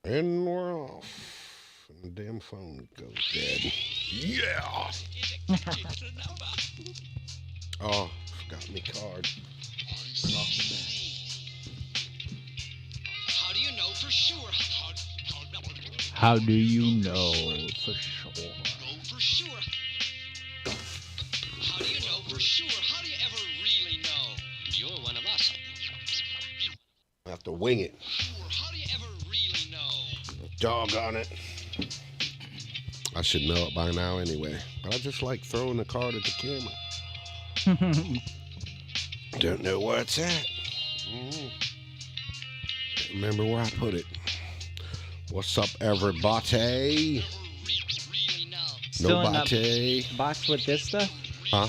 And we're off. And the damn phone goes dead. Yeah! Oh, forgot my card. How do you know for sure? How do you know for sure? For sure. How do you know for sure? How do you ever really know? You're one of us. I have to wing it. How do you ever really know? Doggone it. I should know it by now anyway. But I just like throwing the card at the camera. Don't know where it's at. Can't remember where I put it. What's up, everybody? Still Nobody. in the box with this stuff? Huh?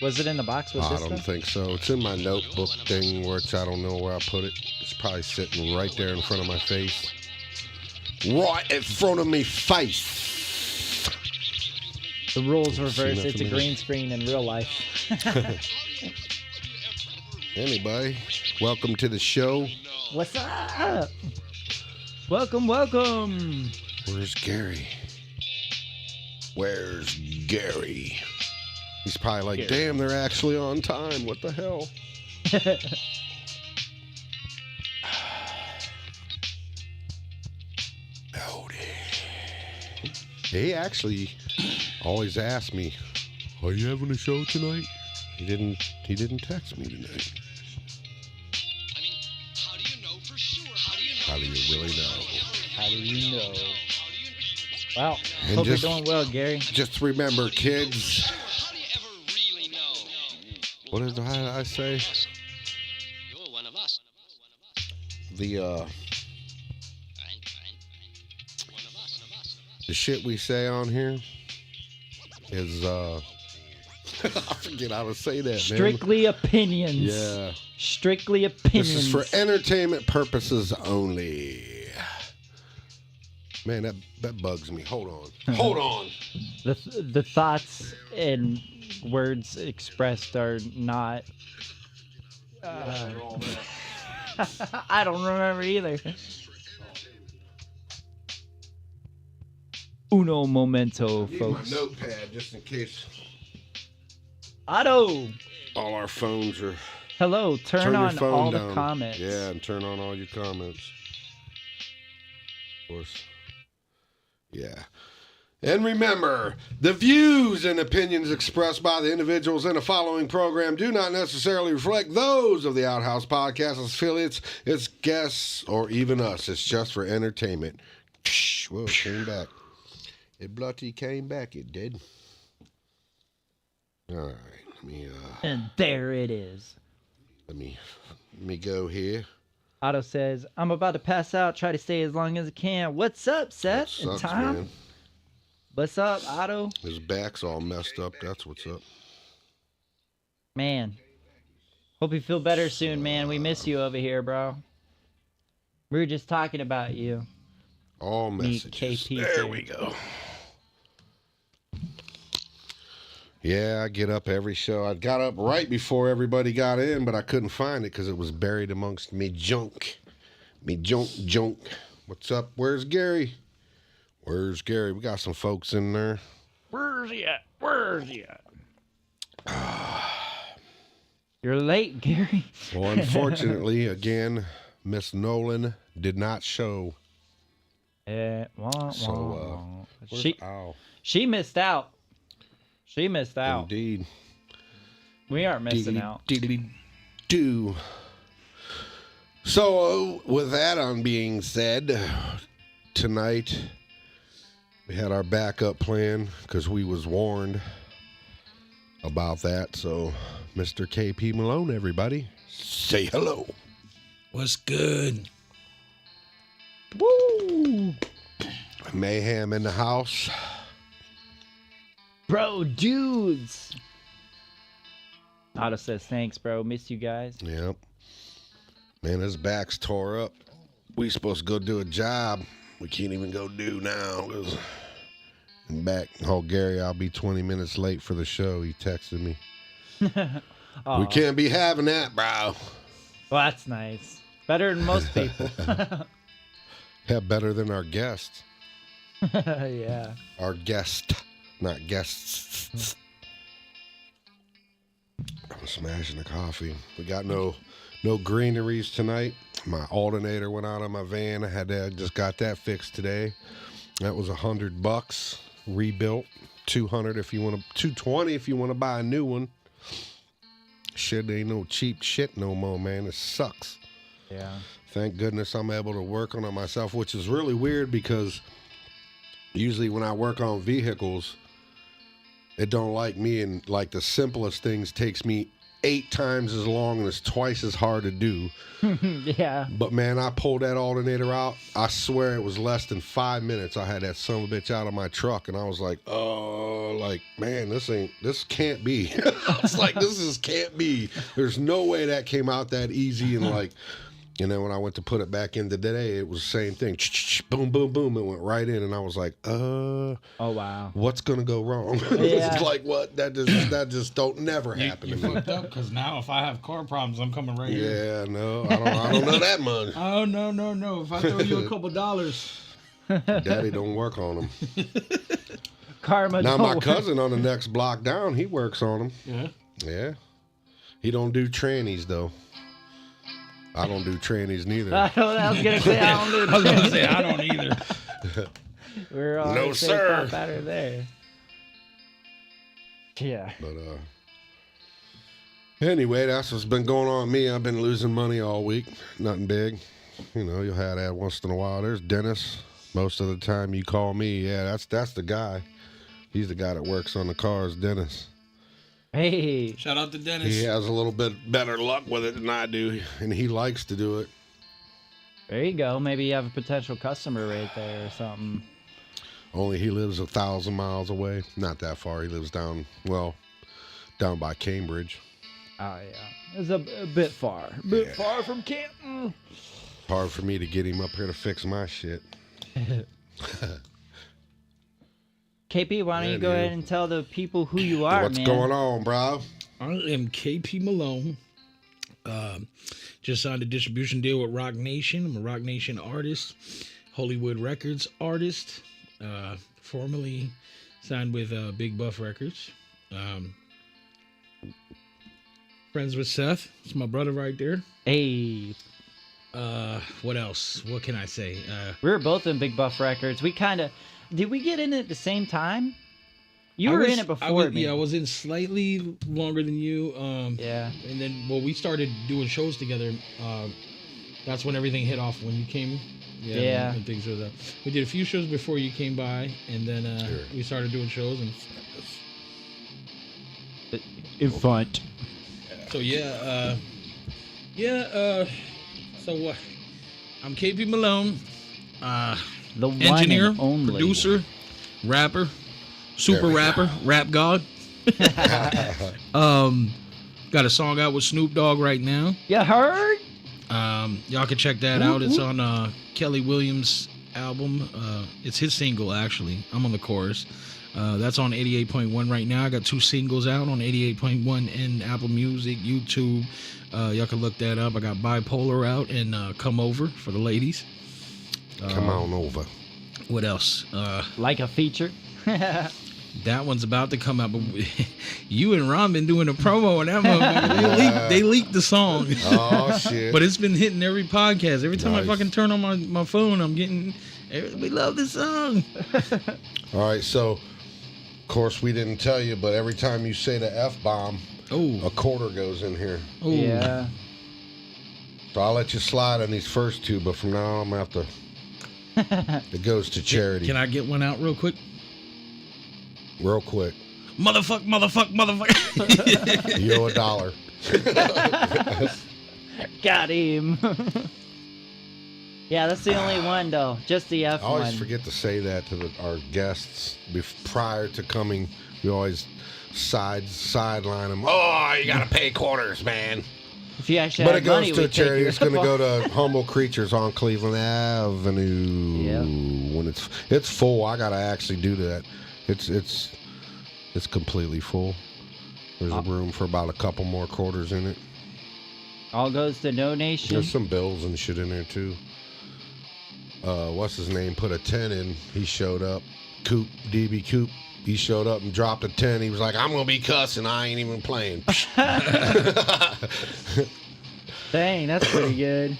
Was it in the box with I this don't stuff? think so. It's in my notebook thing, which I don't know where I put it. It's probably sitting right there in front of my face. Right in front of me face. The rules reverse. nothing It's a in green screen in real life. Anybody, welcome to the show. What's up? Welcome, welcome. Where's Gary? Where's Gary? He's probably like, Gary. damn, they're actually on time. What the hell? Howdy. He actually always asks me, are you having a show tonight? He didn't text me tonight. I mean, how do you know for sure? How do you know? How do you really know? How do you know? Wow. And Hope just- you're doing well, Gary. Just remember, kids. How do you ever really know? What did I say? You're one of us. The One of us. the shit we say on here is I forget how to say that, man. Strictly opinions. Yeah. Strictly opinions. This is for entertainment purposes only. Man, that bugs me. Hold on. Hold on. The thoughts and words expressed are not. I don't remember either. Uno momento, Need folks. my notepad just in case Otto, all our phones are. hello. Turn your on phone all down. the comments. Yeah, and turn on all your comments. Of course. Yeah. And remember, the views and opinions expressed by the individuals in the following program do not necessarily reflect those of the Outhouse podcast, its affiliates, its guests, or even us. It's just for entertainment. Whoa, it came back. It bloody came back. It did. All right. And there it is. Let me go here. Otto says, I'm about to pass out. Try to stay as long as I can. What's up, Seth? That and sucks, Tom? man. What's up, Otto? His back's all messed up. That's what's up. Man. Hope you feel better soon, man. We miss you over here, bro. We were just talking about you. All Meet messages. KP There too. we go. Yeah, I get up every show. I got up right before everybody got in, but I couldn't find it because it was buried amongst me junk. Me junk. What's up? Where's Gary? Where's Gary? We got some folks in there. Where's he at? Where's he at? You're late, Gary. Well, unfortunately, again, Miss Nolan did not show. So, she Ow. she missed out. She missed out. Indeed. We aren't missing out. Do. So, with that on being said, tonight we had our backup plan because we was warned about that. So, Mr. KP Malone, everybody, say hello. What's good? Woo! Mayhem in the house. Bro, dudes. Otto says, thanks, bro. Miss you guys. Yep. Man, his back's tore up. We supposed to go do a job. We can't even go do now. 'Cause I'm back. Oh, Gary, I'll be 20 minutes late for the show. He texted me. We can't be having that, bro. Well, that's nice. Better than most people. Yeah, better than our guests. Yeah. Our guest, not guests. I'm smashing the coffee. We got no greeneries tonight. My alternator went out on my van. I just got that fixed today. That was $100 rebuilt. $200 if you want to, $220 if you want to buy a new one. Shit ain't no cheap shit no more, man. It sucks. Yeah. Thank goodness I'm able to work on it myself, which is really weird because usually when I work on vehicles, it don't like me, and like the simplest things takes me 8 times as long and it's twice as hard to do. Yeah. But man, I pulled that alternator out. I swear it was less than 5 minutes. I had that son of a bitch out of my truck, and I was like, oh, like, man, this can't be. I was like, this can't be. There's no way that came out that easy. And then when I went to put it back in today, it was the same thing. Boom, boom, boom. It went right in, and I was like, oh wow, what's gonna go wrong? Yeah. It's like, what? That just don't never happen You to me. fucked up because now if I have car problems, I'm coming right here. Yeah, no, I don't know that much. Oh no! If I throw you a couple dollars, Daddy don't work on them. karma. Now don't my work. cousin on the next block down, he works on them. yeah. Yeah, he don't do trannies though. I don't do trannies neither. I was gonna say I don't do I was gonna that. say I don't either. We're all No, the same sir. thought pattern there. Yeah. But anyway, that's what's been going on with me. I've been losing money all week. Nothing big. You know, you'll have that once in a while. There's Dennis. Most of the time you call me, yeah, that's the guy. He's the guy that works on the cars, Dennis. Hey. Shout out to Dennis. He has a little bit better luck with it than I do, and he likes to do it. There you go. Maybe you have a potential customer right there or something. Only he lives 1,000 miles away. Not that far. He lives down by Cambridge. Oh yeah. It's a bit far. A bit far from Canton. Hard for me to get him up here to fix my shit. KP, why don't Yeah, you go dude. ahead and tell the people who you are, What's man? going on, bro? I am KP Malone. Just signed a distribution deal with Rock Nation. I'm a Rock Nation artist, HolyWood Records artist. Formerly signed with Big Buff Records. Friends with Seth. It's my brother right there. Hey, What else? What can I say? we were both in Big Buff Records. Did we get in at the same time? You were in it before me. Yeah, I was in slightly longer than you. Yeah. And then, we started doing shows together. That's when everything hit off, when you came. Yeah. And things like that. We did a few shows before you came by, and then we started doing shows. And In front. so, so I'm KP Malone, The one engineer, and only. producer, rapper, super There we rapper, rap god. Got a song out with Snoop Dogg right now. You heard? Y'all can check that out. It's on Kelly Williams' album. It's his single, actually. I'm on the chorus. That's on 88.1 right now. I got 2 singles out on 88.1 and Apple Music, YouTube. Y'all can look that up. I got Bipolar out and Come Over for the ladies. Come on over. What else? Like a feature? That one's about to come out. But you and Ron been doing a promo on that motherfucker. They leaked the song. Oh, shit. But it's been hitting every podcast. Every time Nice. I fucking turn on my phone, I'm getting, we love this song. All right, so, of course, we didn't tell you, but every time you say the F-bomb, a Oh, quarter goes in here. oh. Yeah. So I'll let you slide on these first 2, but from now on, I'm going to have to... It goes to charity. Can I get one out real quick? Real quick. Motherfuck. You owe $1. Got him. Yeah, that's the only one, though. Just the F I always one. forget to say that to our guests prior to coming. We always sideline them. Oh, you got to pay quarters, man. If you actually But had it goes money, to a we'd take charity. your It's going to football. go to Humble Creatures on Cleveland Avenue. Yep. When it's full, I got to actually do that. It's completely full. There's a room for about a couple more quarters in it. All goes to donation. There's some bills and shit in there too. what's his name, put a 10 in. He showed up. DB Coop. He showed up and dropped a 10. He was like, I'm going to be cussing. I ain't even playing. Dang, that's pretty good.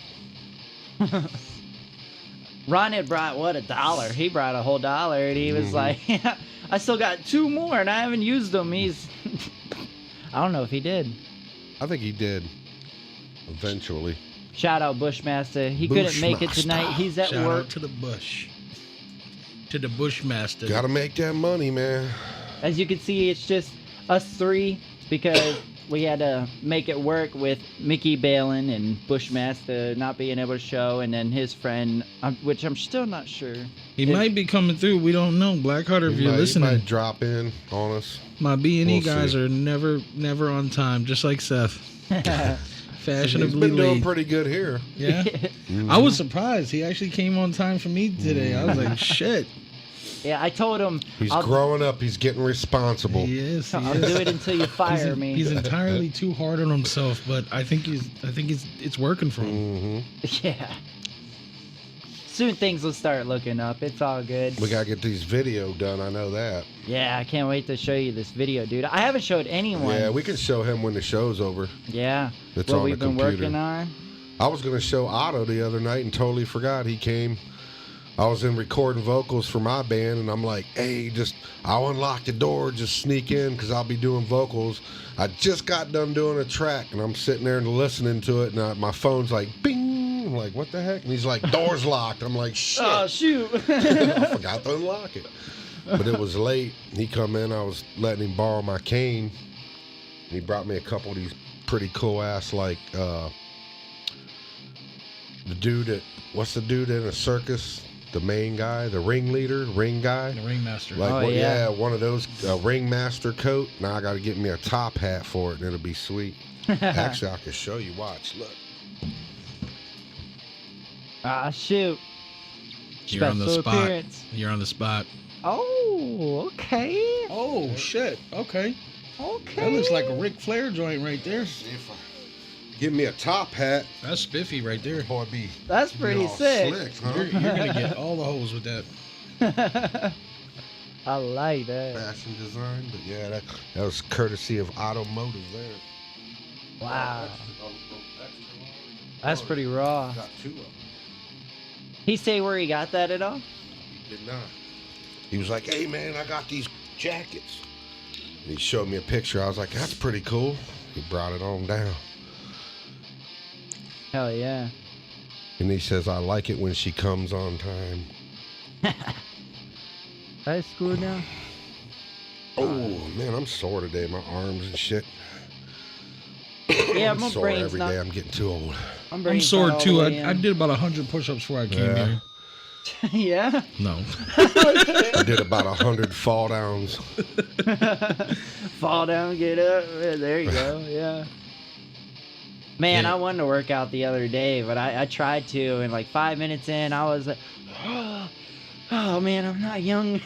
Ron had brought, $1? He brought a whole $1, and he was like, yeah, I still got 2 more, and I haven't used them. He's... I don't know if he did. I think he did. Eventually. Shout out Bushmaster. He couldn't make it tonight. He's at Shout work. out to the Bush. To the Bushmaster. Gotta make that money, man. As you can see, it's just us 3 because we had to make it work with Mickey bailing and Bushmaster not being able to show, and then his friend, which I'm still not sure. He might be coming through. We don't know. Blackheart, if you're listening. He might drop in on us. My B&E guys see. are never on time, just like Seth. Fashionably He's been doing late. pretty good here. Yeah. I was surprised. He actually came on time for me today. I was like, shit. Yeah, I told him He's growing up. He's getting responsible. He is. I'll do it until you fire me. He's entirely too hard on himself, but I think it's working for him. Yeah. Soon things will start looking up. It's all good. We gotta get these video done. I know that. Yeah, I can't wait to show you this video, dude. I haven't showed anyone. Yeah, we can show him when the show's over. Yeah. It's what on we've the been computer. working on. I was gonna show Otto the other night and totally forgot he came. I was in recording vocals for my band, and I'm like, hey, I'll unlock the door, just sneak in, because I'll be doing vocals. I just got done doing a track, and I'm sitting there and listening to it, and my phone's like, bing. I'm like, what the heck? And he's like, door's locked. I'm like, shit. Oh, shoot. I forgot to unlock it. But it was late. He come in, I was letting him borrow my cane. And he brought me a couple of these pretty cool ass, like, the dude what's the dude in a circus? The main guy, the ring guy. The ringmaster. Like, yeah. one of those ringmaster coat. Now I got to get me a top hat for it, and it'll be sweet. Actually, I can show you. Watch, look. Ah, shoot. You're on the Special spot. appearance. You're on the spot. Oh, okay. Oh shit. Okay. Okay. That looks like a Ric Flair joint right there. Give me a top hat. That's spiffy right there. Boy, That's pretty all sick. Slick, huh? You're gonna get all the hoes with that. I like that. Fashion design, but yeah, that was courtesy of Automotive there. Wow. That's pretty raw. Got 2 of them. He say where he got that at all? He did not. He was like, hey man, I got these jackets. And he showed me a picture. I was like, that's pretty cool. He brought it on down. Hell yeah. And he says, I like it when she comes on time. High school now? Oh man, I'm sore today. My arms and shit. Yeah, I'm my sore brain's every day. I'm getting too old. I'm sore too. I did about 100 push-ups before I came here. Yeah? No. I did about 100 fall downs. Fall down, get up. Yeah, there you go. Yeah. Man, Yeah. I wanted to work out the other day, but I tried to, and like 5 minutes in, I was like, oh man, I'm not young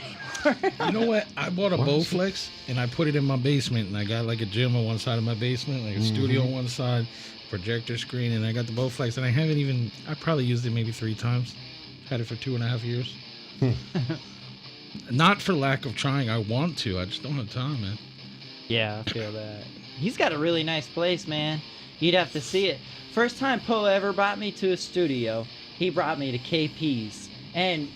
anymore. You know what? I bought a Bowflex and I put it in my basement, and I got like a gym on one side of my basement, like a studio on one side, projector screen, and I got the Bowflex, and I probably used it maybe 3 times. Had it for 2.5 years. Not for lack of trying. I want to. I just don't have time, man. Yeah, I feel that. He's got a really nice place, man. You'd have to see it. First time Poe ever brought me to a studio, he brought me to KP's. And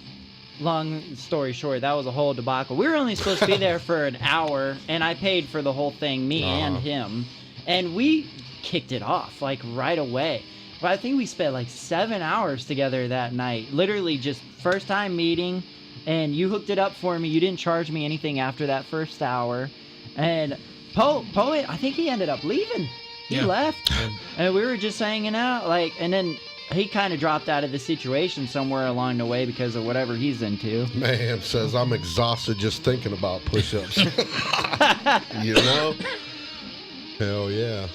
long story short, that was a whole debacle. We were only supposed to be there for an hour, and I paid for the whole thing, me and him. And we kicked it off, like, right away. But I think we spent like 7 hours together that night. Literally just first time meeting, and you hooked it up for me. You didn't charge me anything after that first hour. And Poe, I think he ended up leaving. He left. Yeah. And we were just hanging out, like, and then he kind of dropped out of the situation somewhere along the way because of whatever he's into. Man says I'm exhausted just thinking about push-ups. You know? Hell yeah.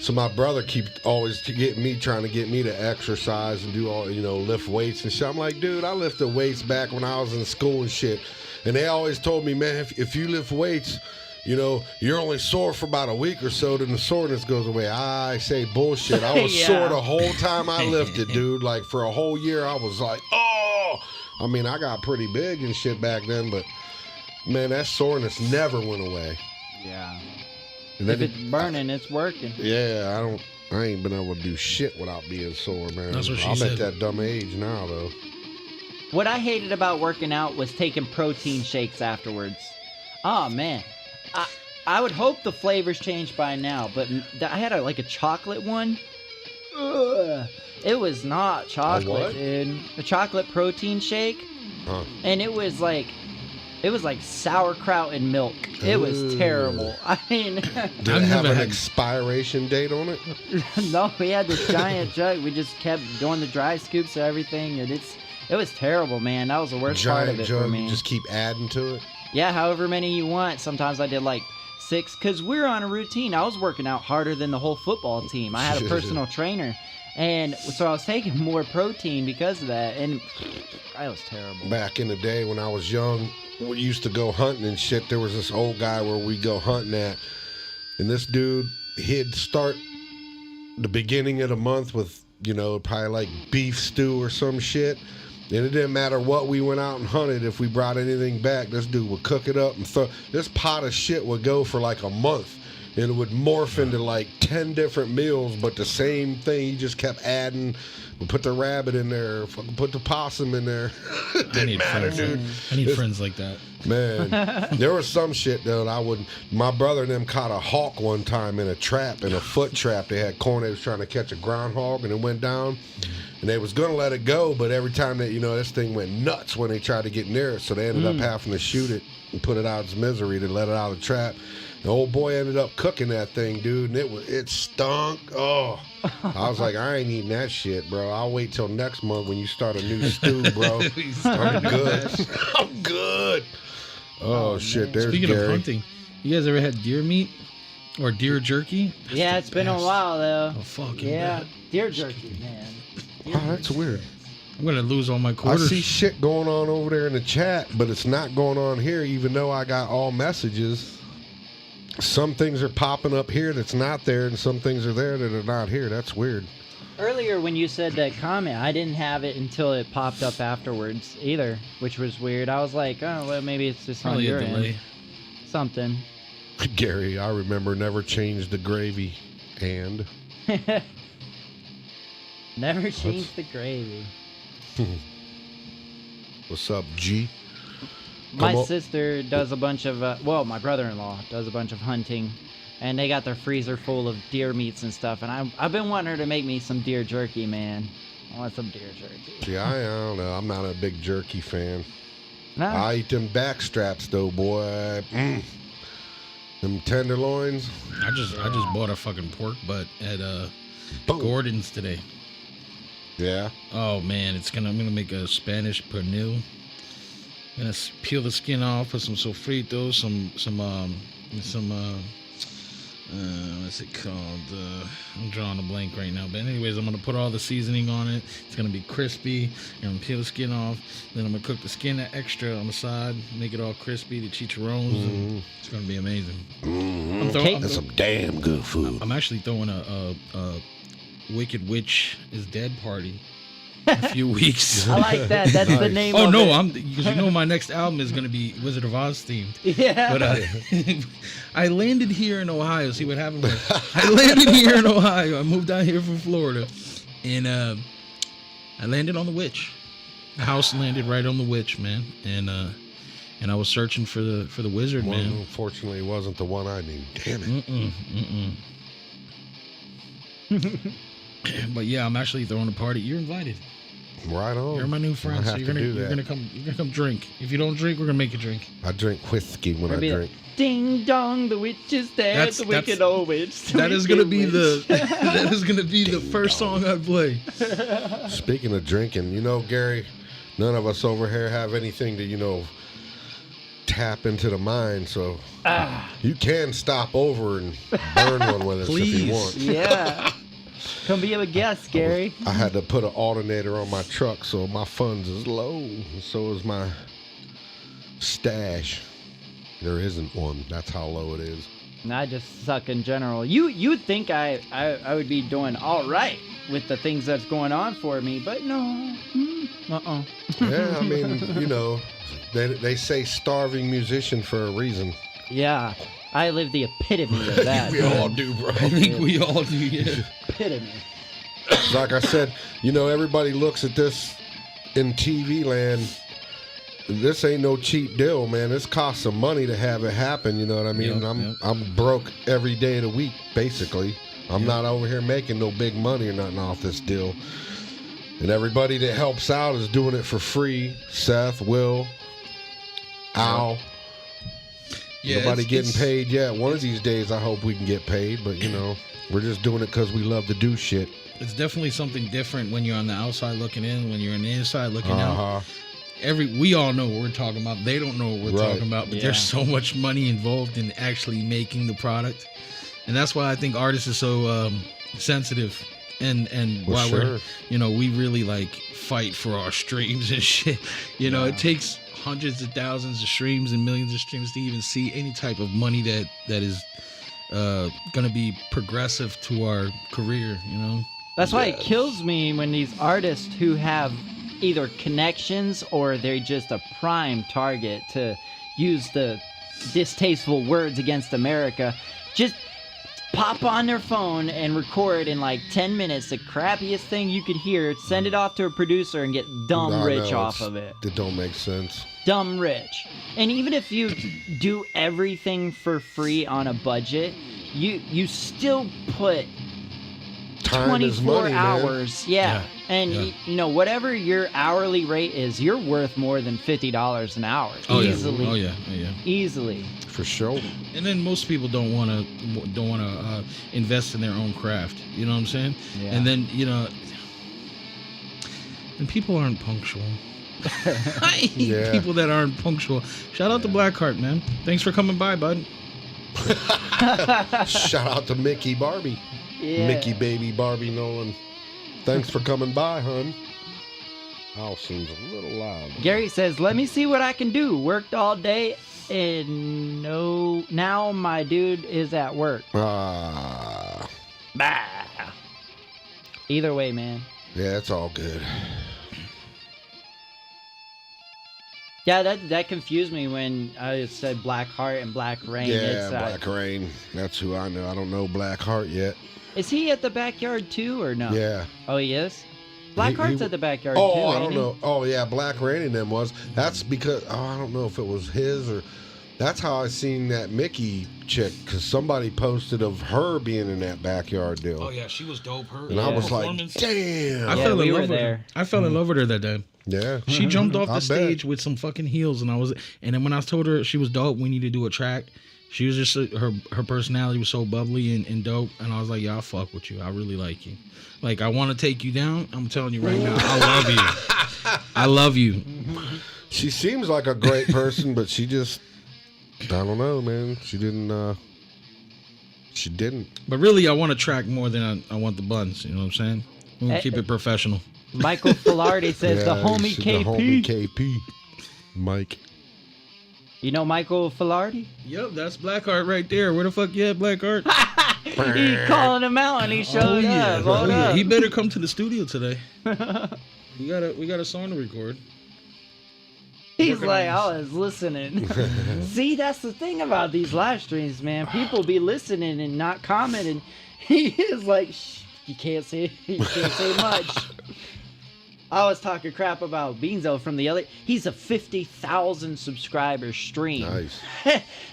So my brother always trying to get me to exercise and do all, lift weights and shit. I'm like, dude, I lifted weights back when I was in school and shit. And they always told me, man, if you lift weights, you know, you're only sore for about a week or so, then the soreness goes away. I say bullshit. I was Yeah. sore the whole time I lifted, dude. Like for a whole year, I was like, oh. I mean, I got pretty big and shit back then, but man, that soreness never went away. Yeah. And If then it's burning, it's working. yeah, I ain't been able to do shit without being sore, man. That's what she I'm said. at that dumb age now, though. What I hated about working out was taking protein shakes afterwards. Oh man, I would hope the flavors changed by now, but I had a chocolate one. Ugh. It was not chocolate, what? dude. A chocolate protein shake, Huh. and it was like sauerkraut and milk. It was Ooh. terrible. I mean, Did I've it have never an had- expiration date on it? no, we had this giant jug. We just kept doing the dry scoops of everything, and it was terrible, man. That was the worst part of Giant it for jug, me. you just keep adding to it? Yeah, however many you want. Sometimes I did like 6, because we were on a routine. I was working out harder than the whole football team. I had a personal trainer, and so I was taking more protein because of that, and that was terrible. Back in the day when I was young, we used to go hunting and shit. There was this old guy where we go hunting at, and this dude, he'd start the beginning of the month with, you know, probably like beef stew or some shit. And it didn't matter what we went out and hunted. If we brought anything back, this dude would cook it up and throw. This pot of shit would go for like a month. And it would morph into like 10 different meals, but the same thing. He just kept adding. We put the rabbit in there, fucking put the possum in there. It I didn't need matter, friends. dude. I need friends like that. Man, there was some shit though that I wouldn't. My brother and them caught a hawk one time in a trap, in a foot trap. They had corn. They was trying to catch a groundhog, and it went down. And they was gonna let it go, but every time that, you know, this thing went nuts when they tried to get near it. So they ended up having to shoot it and put it out of its misery to let it out of the trap. The old boy ended up cooking that thing, dude, and it stunk. Oh, I was like, I ain't eating that shit, bro. I'll wait till next month when you start a new stew, bro. I'm good. I'm good. Oh shit, there's Speaking Gary. of hunting, you guys ever had deer meat or deer jerky? Yeah, it's been a best. while though. Oh, fucking Yeah, bad. deer jerky, man. Oh, that's weird. I'm gonna lose all my I quarters. see shit going on over there in the chat, but it's not going on here, even though I got all messages. Some things are popping up here that's not there, and some things are there that are not here. That's weird. Earlier when you said that comment, I didn't have it until it popped up afterwards either, which was weird. I was like, oh, well, maybe it's just on Probably your a end. delay. Something. Gary, I remember never changed the gravy. And Never change the gravy. what's up, G? My Come on. sister does a bunch of, my brother-in-law does a bunch of hunting, and they got their freezer full of deer meats and stuff, and I've been wanting her to make me some deer jerky, man. I want some deer jerky. See, I don't know. I'm not a big jerky fan. No? I eat them back straps, though, boy. Them tenderloins. I just bought a fucking pork butt at Boom. Gordon's today. Yeah. Oh man, I'm gonna make a Spanish pernil. Gonna peel the skin off, put some sofrito, some what's it called? I'm drawing a blank right now. But anyways, I'm gonna put all the seasoning on it. It's gonna be crispy. I'm gonna peel the skin off. Then I'm gonna cook the skin extra on the side, make it all crispy. The chicharrones. And it's gonna be amazing. I'm throwing- That's some damn good food. I'm actually throwing a Wicked Witch is Dead party in a few weeks. I like that. That's the name Oh of no, it. because you know my next album is gonna be Wizard of Oz themed. Yeah. But I landed here in Ohio. See what happened was I landed here in Ohio. I moved out here from Florida, and I landed on the witch. The house landed right on the witch, man. And I was searching for the wizard, One, man. unfortunately, wasn't the one I knew. Damn it. But yeah, I'm actually throwing a party. You're invited. Right on. You're my new friend, I so have you're to gonna do that. you're gonna come drink. If you don't drink, we're gonna make you drink. I drink whiskey when I Maybe drink. Ding dong, the witch is dead. That's- The wicked old witch. the That is gonna wicked be witch. that is gonna be the first song I play. Speaking of drinking, you know, Gary, none of us over here have anything to, you know, tap into the mind. So you can stop over and burn one with us if Please. you want. Yeah. Come be a guest, Gary. I had to put an alternator on my truck, so my funds is low. So is my stash. There isn't one. That's how low it is. And I just suck in general. You'd think I would be doing all right with the things that's going on for me, but no. Yeah, I mean, you know, they say starving musician for a reason. Yeah, I live the epitome of that. We all do, bro. I think we all do, yeah. Epitome. Like I said, you know, everybody looks at this in TV land. This ain't no cheap deal, man. This costs some money to have it happen. You know what I mean? I'm broke every day of the week, basically. I'm not over here making no big money or nothing off this deal. And everybody that helps out is doing it for free. Seth, Will, Al. Yeah, Nobody getting paid yet. One of these days, I hope we can get paid. But, you know, we're just doing it because we love to do shit. It's definitely something different when you're on the outside looking in, when you're on the inside looking out. We all know what we're talking about. They don't know what we're talking about, but there's so much money involved in actually making the product. And that's why I think artists are so sensitive and why we're, you know, we really like fight for our streams and shit. You know, it takes hundreds of thousands of streams and millions of streams to even see any type of money that is gonna be progressive to our career, you know. That's why it kills me when these artists who have either connections or they're just a prime target to use the distasteful words against America, just pop on their phone and record in like 10 minutes the crappiest thing you could hear, send it off to a producer and get dumb rich off of it. It don't make sense. Dumb rich. And even if you do everything for free on a budget, you still put Time 24 is money, hours. Man. And you know, whatever your hourly rate is, you're worth more than $50 an hour. Easily. Yeah. Oh yeah. Easily. For sure. And then most people don't want to invest in their own craft. You know what I'm saying? Yeah. And then, you know, and people aren't punctual. I hate people that aren't punctual. Shout out to Blackheart, man. Thanks for coming by, bud. Shout out to Mickey Barbie. Yeah. Mickey baby Barbie Nolan. Thanks for coming by, hun. House seems a little loud. Gary says, "Let me see what I can do. Worked all day and now my dude is at work." Bah. Either way, man. Yeah, it's all good. Yeah, that confused me when I said Black Heart and Black Rain. Yeah, Black Rain. That's who I know. I don't know Black Heart yet. Is he at the backyard too, or no? Yeah. Oh, he is? Black Heart's at the backyard too, I don't know. Oh, yeah, Black Rain and them was. That's because, I don't know if it was his or... That's how I seen that Mickey chick, because somebody posted of her being in that backyard deal. Oh, yeah, she was dope. And I was like, damn. I fell in love with her. I fell in love with her that day. Yeah. She jumped off the stage with some fucking heels, and then when I told her she was dope, we need to do a track, she was just, her personality was so bubbly and dope, and I was like, yeah, I'll fuck with you. I really like you. Like, I want to take you down. I'm telling you right now, I love you. I love you. She seems like a great person, but she just... I don't know, man. She didn't. But really, I want a track more than I want the buns. You know what I'm saying? We're going to keep it professional. Michael Filardi says the homie KP. The homie KP. Mike. You know Michael Filardi? Yep, that's Blackheart right there. Where the fuck you at, Blackheart? He calling him out and he showed up. Hold up. He better come to the studio today. We got a song to record. He's like, I was listening. See, that's the thing about these live streams, man. People be listening and not commenting. He is like, shh, you can't say much. I was talking crap about Beanzo from the other. He's a 50,000 subscriber stream. Nice.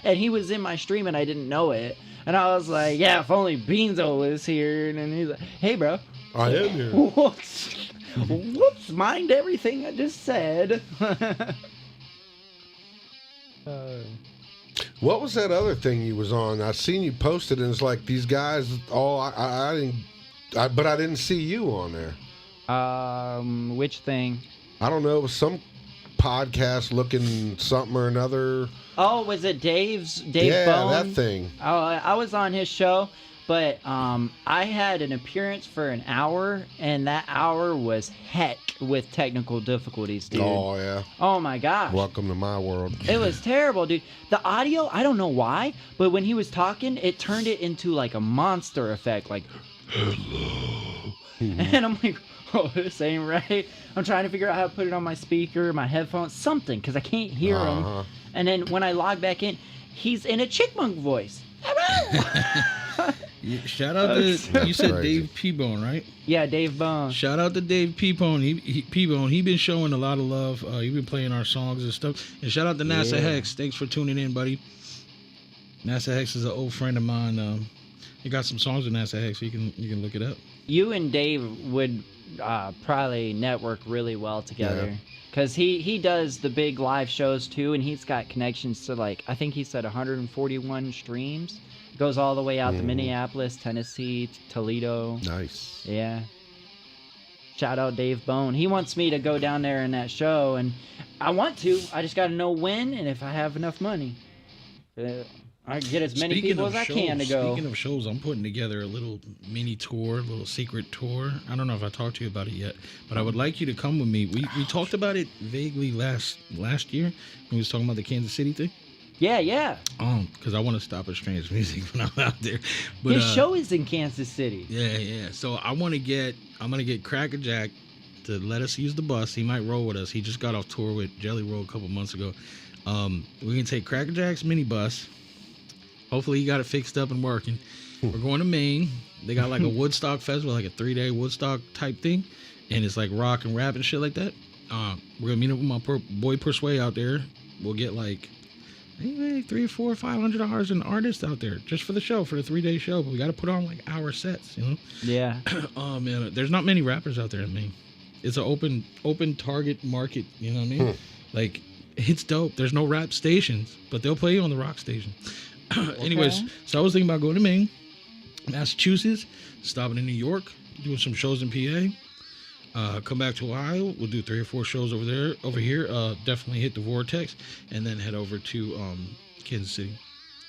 And he was in my stream and I didn't know it. And I was like, yeah, if only Beanzo was here. And then he's like, hey, bro. I am here. Whoops, mind everything I just said. What was that other thing you was on? I seen you posted, and it's like these guys all. But I didn't see you on there. Which thing? I don't know. It was some podcast looking something or another. Oh, was it Dave yeah, Bone? that thing. Oh, I was on his show, But I had an appearance for an hour, and that hour was heck with technical difficulties, dude. Oh, yeah. Oh my gosh. Welcome to my world. It was terrible, dude. The audio, I don't know why, but when he was talking, it turned it into like a monster effect, like, hello. And I'm like, oh, this ain't right. I'm trying to figure out how to put it on my speaker, my headphones, something, because I can't hear him. And then when I log back in, he's in a chipmunk voice. Hello. Shout out to, you said crazy. Dave P-Bone, right? Yeah, Dave Bone. Shout out to Dave P-Bone. P-Bone, he been showing a lot of love. He been playing our songs and stuff. And shout out to NASA Hex. Thanks for tuning in, buddy. NASA Hex is an old friend of mine. He got some songs with NASA Hex, so you can look it up. You and Dave would probably network really well together. Because he does the big live shows too, and he's got connections to, like, I think he said 141 streams. Goes all the way out to Minneapolis, Tennessee, Toledo. Nice. Yeah. Shout out Dave Bone. He wants me to go down there in that show, and I want to. I just got to know when and if I have enough money. I get as many people as I can to go. Speaking of shows, I'm putting together a little mini tour, a little secret tour. I don't know if I talked to you about it yet, but I would like you to come with me. We talked about it vaguely last year when we was talking about the Kansas City thing. Yeah. Because I want to stop at Strange Music when I'm out there. But, his show is in Kansas City. Yeah. So I'm gonna get Cracker Jack to let us use the bus. He might roll with us. He just got off tour with Jelly Roll a couple months ago. We can take Cracker Jack's mini bus. Hopefully he got it fixed up and working. We're going to Maine. They got like a Woodstock festival, like a 3-day Woodstock type thing, and it's like rock and rap and shit like that. We're gonna meet up with my boy Persway out there. We'll get like maybe $300 or $500 an artist out there just for the show, for the 3-day show. But we got to put on like hour sets, you know? Yeah. Oh man, there's not many rappers out there in Maine. It's an open target market, you know what I mean? Like, it's dope. There's no rap stations, but they'll play you on the rock station. Anyways, so I was thinking about going to Maine, Massachusetts, stopping in New York, doing some shows in PA. Come back to Ohio. We'll do 3 or 4 shows over here. Definitely hit the Vortex, and then head over to Kansas City.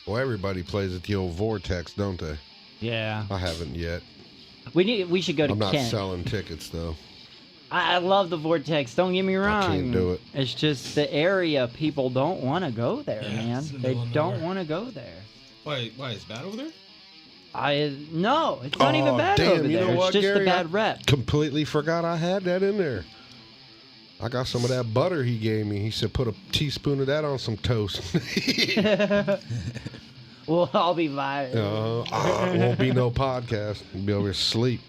Well, everybody plays at the old Vortex, don't they? Yeah. I haven't yet. We should go to I'm not Kent. selling tickets though. I love the Vortex. Don't get me wrong. I can't do it. It's just the area. People don't want to go there, man. It's in the They middle of don't nowhere. want to go there. Why is it bad over there? No, it's not even bad damn, over you there. know what, It's just Gary? a bad rep. Completely forgot I had that in there. I got some of that butter he gave me. He said put a teaspoon of that on some toast. Well, I'll be live. It won't be no podcast. You'll be over here asleep.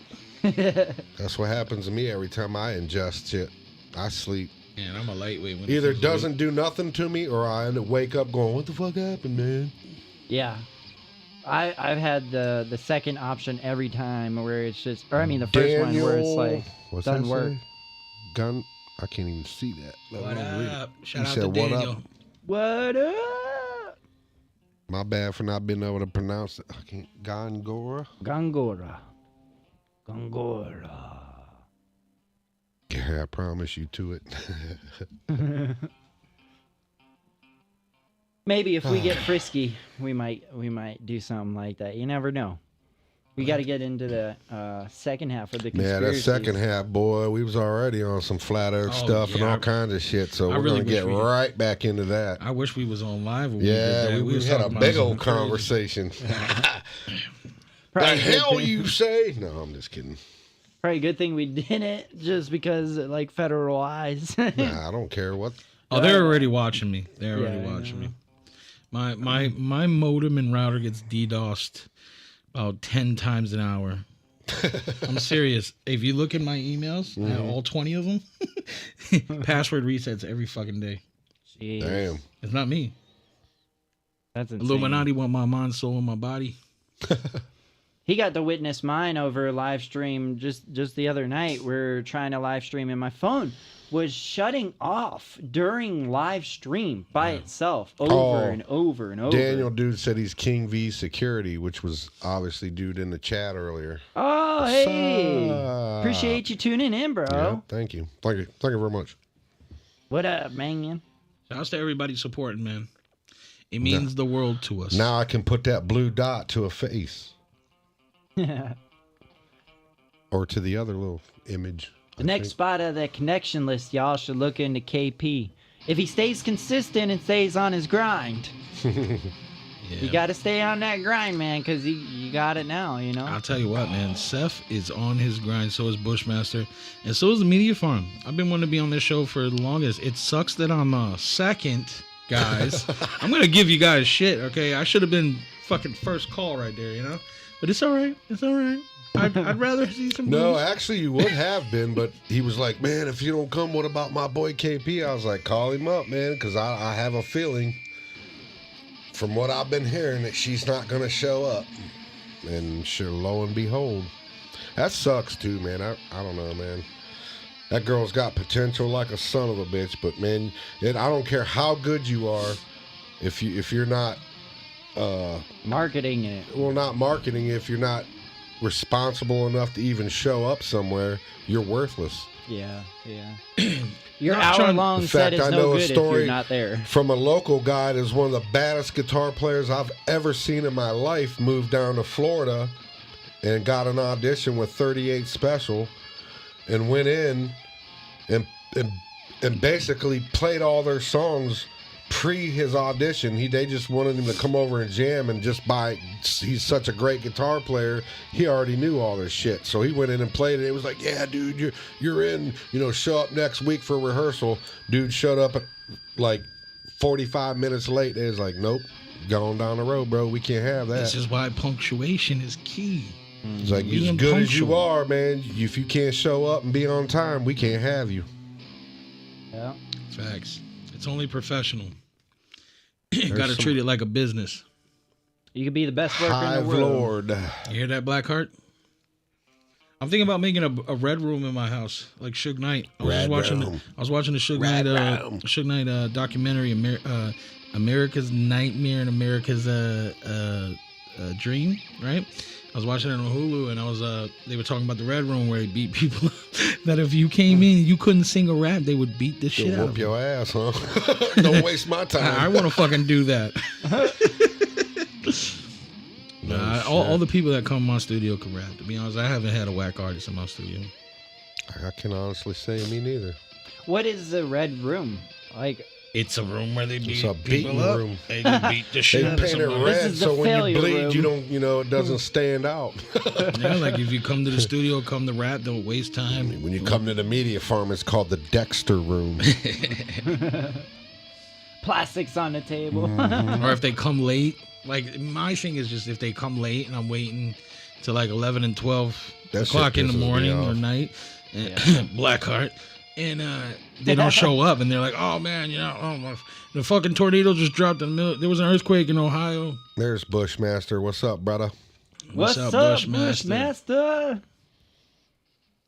That's what happens to me every time I ingest shit. I sleep. Man, I'm a lightweight. When it Either comes to doesn't do nothing to me, or I end up wake up going, "What the fuck happened, man?" Yeah. I've had the second option every time where it's just, or I mean the first one where it's like, what's doesn't that work. say? Gun. I can't even see that. Let What alone read it. up? Shout He out said, to "What Daniel. up?" What up? My bad for not being able to pronounce it. I can't. Gongora. Gongora. Yeah, I promise you to it. Maybe if we get frisky, we might do something like that. You never know. We got to get into the second half of the Yeah, conspiracy. that second half, boy, we was already on some flat earth stuff and yeah. all kinds of shit. So I we're really gonna get wish we- right back into that. I wish we was on live. When we did Yeah, that. we was had a talking big about old something conversation. The Probably good hell thing- you say? No, I'm just kidding. Probably a good thing we didn't, just because like federal eyes. Nah, I don't care what. Oh, they're already watching me. They're Yeah, already I watching know. me. My modem and router gets DDoSed about 10 times an hour. I'm serious. If you look at my emails, I have all 20 of them. Password resets every fucking day. Jeez. Damn. It's not me. That's insane. Illuminati want my mind, soul, and my body. He got to witness mine over live stream just the other night. We're trying to live stream and my phone was shutting off during live stream by itself over and over and over. Daniel dude said he's King V Security, which was obviously dude in the chat earlier. Oh, hey. Sup? Appreciate you tuning in, bro. Yeah, thank you. Thank you very much. What up, man? Shouts to everybody supporting, man. It means the world to us. Now I can put that blue dot to a face. Or to the other little image. The next spot of the connection list, y'all should look into KP. If he stays consistent and stays on his grind, you got to stay on that grind, man, because you got it now, you know? I'll tell you what, man. Seth is on his grind. So is Bushmaster. And so is the Media Farm. I've been wanting to be on this show for the longest. It sucks that I'm second, guys. I'm going to give you guys shit, okay? I should have been fucking first call right there, you know? But it's all right. It's all right. I'd rather see some No, booze. actually, you would have been, but he was like, man, if you don't come, what about my boy KP? I was like, call him up, man, because I have a feeling from what I've been hearing that she's not going to show up. And sure, lo and behold, that sucks too, man. I don't know, man. That girl's got potential like a son of a bitch, but man, I don't care how good you are, if you're not Marketing it. well, not marketing, if you're not responsible enough to even show up somewhere, you're worthless. Yeah. Your Not trying- hour-long In set fact, is I no know a good if story you're not there. from a local guy that's one of the baddest guitar players I've ever seen in my life, moved down to Florida and got an audition with 38 Special and went in and basically played all their songs pre his audition. They just wanted him to come over and jam, and just he's such a great guitar player, he already knew all this shit. So he went in and played it. It was like, yeah, dude, you're in, show up next week for rehearsal. Dude showed up at like 45 minutes late. It was like, nope, going down the road, bro. We can't have that. This is why punctuation is key. It's like, Being as good as you punctual. are, man, if you can't show up and be on time, we can't have you. Yeah. Facts. It's only professional. Got to some- treat it like a business. You could be the best worker in Hive the world. Lord. You hear that, Blackheart? I'm thinking about making a red room in my house, like Suge Knight. I Red was room. watching the Suge Red Knight room. Suge Knight documentary, America's Nightmare and America's Dream, right? I was watching it on Hulu, and they were talking about the red room where he beat people that if you came in and you couldn't sing a rap, they would beat the shit You'll out whoop of you. your ass, huh? Don't waste my time. I want to fucking do that. Nah, all the people that come to my studio can rap. To be honest, I haven't had a whack artist in my studio. I can honestly say me neither. What is the red room? Like, It's a room where they beat a beating people up. room. They can beat the They shit out of paint it somebody. red is the so when you failure bleed, room. you don't, it doesn't stand out. Yeah, like if you come to the studio, come to rap, don't waste time. When you come to the media farm, it's called the Dexter room. plastics on the table. Or if they come late. Like, my thing is just if they come late and I'm waiting till like 11 and 12 That shit o'clock in the pisses me morning or off. night, and Blackheart, and they don't show up and they're like, oh man, the fucking tornado just dropped in the middle. There was an earthquake in Ohio. There's Bushmaster. What's up, brother? What's up, Bushmaster?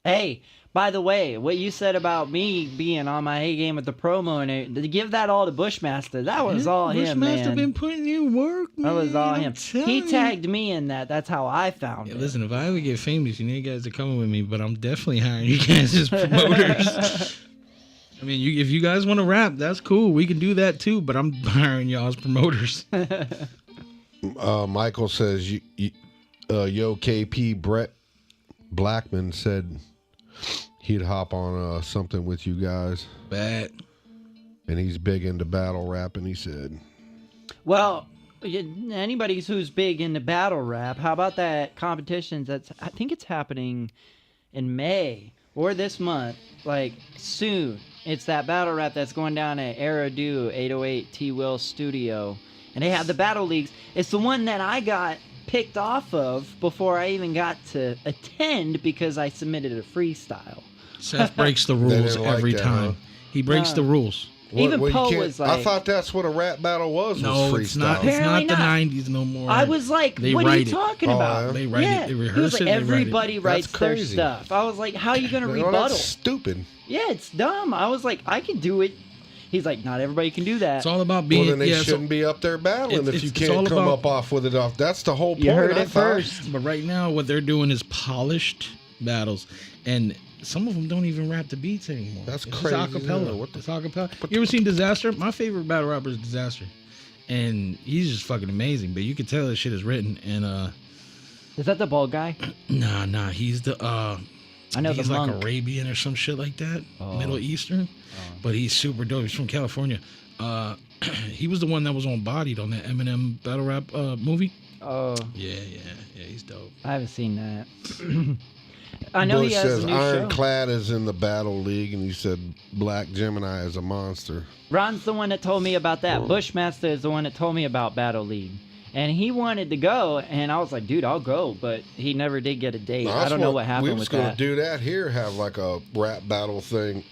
Hey, by the way, what you said about me being on my A game with the promo and it, to give that all to Bushmaster, that was all him, Bushmaster man. been putting in work, man. That was all I'm him. telling He you. tagged me in that. That's how I found Yeah, it. listen, if I ever get famous, you know you guys are coming with me, but I'm definitely hiring you guys as promoters. I mean, if you guys want to rap, that's cool. We can do that too, but I'm hiring y'all as promoters. Michael says, yo, KP, Brett Blackman said he'd hop on something with you guys. Bad. And he's big into battle rapping, he said. Well, anybody who's big into battle rap, how about that competition I think it's happening in May or this month, like soon. It's that battle rap that's going down at Aerodo 808 T Will Studio. And they have the battle leagues. It's the one that I got picked off of before I even got to attend because I submitted a freestyle. Seth breaks the They rules didn't like every that, time. huh? He breaks the rules. Even you Poe can't- was I like- thought that's what a rap battle was No, freestyle. it's not. It's Apparently not the not. 90s no more. I was like, They what are you write it. talking Oh, about? yeah? They write yeah. it. They He was rehearse like, it. They write it. everybody writes their crazy. stuff. I was like, how are you going to Well, rebuttal? that's stupid. Yeah, it's dumb. I was like, I can do it. He's like, not everybody can do that. It's all about being. Well, then they yeah, shouldn't be up there battling if you it's all can't come about- up off with it off. That's the whole point. You heard I it thought. first. But right now, what they're doing is polished battles, and some of them don't even rap the beats anymore. That's It's crazy. Just acapella. Yeah, what the- It's acapella. You ever seen Disaster? My favorite battle rapper is Disaster, and he's just fucking amazing. But you can tell this shit is written, and Is that the bald guy? Nah. He's the I know he's the like monk. Arabian or some shit like that, Oh. Middle Eastern. But he's super dope. He's from California. He was the one that was on Bodied on that Eminem battle rap movie. Oh, Yeah. He's dope. I haven't seen that. I know Bush he has says a new show. Ironclad is in the Battle League, and he said Black Gemini is a monster. Ron's the one that told me about that. Bushmaster is the one that told me about Battle League. And he wanted to go, and I was like, dude, I'll go. But he never did get a date. I don't know what happened we with was gonna that. do that here, have like a rap battle thing.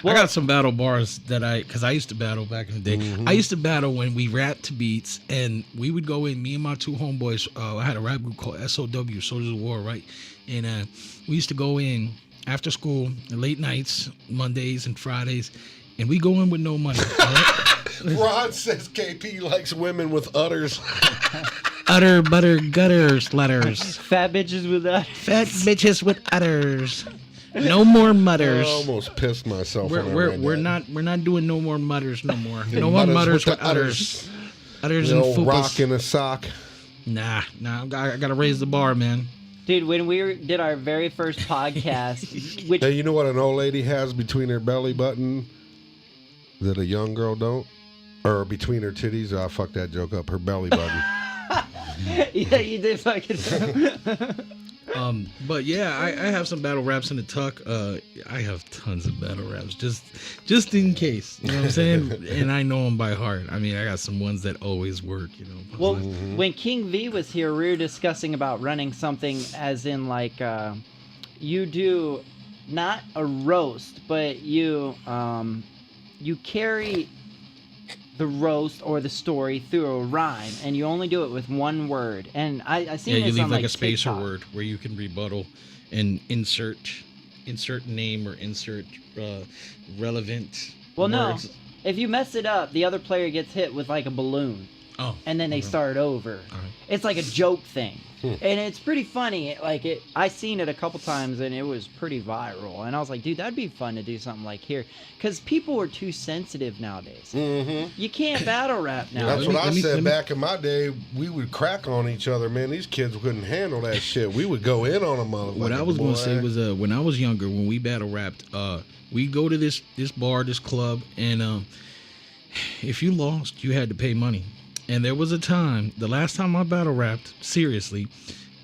Well- I got some battle bars that because I used to battle back in the day. Mm-hmm. I used to battle when we rapped to beats, and we would go in, me and my two homeboys. I had a rap group called SOW, Soldiers of War, right? And we used to go in after school, late nights, Mondays and Fridays, and we go in with no money. All right? Ron says KP likes women with udders. Utter, butter, gutter, slutters. Fat bitches with that. Fat bitches with udders. No more I mutters. almost pissed myself. when I We're read we're that. not doing no more mutters no more. No more mutters with udders. Udders You and know, rock fupas. in a sock. Nah. I gotta raise the bar, man. Dude, when we did our very first podcast, which Hey, you know what an old lady has between her belly button that a young girl don't? Or between her titties? Oh, fuck that joke up. Her belly button. yeah, you did fucking. But yeah, I have some battle raps in the tuck. I have tons of battle raps just in case. You know what I'm saying? And I know them by heart. I mean, I got some ones that always work. You know. Well, when King V was here, we were discussing about running something as in like you do not a roast, but you carry the roast or the story through a rhyme, and you only do it with one word. And I seen Yeah, this you leave on like a space TikTok. or word where you can rebuttal and insert name or insert relevant Well, words. no. If you mess it up, the other player gets hit with like a balloon, Oh. and then they start over. All right. It's like a joke thing, and it's pretty funny. Like I seen it a couple times, and it was pretty viral. And I was like, dude, that'd be fun to do something like here, because people are too sensitive nowadays. Mm-hmm. You can't battle rap now. That's what I let me- said back in my day. We would crack on each other, man. These kids couldn't handle that shit. We would go in on a motherfucker. What I was going boy. to say was when I was younger, when we battle rapped, we go to this bar, this club, and if you lost, you had to pay money. And there was a time, the last time I battle rapped, seriously,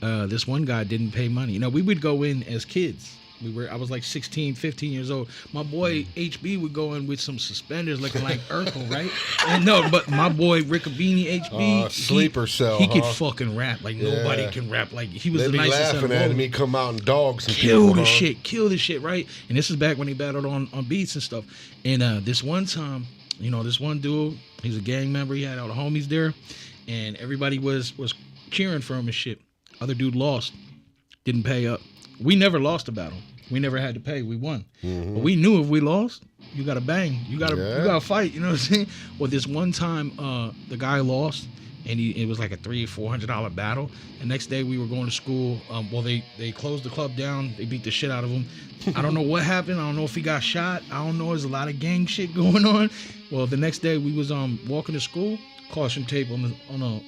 this one guy didn't pay money. You know, we would go in as kids. I was like 16, 15 years old. My boy HB would go in with some suspenders looking like Urkel, right? And no, but my boy Riccabini HB, sleeper cell, he could huh? fucking rap like Yeah. nobody can rap. Like he was They'd the be nicest laughing out of at all. him. He'd come out and dog some Kill people, the huh? kill the shit, right? And this is back when he battled on beats and stuff. And this one time, you know, this one dude, he's a gang member. He had all the homies there, and everybody was cheering for him and shit. Other dude lost, didn't pay up. We never lost a battle. We never had to pay. We won. But we knew if we lost, you got to bang. You got to fight. You know what I'm saying? Well, this one time, the guy lost, and it was like a $300-$400 battle. The next day we were going to school. They closed the club down. They beat the shit out of him. I don't know what happened. I don't know if he got shot. I don't know. There's a lot of gang shit going on. Well, the next day we was walking to school. Caution tape on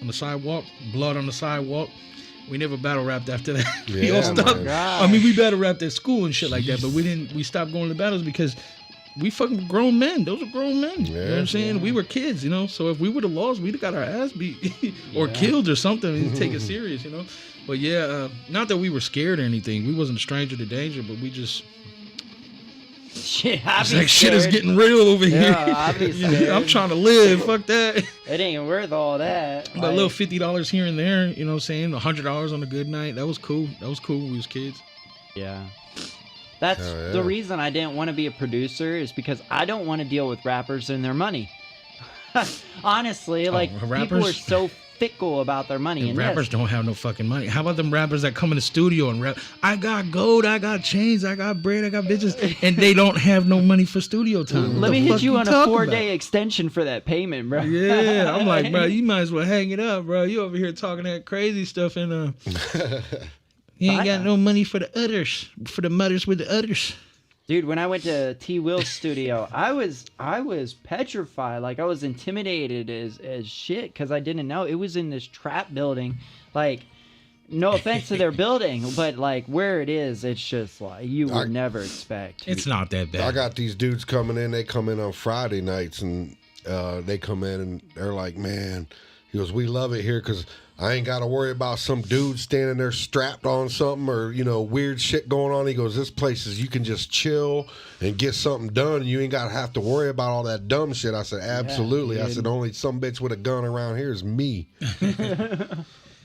the sidewalk. Blood on the sidewalk. We never battle rapped after that. We all Yeah, stopped. man. I mean, we battle rapped at school and shit like that, but we stopped going to battles because we fucking grown men. Those are grown men. You know what I'm saying? We were kids, you know? So if we would have lost, we'd have got our ass beat or killed or something. We'd take it serious, you know? But yeah, not that we were scared or anything. We wasn't a stranger to danger, but we just... Shit, It's like shit is getting real over here. Yeah, I'd be You know, scared. I'm trying to live. Fuck that. It ain't worth all that. But a little $50 here and there, you know what I'm saying? $100 on a good night. That was cool. That was cool when we was kids. Yeah. That's Hell yeah. the reason I didn't want to be a producer, is because I don't want to deal with rappers and their money. Honestly, like people rappers? are so fickle about their money. And Rappers yes, don't have no fucking money. How about them rappers that come in the studio and rap? I got gold, I got chains, I got bread, I got bitches, and they don't have no money for studio time. let What me the hit fuck you on a talking 4-day extension for that payment, bro. about? Yeah, I'm like, bro, you might as well hang it up, bro. You over here talking that crazy stuff and you ain't got no money for the others, for the mothers with the others. Dude, when I went to T. Will's studio, I was petrified. Like, I was intimidated as shit because I didn't know. It was in this trap building. Like, No offense to their building, but like where it is, it's just like you would never expect. It's not that bad. I got these dudes coming in. They come in on Friday nights, and they come in and they're like, "Man," he goes, "We love it here because I ain't got to worry about some dude standing there strapped on something or weird shit going on." He goes, "This place is you can just chill and get something done. And you ain't got to have to worry about all that dumb shit." I said, "Absolutely." I said, "Only some bitch with a gun around here is me."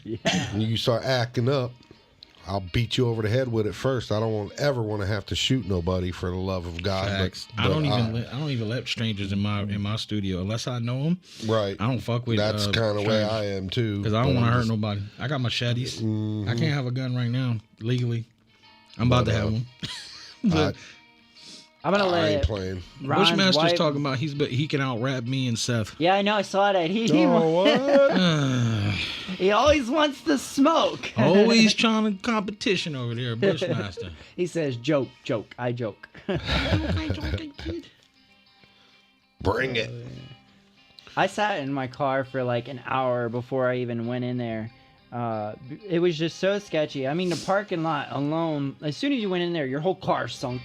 Yeah. And you start acting up, I'll beat you over the head with it first. I don't ever want to have to shoot nobody for the love of God. Facts. But I don't even let strangers in my studio unless I know them. Right. I don't fuck with. That's kind of way I am too. Because I don't want to hurt nobody. I got machetes. I can't have a gun right now legally. I'm about to have one. But I'm gonna I ain't let playing. Ron's Bushmaster's wife... talking about he can out rap me and Seth. Yeah, I know. I saw that. What? He always wants to smoke. Always trying to competition over there, Bushmaster. He says, "Joke, joke. I joke." Bring it. I sat in my car for like an hour before I even went in there. It was just so sketchy. I mean, the parking lot alone, as soon as you went in there, your whole car sunk.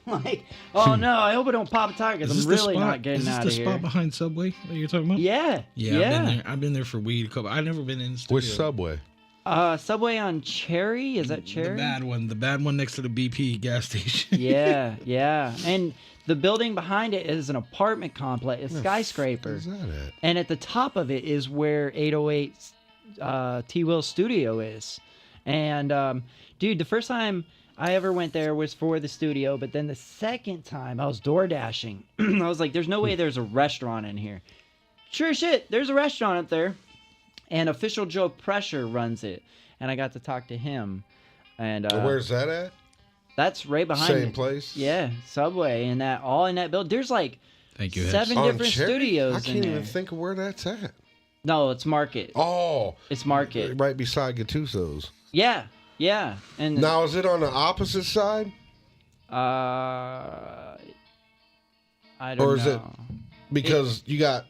Like, oh no, I hope I don't pop a tire because I'm really not getting out of here. Is this the spot behind Subway that you're talking about? Yeah. Yeah. I've been there for weed. I've never been in the studio. Which Subway? Subway on Cherry? Is that Cherry? The bad one next to the BP gas station. Yeah. And the building behind it is an apartment complex, a skyscraper. Where's that at? And at the top of it is where 808 T-Will's studio is. And, dude, the first time I ever went there was for the studio, but then the second time I was door dashing. I was like, there's no way there's a restaurant in here. Sure shit, there's a restaurant up there. And Official Joe Pressure runs it. And I got to talk to him. And Where's that at? That's right behind Same place? Yeah, Subway and that all in that building. There's like Thank you, 7 On different Cherry? studios I can't in there. even think of where that's at. No, it's Market. Oh. It's Market. Right beside Gattuso's. Yeah. And Now, is it on the opposite side? I don't know. Or is it because you got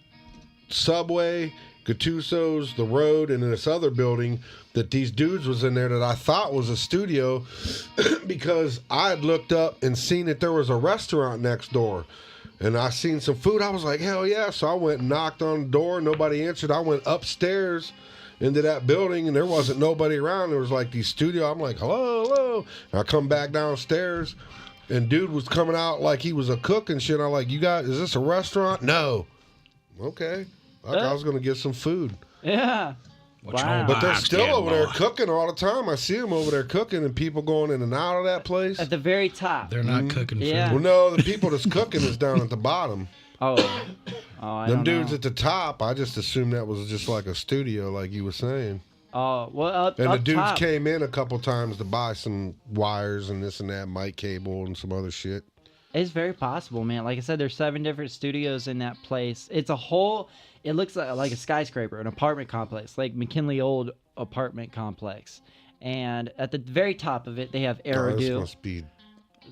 Subway, Gattuso's, the road, and this other building that these dudes was in there that I thought was a studio because I had looked up and seen that there was a restaurant next door. And I seen some food. I was like, hell yeah. So I went and knocked on the door. Nobody answered. I went upstairs into that building and there wasn't nobody around. There was like these studio. I'm like, hello. And I come back downstairs and dude was coming out like he was a cook and shit. I'm like, you guys, is this a restaurant? No. Okay. I was going to get some food. Yeah. Wow. But they're still over there cooking all the time. I see them over there cooking and people going in and out of that place. At the very top. They're not cooking food. Yeah. Well, no, the people that's cooking is down at the bottom. I Them don't dudes know. at the top, I just assumed that was just like a studio, like you were saying. Oh, well, up And the dudes top. came in a couple times to buy some wires and this and that, mic cable and some other shit. It's very possible, man. Like I said, there's 7 different studios in that place. It's a whole. It looks like a skyscraper, an apartment complex, like McKinley Old apartment complex. And at the very top of it, they have This Eridu, must be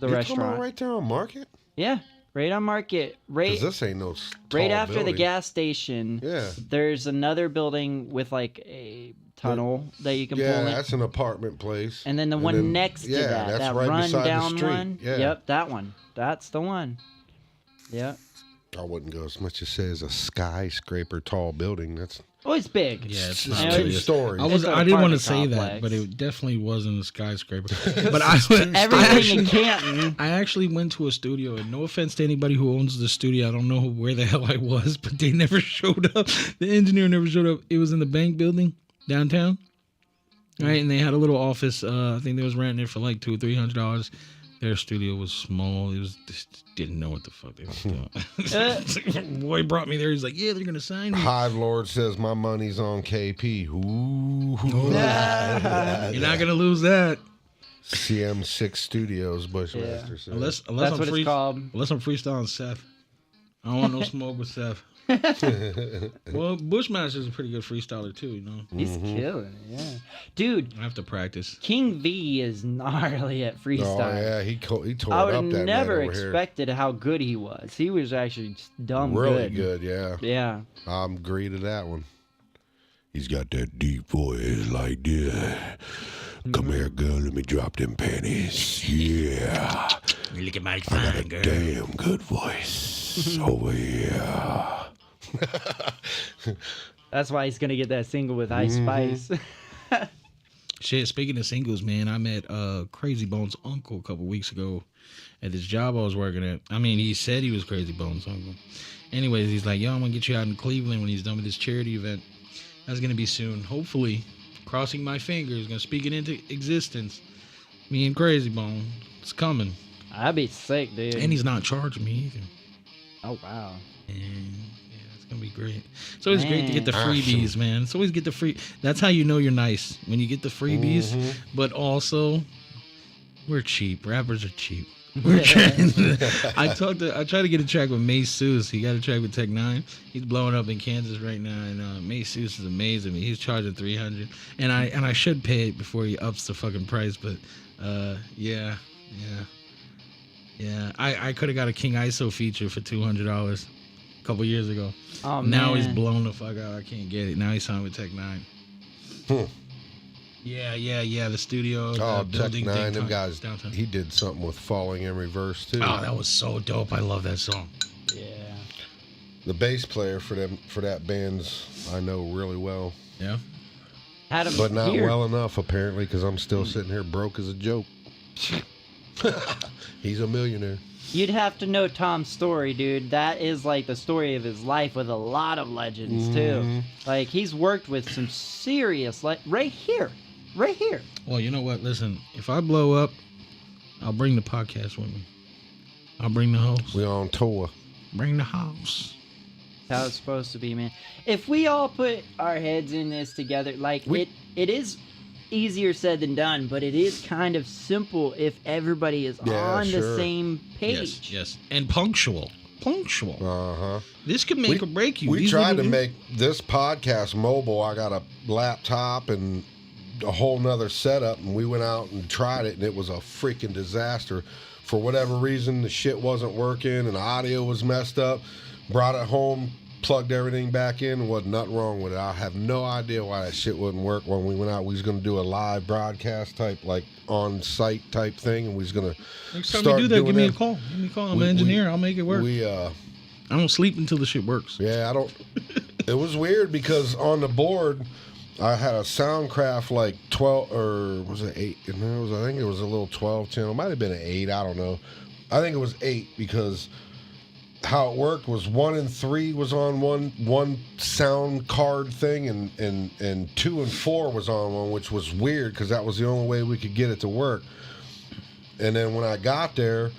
the you restaurant. talking about right there on Market? Yeah, right on Market. Right, 'Cause this ain't no right tall after the building. gas station. Yeah. There's another building with like a tunnel that you can Yeah, pull in. that's an apartment place. And then the one next to that, that's that right run beside the down street. one. Yeah. Yep, that one. That's the one. Yep. I wouldn't go as much as say it's a skyscraper tall building. That's Oh, it's big. Yeah, it's it's not. 2 stories. It's an I didn't want to apartment say that, complex. but it definitely wasn't a skyscraper. But I Everything in Canton. I actually went to a studio, and no offense to anybody who owns the studio, I don't know where the hell I was, but they never showed up. The engineer never showed up. It was in the bank building downtown, right? And they had a little office. I think they was renting it for like $200-$300. Their studio was small. It was just didn't know what the fuck they was doing. Boy brought me there. He's like, "Yeah, they're gonna sign me." Hive Lord says my money's on KP. Ooh. You're not gonna lose that CM6 Studios, Bushmaster says. unless That's I'm what it's called. Unless I'm freestyling Seth. I don't want no smoke with Seth. Well, Bushmaster's a pretty good freestyler too, you know. He's killing it, yeah. Dude, I have to practice. King V is gnarly at Oh freestyle. yeah, he tore I it would up have that never night over expected how good he was. He was actually just dumb here. Really good. good, yeah. Yeah. I'm agree to that one. He's got that deep voice like this. Come here, girl. Let me drop them panties. Yeah. Look at my I got fine a girl. damn good voice over here. That's why he's gonna get that single with Ice Spice. Shit, speaking of singles, man, I met Crazy Bones' uncle a couple weeks ago at this job I was working at. I mean, he said he was Crazy Bones' uncle. Anyways, he's like, yo, I'm going to get you out in Cleveland when he's done with his charity event. That's going to be soon. Hopefully, crossing my fingers, going to speak it into existence. Me and Crazy Bone, it's coming. I'd be sick, dude. And he's not charging me either. Oh, wow. And yeah, it's gonna be great. It's always great to get the Man. freebies, man. It's always get the free. That's how you know you're nice, when you get the freebies. But also, we're cheap. Rappers are cheap. We're I try to get a track with Mace Seuss. He got a track with Tech Nine. He's blowing up in Kansas right now, and Mace Seuss is amazing. He's charging $300, and I should pay it before he ups the fucking price. But yeah. I could have got a King ISO feature for $200 a couple years ago. Oh, Now man. he's blown the fuck out. I can't get it. Now he's signed with Tech Nine. Yeah. The studio. Oh, the Tech building Nine, thing, them guys. downtown. He did something with Falling in Reverse too. Oh, that was so dope. I love that song. Yeah. The bass player for that band's I know really well, Yeah. Had him but not here. well enough apparently because I'm still sitting here broke as a joke. He's a millionaire. You'd have to know Tom's story, dude. That is like the story of his life with a lot of legends, too. Like, he's worked with some serious, like, right here. Well, you know what? Listen, if I blow up, I'll bring the podcast with me. I'll bring the host. We on tour. Bring the house. That's how it's supposed to be, man. If we all put our heads in this together, like, it is easier said than done, but it is kind of simple if everybody is on the sure. same page. Yes. And punctual. Uh-huh. This could make or break you. We These tried to little- make this podcast mobile. I got a laptop and a whole nother setup, and we went out and tried it, and it was a freaking disaster. For whatever reason, the shit wasn't working, and the audio was messed up. Brought it home, plugged everything back in, wasn't nothing wrong with it. I have no idea why that shit wouldn't work. When we went out, we was going to do a live broadcast type, like on-site type thing, and we was going to Next time start you do that, doing give me a them. call. Give me a call. I'm an engineer. I'll make it work. I don't sleep until the shit works. Yeah, I don't. It was weird because on the board, I had a Soundcraft like 12 or was it 8? And I think it was a little 12 channel. Might have been an 8. I don't know. I think it was 8 because how it worked was 1 and 3 was on one sound card thing, and 2 and 4 was on one, which was weird because that was the only way we could get it to work. And then when I got there,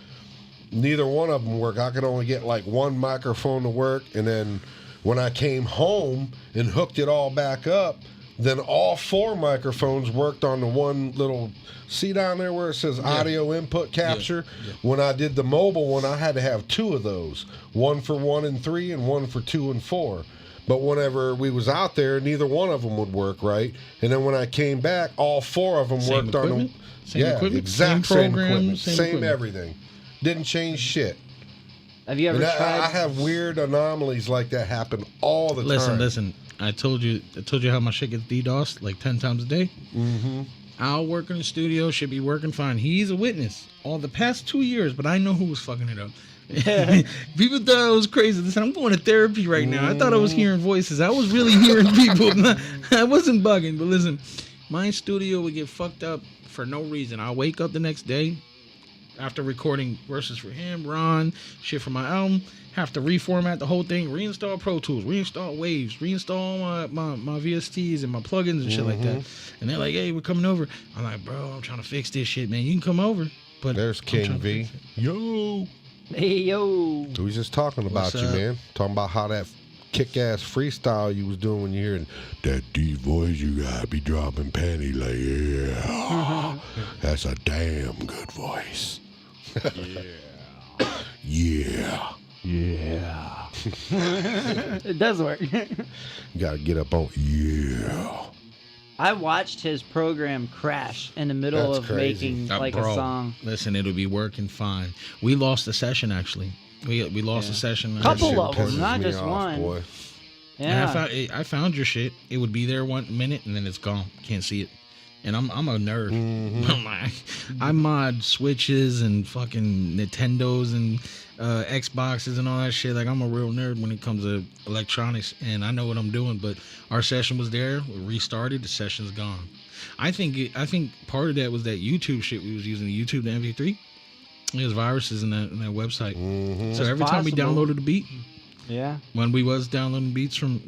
neither one of them worked. I could only get like one microphone to work, and then when I came home and hooked it all back up, then all 4 microphones worked on the one little, see down there where it says audio input capture? Yeah. When I did the mobile one, I had to have 2 of those, one for 1 and 3 and one for 2 and 4. But whenever we was out there, neither one of them would work right. And then when I came back, all 4 of them Same worked on equipment? them. Same equipment? Exact Same same program, equipment, same same equipment. everything. Didn't change shit. Have you ever And tried? I have weird anomalies like that happen all the time. Listen. I told you how my shit gets DDoSed like 10 times a day. Mm-hmm. I'll work in the studio, should be working fine. He's a witness all the past 2 years, but I know who was fucking it up. People thought I was crazy. Listen, I'm going to therapy right now. I thought I was hearing voices. I was really hearing people. I wasn't bugging, but listen, my studio would get fucked up for no reason. I'll wake up the next day after recording verses for him, Ron, shit for my album, have to reformat the whole thing, reinstall Pro Tools, reinstall Waves, reinstall my VSTs and my plugins and shit like that. And they're like, hey, we're coming over. I'm like, bro, I'm trying to fix this shit, man. You can come over. But There's I'm trying King to V. fix it. Yo. Hey, yo. We was just talking about What's you, up? man. Talking about how that kick-ass freestyle you was doing when you hearing that deep voice, you gotta be dropping panty like, yeah. That's a damn good voice. Yeah. It does work. You gotta get up on, yeah. I watched his program crash in the middle That's of crazy. making like Bro, a song. Listen, it'll be working fine. We lost a session, actually. We lost a session. Couple Shit of them, pisses not me just off, one. boy. Yeah. And I found your shit. It would be there 1 minute and then it's gone. Can't see it. And I'm a nerd. I mod Switches and fucking Nintendos and Xboxes and all that shit. Like, I'm a real nerd when it comes to electronics, and I know what I'm doing. But our session was there. We restarted. The session's gone. I think part of that was that YouTube shit we was using. The YouTube, the MP3. There's viruses in that website. So every time we downloaded a beat, when we was downloading beats from,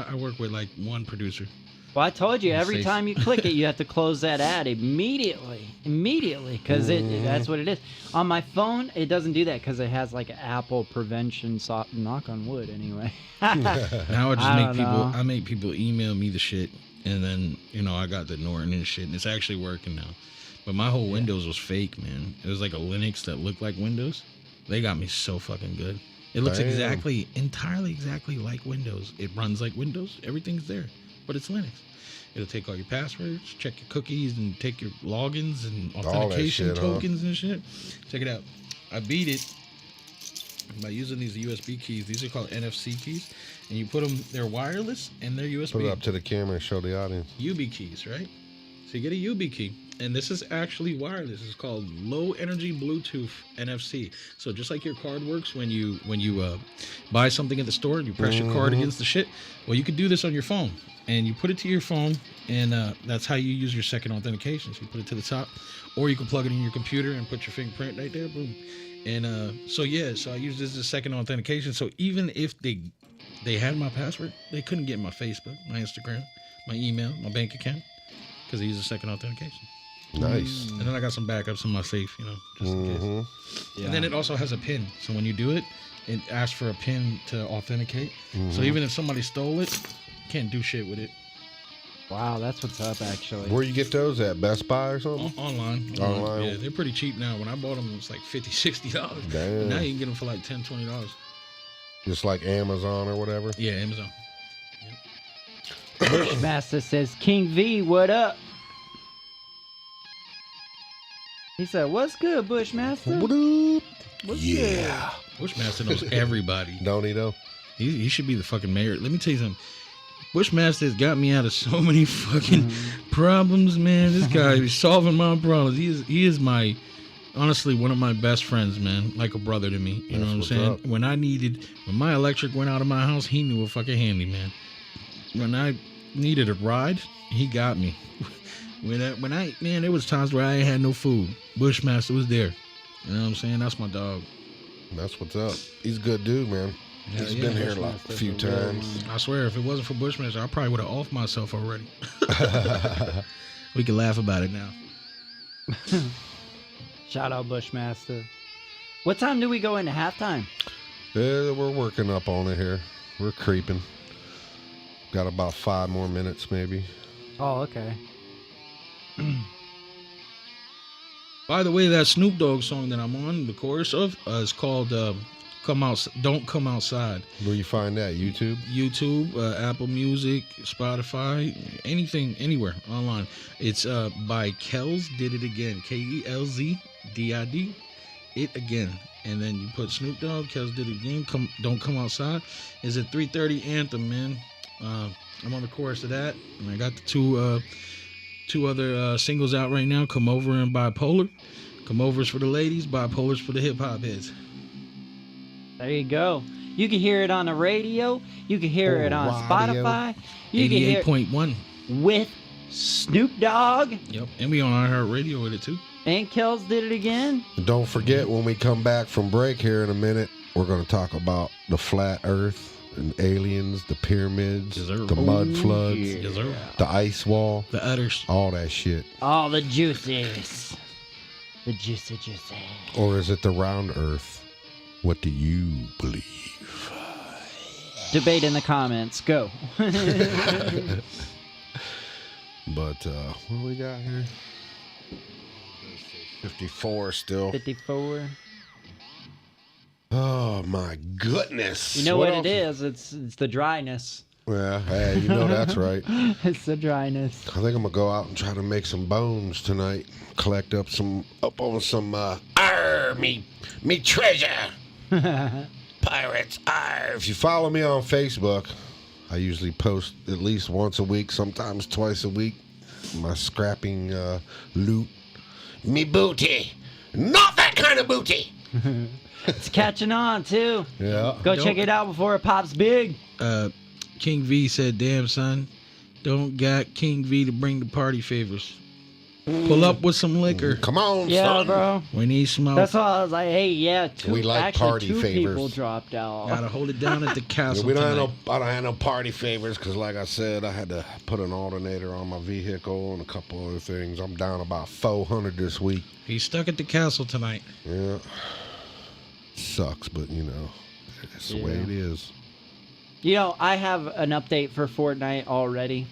I work with like one producer. Well, I told you, every Safe. time you click it, you have to close that ad immediately, because that's what it is. On my phone, it doesn't do that because it has like Apple prevention. Knock on wood, anyway. Now I make people email me the shit, and then I got the Norton and shit, and it's actually working now. But my whole Windows was fake, man. It was like a Linux that looked like Windows. They got me so fucking good. It looks entirely exactly like Windows. It runs like Windows. Everything's there, but it's Linux. It'll take all your passwords, check your cookies, and take your logins and authentication tokens and shit. Check it out. I beat it by using these USB keys. These are called NFC keys, and you put them. They're wireless and they're USB. Put it up to the camera and show the audience. UB keys, right? So you get a UB key, and this is actually wireless. It's called Low Energy Bluetooth NFC. So just like your card works when you buy something at the store and you press your card against the shit, well, you could do this on your phone. And you put it to your phone, and that's how you use your second authentication. So you put it to the top, or you can plug it in your computer and put your fingerprint right there, boom. And so I use this as a second authentication. So even if they had my password, they couldn't get my Facebook, my Instagram, my email, my bank account, because I use a second authentication. Nice. And then I got some backups in my safe, just in case. Yeah. And then it also has a PIN. So when you do it, it asks for a PIN to authenticate. So even if somebody stole it, can't do shit with it. Wow, that's what's up, actually. Where you get those at? Best Buy or something? Online. Yeah, they're pretty cheap now. When I bought them, it was like $50, $60. Damn. Now you can get them for like $10, $20. Just like Amazon or whatever? Yeah, Amazon. Bushmaster says, King V, what up? He said, what's good, Bushmaster? What up? What's good? Bushmaster knows everybody. Don't he though? He should be the fucking mayor. Let me tell you something. Bushmaster has got me out of so many fucking problems, man. This guy is solving my problems. He is my, honestly, one of my best friends, man. Like a brother to me. You know what I'm saying? Up. When my electric went out of my house, he knew a fucking handyman. When I needed a ride, he got me. There was times where I ain't had no food. Bushmaster was there. You know what I'm saying? That's my dog. That's what's up. He's a good dude, man. He's been here like a few times. I swear, if it wasn't for Bushmaster, I probably would have offed myself already. We can laugh about it now. Shout out Bushmaster. What time do we go into halftime? Yeah, we're working up on it here. We're creeping. Got about 5 more minutes, maybe. Oh, okay. By the way, that Snoop Dogg song that I'm on, the chorus of, is called Don't Come Outside. Where you find that? YouTube? YouTube, Apple Music, Spotify, anything, anywhere online. It's by Kelz Did It Again. KELZDID. It Again. And then you put Snoop Dogg, Kelz Did It Again, Don't Come Outside. It's a 3:30 anthem, man. I'm on the chorus of that. And I got the two other singles out right now, Come Over and Bipolar. Come Over's for the ladies, Bipolar's for the hip-hop heads. There you go. You can hear it on the radio. You can hear it on Spotify. You can hear 88.1 with Snoop Dogg. Yep, and we on iHeartRadio with it too. And Kelz Did It Again. And don't forget, when we come back from break here in a minute, we're going to talk about the flat earth and aliens, the pyramids, the mud floods, the ice wall, the udders, all that shit. All the juices. The juicy. Or is it the round earth? What do you believe? Debate in the comments. Go. But what do we got here? 54 still. 54. Oh my goodness. You know what it is? It's the dryness. Yeah, hey, you know that's right. It's the dryness. I think I'm gonna go out and try to make some bones tonight. Collect up on some me treasure. Pirates. If you follow me on Facebook, I usually post at least once a week, sometimes twice a week. My scrapping loot. Me booty. Not that kind of booty. It's catching on too. Yeah. Go check it out before it pops big. King V said, "Damn son, don't got King V to bring the party favors. Pull up with some liquor. Come on, Yeah, son. bro. We need smoke. That's why I was like, hey, yeah, We like party two favors. people dropped out. Gotta hold it down at the castle. We don't have tonight. I don't have no party favors because, like I said, I had to put an alternator on my vehicle and a couple other things. I'm down about 400 this week. He's stuck at the castle tonight. Yeah. Sucks, but you know, it's the way it is. You know, I have an update for Fortnite already.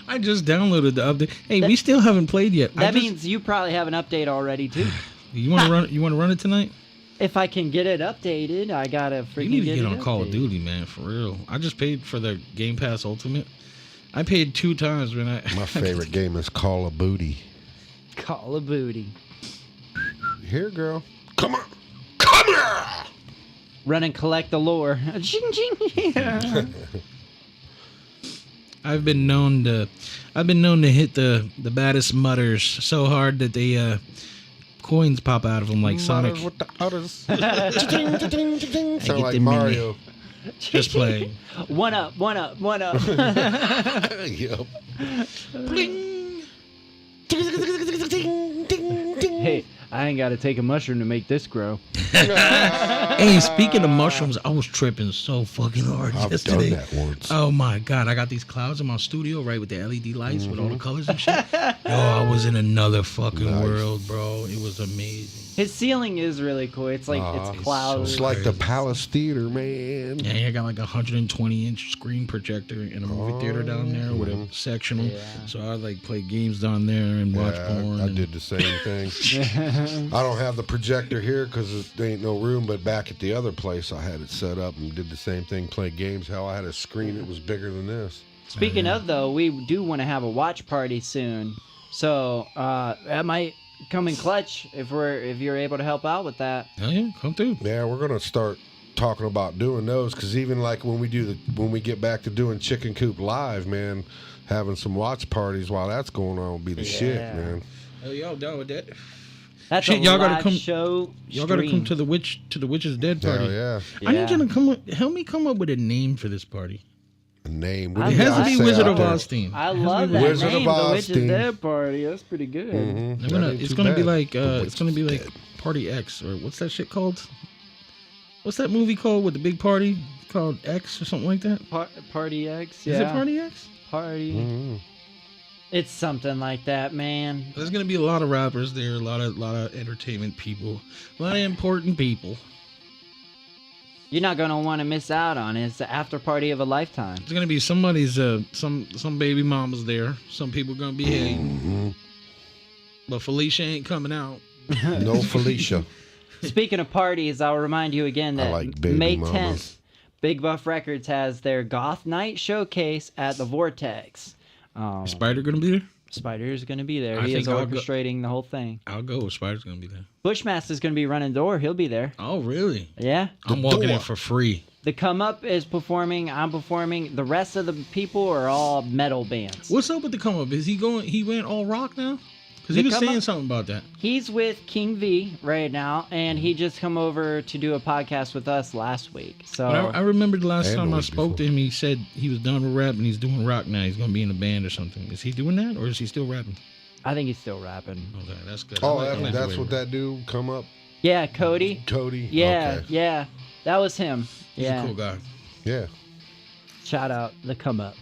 I just downloaded the update. Hey, we still haven't played yet. That means you probably have an update already too. You want to run? You want to run it tonight? If I can get it updated, I gotta freaking You need to get get it on Call of updated. Duty, man, for real. I just paid for the Game Pass Ultimate. I paid 2 times when I. My favorite game is Call of Booty. Call of Booty. Here, girl. Come on. Come here. Run and collect the lore. Ching, ching, yeah. I've been known to hit the baddest mutters so hard that they coins pop out of them like Sonic. With the others. Sound get like them Mario. Just playing. One up, one up, one up. Yup. Hey, I ain't gotta take a mushroom to make this grow. Hey, speaking of mushrooms, I was tripping so fucking hard I've yesterday. done that once. Oh my god, I got these clouds in my studio, right, with the LED lights with all the colors and shit. Yo, I was in another fucking Nice. world, bro. It was amazing. His ceiling is really cool. It's like Aw, it's clouds. It's like the Palace Theater, man. Yeah, I got like a 120-inch screen projector in a movie theater down there with a sectional. Yeah. So I like play games down there and watch porn. I and- did the same thing. I don't have the projector here because there ain't no room, but back at the other place, I had it set up and did the same thing, play games. Hell, I had a screen that was bigger than this. Speaking of though, we do want to have a watch party soon. So that might come in clutch if you're able to help out with that. Hell yeah, come through. Yeah, we're gonna start talking about doing those because even like when we get back to doing Chicken Coop live, man, having some watch parties while that's going on will be the shit, Yeah. man. Hell y'all down with that? That's Shit, a y'all gotta live come- show. Y'all gotta come stream. to the witch's dead party. Hell yeah. I need Yeah. you to help me come up with a name for this party. A name. I do It you has to guys be say Wizard out of there? Oz theme. I It has to love be that Wizard of name, the Oz Witch's theme. Dead Party. That's pretty good. Mhm. They're gonna- That ain't it's too gonna be bad. like The it's gonna be Witch's like Dead. Party X, or what's that shit called? What's that movie called with the big party called X or something like that? Party X. Yeah. Is it Party X? Party. Mhm. It's something like that, man. There's gonna be a lot of rappers there, a lot of entertainment people, a lot of important people. You're not gonna want to miss out on it. It's the after party of a lifetime. There's gonna be somebody's some baby mamas there. Some people gonna be hating, but Felicia ain't coming out. No Felicia. Speaking of parties, I'll remind you again I that like baby May mamas. 10th, Big Buff Records has their Goth Night showcase at the Vortex. Is Spider gonna be there? Spider's going to be there. I He is think I'll go- orchestrating the whole thing. I'll go. Spider's gonna be there. Bushmaster's going to be running door. He'll be there. Oh really? Yeah. I'm walking door. in for free. The Come Up is performing. I'm performing. The rest of the people are all metal bands. What's up with the come up? Is he going? He went all rock now? Because The he was Come saying Up- something about that. He's with King V right now, and he just come over to do a podcast with us last week. So But I remember the last And time the I week spoke to before. him, he said he was done with rap and he's doing rock now. He's gonna be in a band or something. Is he doing that or is he still rapping? I think he's still rapping. Okay, that's good. Oh, I like that's the way what that dude come up. Yeah, Cody. Cody. Yeah, Okay. yeah. That was him. He's Yeah. a cool guy. Yeah. Shout out the Come Up.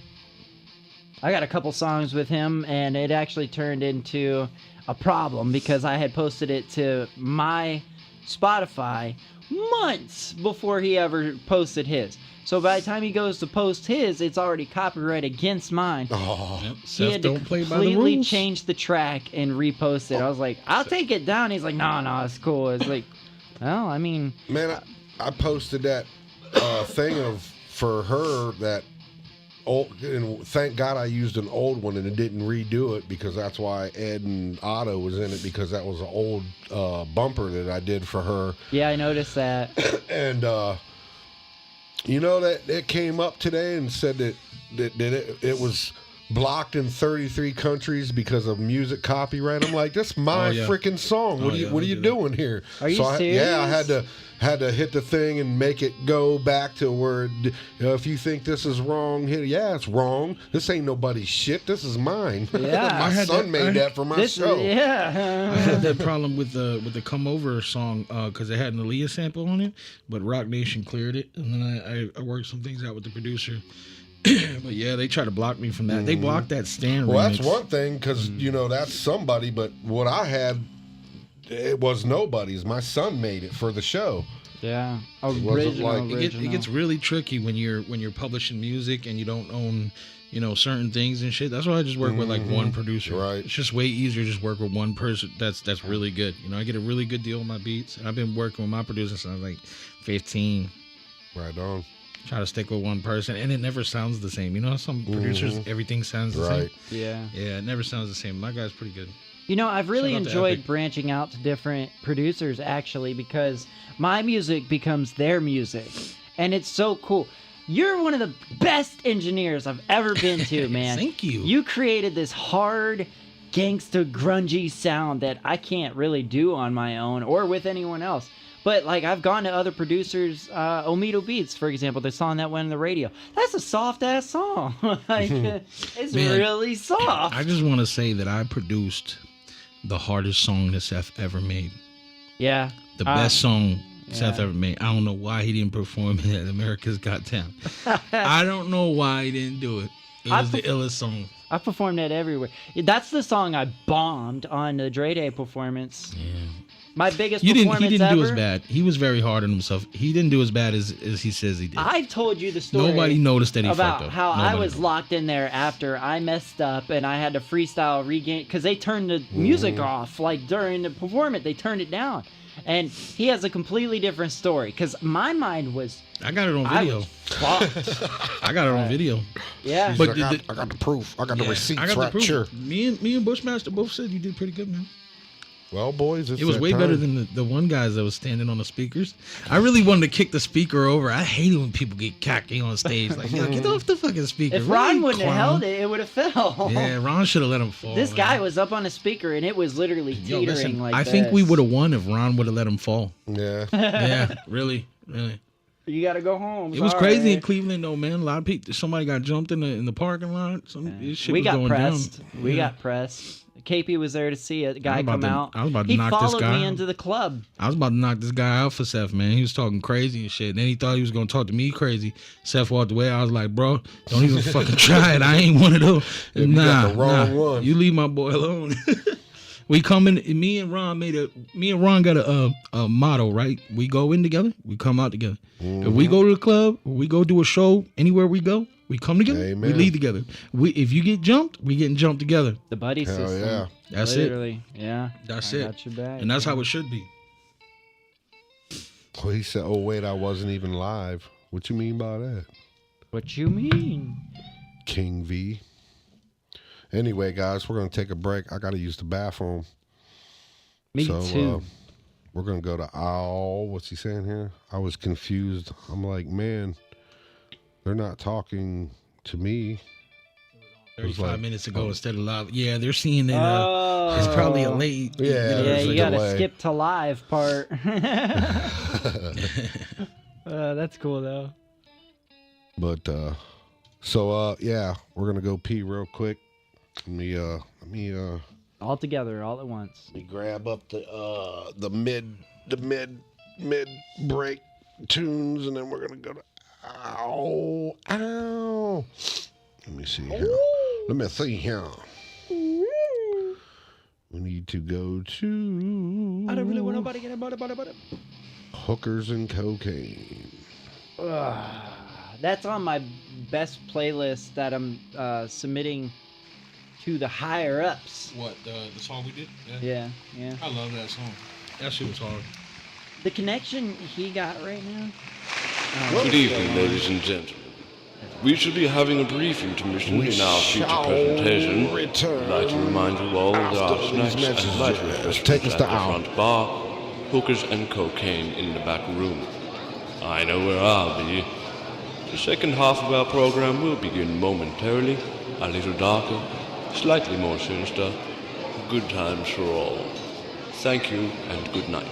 I got a couple songs with him, and it actually turned into a problem because I had posted it to my Spotify months before he ever posted his. So by the time he goes to post his, it's already copyright against mine. Oh. Yep. He Seth had to don't play by the completely rules. change the track and repost it. I was like, I'll take it down. He's like, no, it's cool. It's like, well, I mean, Man, I posted that thing for her that old, and thank God I used an old one and it didn't redo it because that's why Ed and Otto was in it because that was an old bumper that I did for her. yeah, I noticed that. And You know that it came up today and said that it was blocked in 33 countries because of music copyright. I'm like, that's my freaking song. What are you doing here? Are you serious? I had to hit the thing and make it go back to where, if you think this is wrong, it's wrong. This ain't nobody's shit. This is mine. Yeah. My son made that for my show. Yeah. I had that problem with the Come Over song because it had an Aaliyah sample on it, but Rock Nation cleared it, and then I worked some things out with the producer. But yeah, they try to block me from that. They blocked that Stan Well, remix. that's one thing because that's somebody. But what I had, it was nobody's. My son made it for the show. Yeah, wasn't It gets really tricky when you're publishing music and you don't own certain things and shit. That's why I just work with like one producer. Right. It's just way easier to just work with one person. That's really good. I get a really good deal on my beats, and I've been working with my producer since I was like 15. Right on. Try to stick with one person, and it never sounds the same. Some producers, everything sounds the same. Yeah. Yeah, it never sounds the same. My guy's pretty good. I've really Shout out to enjoyed Epic. branching out to different producers, actually, because my music becomes their music. And it's so cool. You're one of the best engineers I've ever been to, man. Thank you. You created this hard, gangsta, grungy sound that I can't really do on my own or with anyone else. But, like, I've gone to other producers, Omito Beats, for example, the song that went on the radio. That's a soft-ass song. It's Man, really soft. I just want to say that I produced the hardest song that Seth ever made. Yeah. The best song Seth ever made. I don't know why he didn't perform it at America's Got Talent. I don't know why he didn't do it. It was the illest song. I performed that everywhere. That's the song I bombed on the Dre Day performance. Yeah. My biggest He performance didn't ever. do as bad. He was very hard on himself. He didn't do as bad as he says he did. I've told you the story. Nobody noticed that he about fucked up. how I Nobody was did. locked in there after I messed up and I had to freestyle regain because they turned the music off. Like during the performance, they turned it down. And he has a completely different story because my mind was. I got it on I video. was fucked. I got it on video. Yeah. But I got the proof. I got the receipts I got the right proof. here. Me and Bushmaster both said you did pretty good, man. Well, boys, It was way better than the one guys that was standing on the speakers. I really wanted to kick the speaker over. I hate it when people get cocky on stage. Like, yo, get off the fucking speaker. If Ron Really, wouldn't have clown. held it, it would have fell. Yeah, Ron should have let him fall. This man. guy was up on a speaker and it was literally Yo, teetering listen, like I think this. we would have won if Ron would have let him fall. Yeah. Yeah, really. You got to go home. It was Sorry. crazy in Cleveland, though, man. A lot of people. Somebody got jumped in the parking lot. This shit We was got going pressed. down. We Yeah. got pressed. KP was there to see a guy about come to- out. I was about to he knock this followed guy me out. into the club. I was about to knock this guy out for Seth, man. He was talking crazy and shit. And then he thought he was gonna talk to me crazy. Seth walked away. I was like, bro, don't even fucking try it. I ain't one of those. You got the wrong one. You leave my boy alone. We come in. Me and Ron got a motto, right? We go in together. We come out together. If we go to the club, or we go do a show, anywhere we go, we come together. Amen. We leave together. If you get jumped, we getting jumped together. The buddy Hell system. yeah. That's Literally. Yeah. That's I it. got your back. And that's how it should be. Well, he said, "Oh wait, I wasn't even live." What you mean by that, What you mean? King V? Anyway, guys, we're gonna take a break. I gotta use the bathroom. Me too. We're gonna go to Owl. What's he saying here? I was confused. I'm like, man, they're not talking to me. 35 minutes ago instead of live. Yeah, they're seeing it. Oh. It's probably a late. Yeah, Yeah, there's you a got to delay. skip to live part. That's cool though. But yeah, we're gonna go pee real quick. Let me All together, all at once. grab up the mid break tunes, and then we're gonna go to ow. Let me see here. We need to go to I don't really want nobody to get about it. hookers and cocaine. That's on my best playlist that I'm submitting to the higher ups. What, the song we did? Yeah. I love that song. That shit was hard. The connection he got right now. Good evening, ladies and gentlemen. We shall be having a brief intermission in our future presentation. I'd like to remind you all that our after these snacks and light messages. refreshments Take us at to the Al. front bar, hookers and cocaine in the back room. I know where I'll be. The second half of our program will begin momentarily, a little darker, slightly more sinister. Good times for all. Thank you and good night.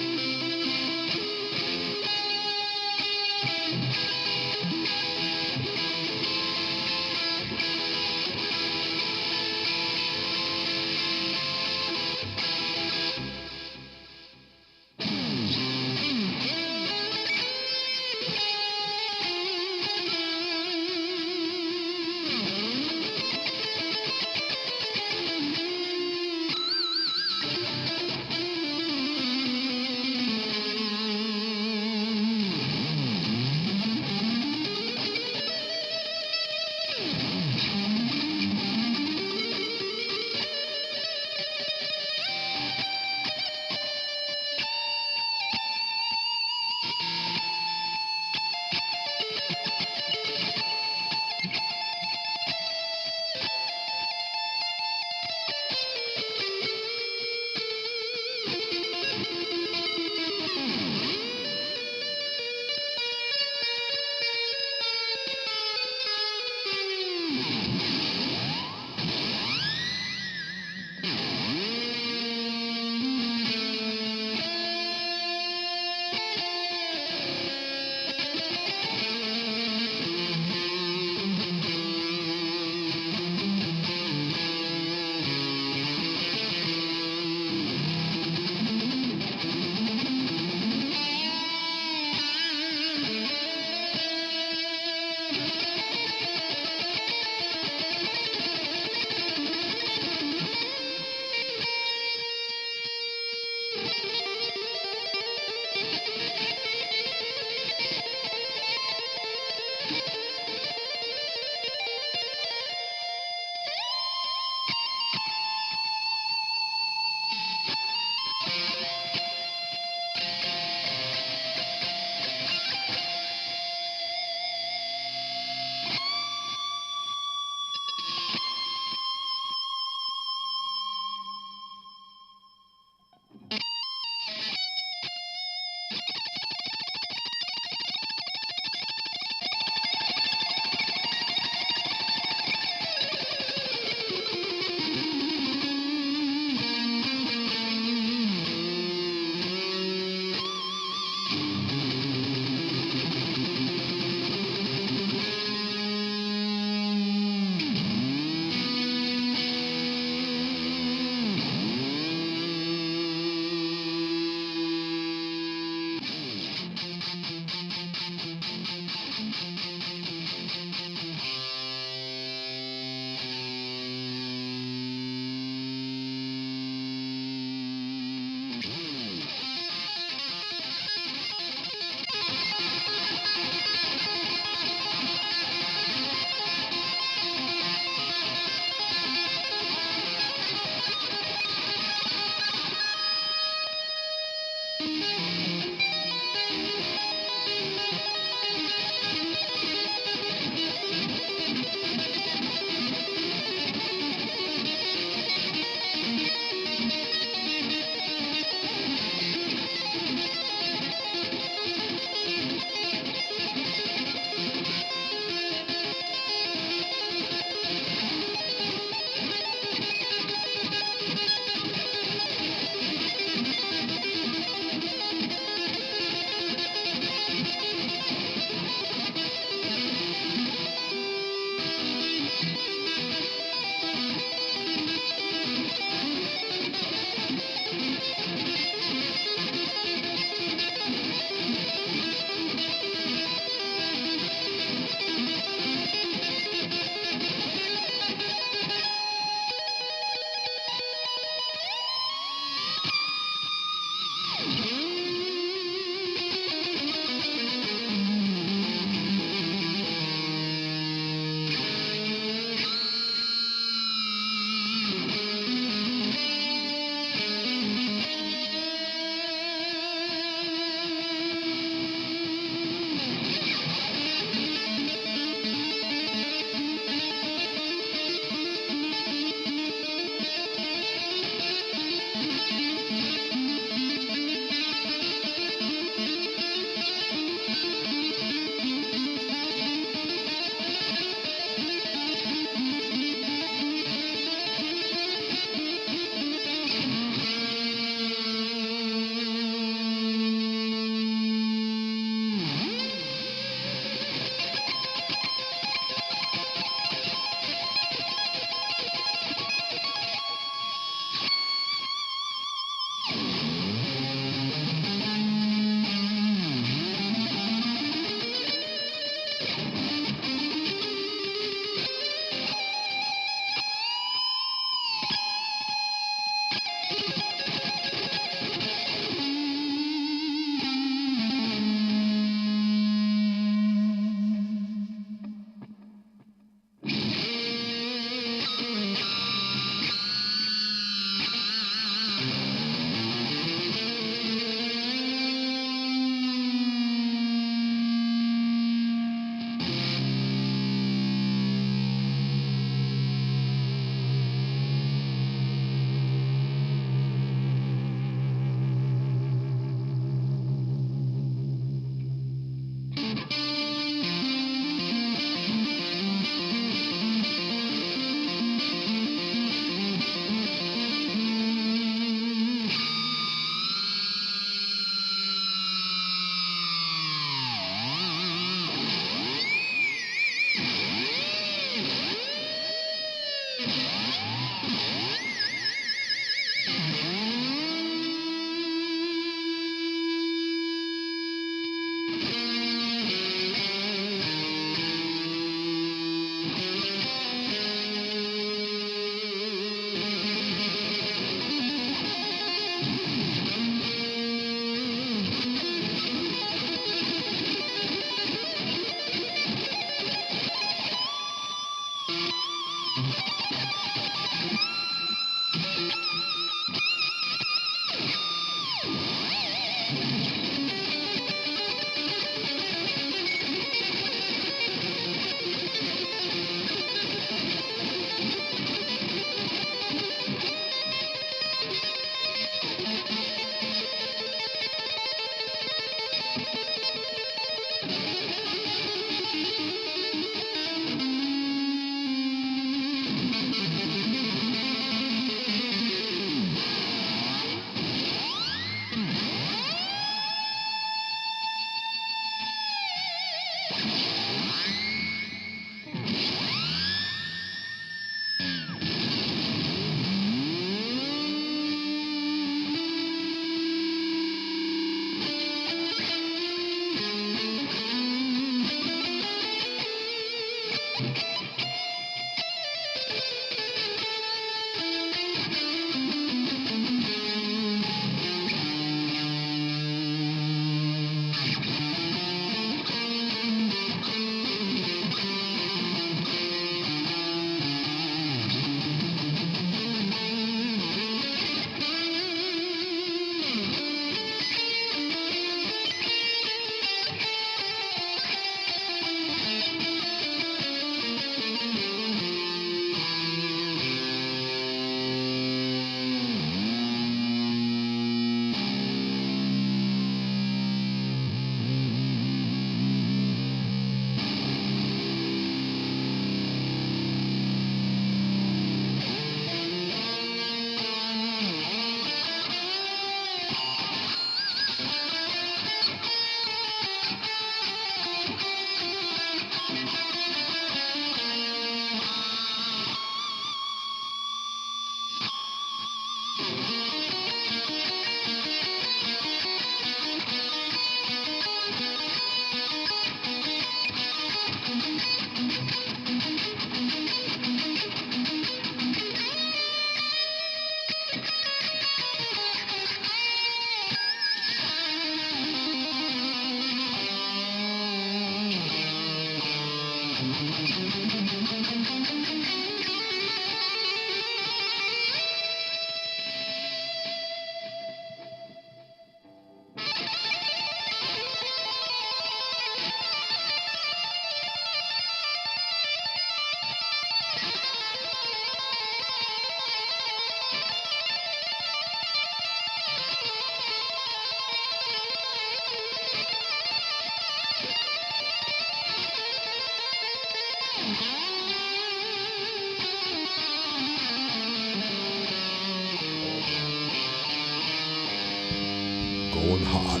going hot.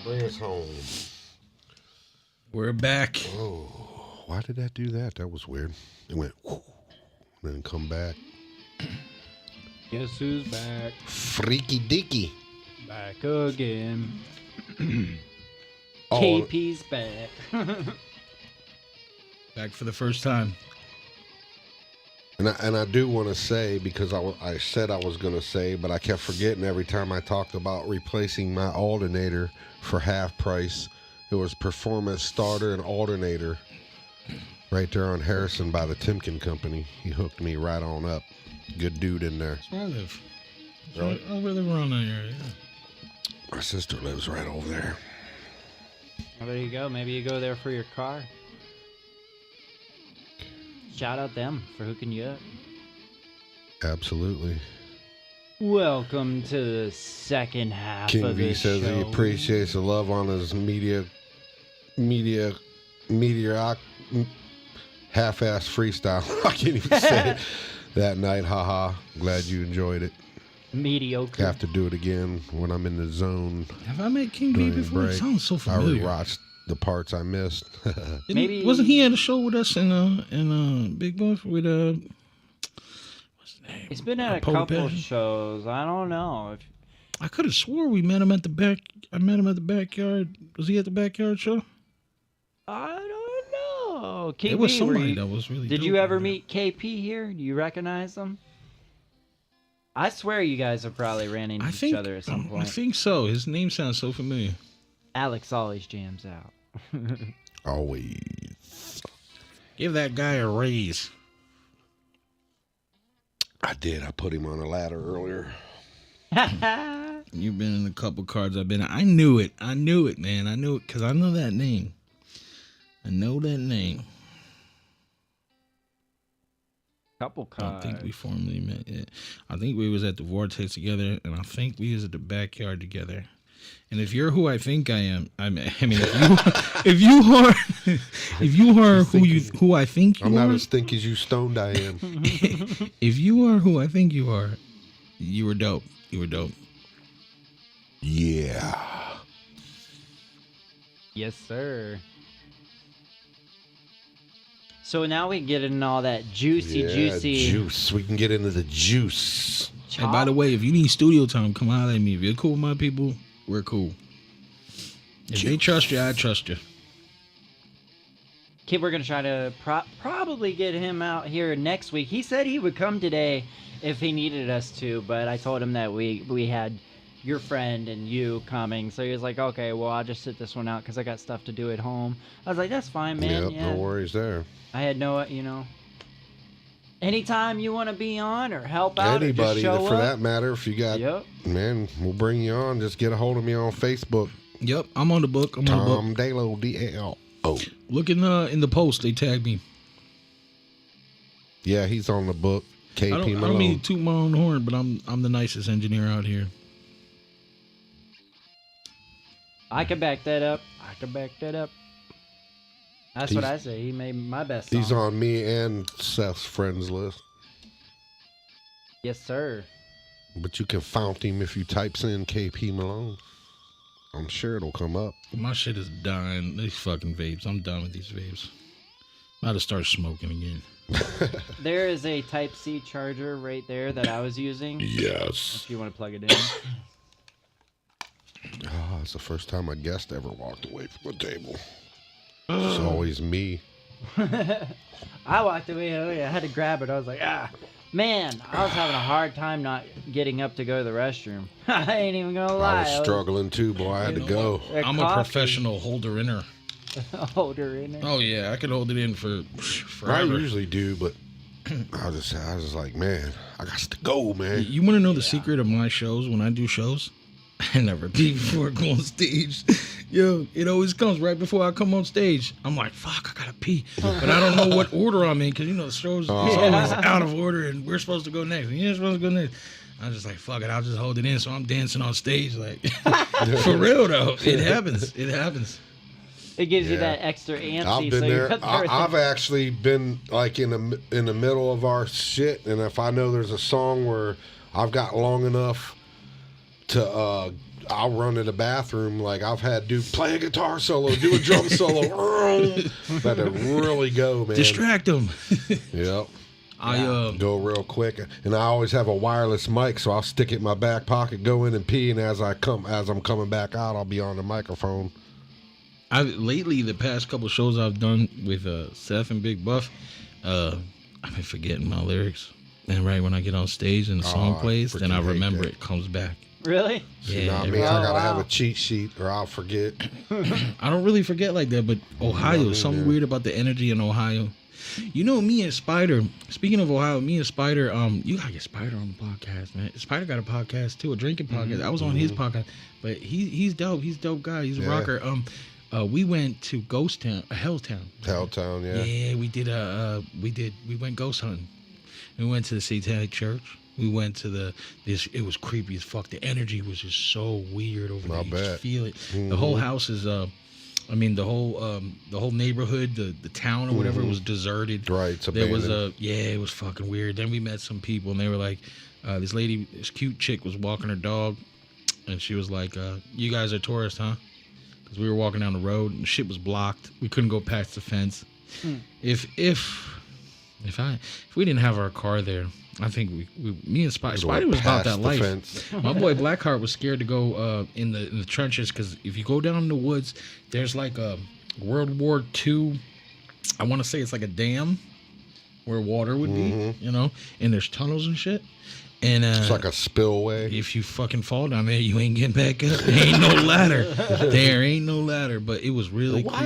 Bring us home. We're back. Oh, why did that do that? That was weird. It went, whoo, then come back. Guess who's back? Freaky deaky. Back again. Oh, KP's back. Back for the first time. and I do want to say, because I said I was going to say, but I kept forgetting every time I talked about replacing my alternator for half price. It was Performance Starter and Alternator right there on Harrison by the Timken Company. He hooked me right on up. Good dude in there. That's where I live. Really? I live around that area. My sister lives right over there. Well, there you go. Maybe you go there for your car. Shout out them for hooking you up. Absolutely. Welcome to the second half King of V this says show. he appreciates the love on his half-ass freestyle. I can't even say it. That night, haha. Glad you enjoyed it. Mediocre. Have to do it again when I'm in the zone. Have I met King B During the before? It break. sounds so I already familiar. watched the parts I missed. Maybe- Wasn't he at a show with us in Big Buff with what's his name? He's been at a Polar couple Passion? shows. I don't know. I could have swore we met him at the back. I met him at the backyard. Was he at the backyard show? I don't know. King It was B, somebody that was really. Did dope you ever over there. meet KP here? Do you recognize him? I swear you guys have probably ran into each other at some point. I think so. His name sounds so familiar. Alex always jams out. Always. Give that guy a raise. I did. I put him on a ladder earlier. You've been in a couple cards I've been in. I knew it. I knew it, man. I knew it because I know that name. I know that name. Couple I don't cards. think we formally met yet. I think we was at the Vortex together, and I think we was at the backyard together. And if you're who I think I am, I mean, if you are who I think you I'm are, not as think as you stoned I am. if you are who I think you are, you were dope. You were dope. Yeah. Yes, sir. So now we get into all that juicy. Juice. We can get into the juice. And by the way, if you need studio time, come holler at me. If you're cool with my people, we're cool. If they trust you, I trust you. Kid, we're gonna try to probably get him out here next week. He said he would come today if he needed us to, but I told him that we had your friend and you coming, so he was like, okay, well, I'll just sit this one out because I got stuff to do at home. I was like, that's fine, man. Yep, Yeah. no worries there. I had anytime you want to be on or help out, Anybody, or just show for up. that matter, if you got, Yep. man, we'll bring you on. Just get a hold of me on Facebook. Yep, I'm on the book. I'm on the book. Tom Dalo, D-A-L-O. Look in the post. They tagged me. Yeah, he's on the book. I KP don't Malone. mean to toot my own horn, but I'm the nicest engineer out here. I can back that up. That's what I say. He made my best song. He's on me and Seth's friends list. Yes, sir. But you can fount him if you types in KP Malone. I'm sure it'll come up. My shit is dying. These fucking vapes. I'm done with these vapes. I'm about to start smoking again. There is a Type-C charger right there that I was using. Yes. If you want to plug it in. Oh, it's the first time a guest ever walked away from the table. It's always me. I walked away. I had to grab it. I was like, man, I was having a hard time not getting up to go to the restroom. I ain't even gonna lie. I was struggling too, boy. I had to go. I'm a professional holder inner. Holder in it. Oh yeah, I could hold it in for I forever. usually do, but I was like, man, I got to go, man. You want to know the secret of my shows when I do shows? I never pee before I go on stage. Yo, it always comes right before I come on stage. I'm like, fuck, I gotta pee. But I don't know what order I'm in, because, you know, the show's always out of order, and we're supposed to go next. And you're supposed to go next. I'm just like, fuck it, I'll just hold it in. So I'm dancing on stage, like, for real, though. It happens. It happens. It gives you that extra antsy. I've been so there. I've actually been, like, in the middle of our shit, and if I know there's a song where I've got long enough to... I'll run to the bathroom. Like, I've had dude play a guitar solo, do a drum solo. Let it really go, man. Distract them. Yep. I go real quick, and I always have a wireless mic, so I'll stick it in my back pocket, go in and pee, and as I'm coming back out, I'll be on the microphone. Lately, the past couple shows I've done with Seth and Big Buff, I've been forgetting my lyrics, and right when I get on stage and the song plays, then I remember it comes back. Really? You know what I mean? I gotta have a cheat sheet, or I'll forget. I don't really forget like that, but Ohio, something weird about the energy in Ohio. You know, me and Spider, speaking of Ohio, me and Spider, you gotta get Spider on the podcast, man. Spider got a podcast too, a drinking podcast. I was on his podcast, but he's dope. He's a dope guy. He's a rocker. We went to Ghost Town, Helltown. Helltown, yeah. Yeah, we went ghost hunting. We went to the Satanic Church. We went to it was creepy as fuck. The energy was just so weird over there. You just feel it. The whole house is, the whole neighborhood, the town or whatever, was deserted. Right, it's there abandoned. was it was fucking weird. Then we met some people, and they were like, this cute chick was walking her dog, and she was like, you guys are tourists, huh? Because we were walking down the road, and shit was blocked. We couldn't go past the fence. If we didn't have our car there, I think me and Spidey was about that life. My boy Blackheart was scared to go in the trenches, because if you go down in the woods, there's like a World War II. I want to say it's like a dam where water would be, you know, and there's tunnels and shit. And it's like a spillway. If you fucking fall down there, you ain't getting back up. There ain't no ladder. There ain't no ladder. But it was really creepy.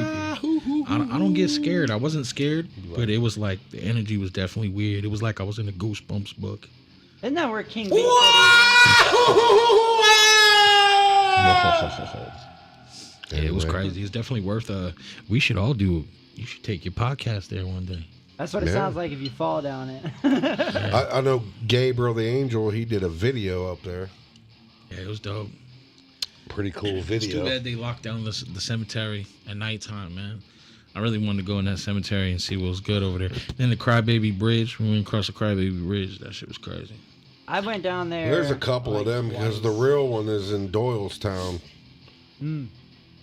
I don't get scared. I wasn't scared, but it was like the energy was definitely weird. It was like I was in a Goosebumps book. Isn't that where King Yeah, it was crazy. It's definitely worth we should all do. You should take your podcast there one day. That's what it sounds like if you fall down it. I know Gabriel the Angel, he did a video up there. Yeah, it was dope. Pretty cool video. It's too bad they locked down the cemetery at nighttime, man. I really wanted to go in that cemetery and see what was good over there. Then the Crybaby Bridge, we went across the Crybaby Bridge. That shit was crazy. I went down there. There's a couple of them, because the real one is in Doylestown.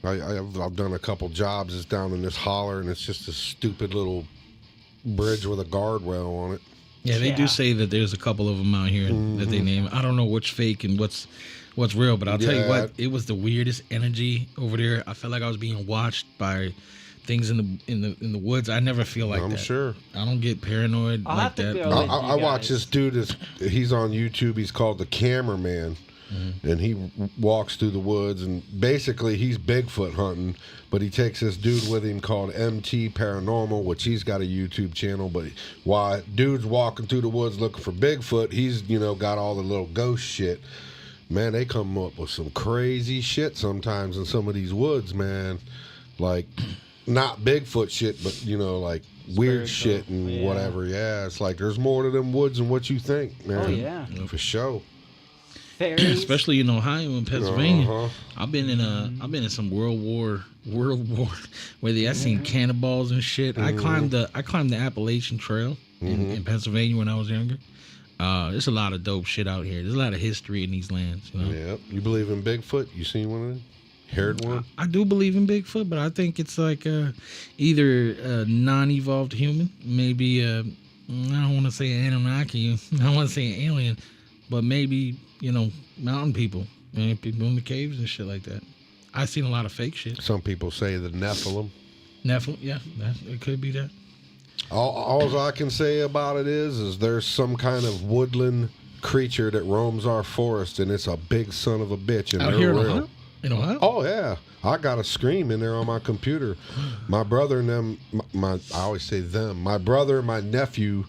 I've done a couple jobs. It's down in this holler, and it's just a stupid little bridge with a guardrail on it. Yeah, they do say that there's a couple of them out here that they name. I don't know what's fake and what's real, but I'll tell you what, it was the weirdest energy over there. I felt like I was being watched by things in the woods. I never feel like that. I'm sure. I don't get paranoid like that. I watch this dude. He's on YouTube. He's called the Cameraman. And he walks through the woods, and basically he's Bigfoot hunting, but he takes this dude with him called MT Paranormal, which he's got a YouTube channel. But while dude's walking through the woods looking for Bigfoot, he's, got all the little ghost shit. Man, they come up with some crazy shit sometimes in some of these woods, man. Like, not Bigfoot shit, but, like weird shit and whatever. Yeah, it's like there's more to them woods than what you think, man. Oh, yeah. For sure. Especially in Ohio and Pennsylvania. I've been in some World War where I seen cannonballs and shit. I climbed the Appalachian Trail in Pennsylvania when I was younger. There's a lot of dope shit out here. There's a lot of history in these lands. Yeah. You believe in Bigfoot? You seen one of them? Heard one? I do believe in Bigfoot, but I think it's like either a non-evolved human, maybe I don't want to say an Anunnaki, I don't want to say an alien, but maybe mountain people, people in the caves and shit like that. I've seen a lot of fake shit. Some people say the Nephilim. Yeah, it could be that. All I can say about it is there's some kind of woodland creature that roams our forest, and it's a big son of a bitch, and out they're here real. In Ohio? Oh yeah, I got a scream in there on my computer. My brother and them, I always say them. My brother and my nephew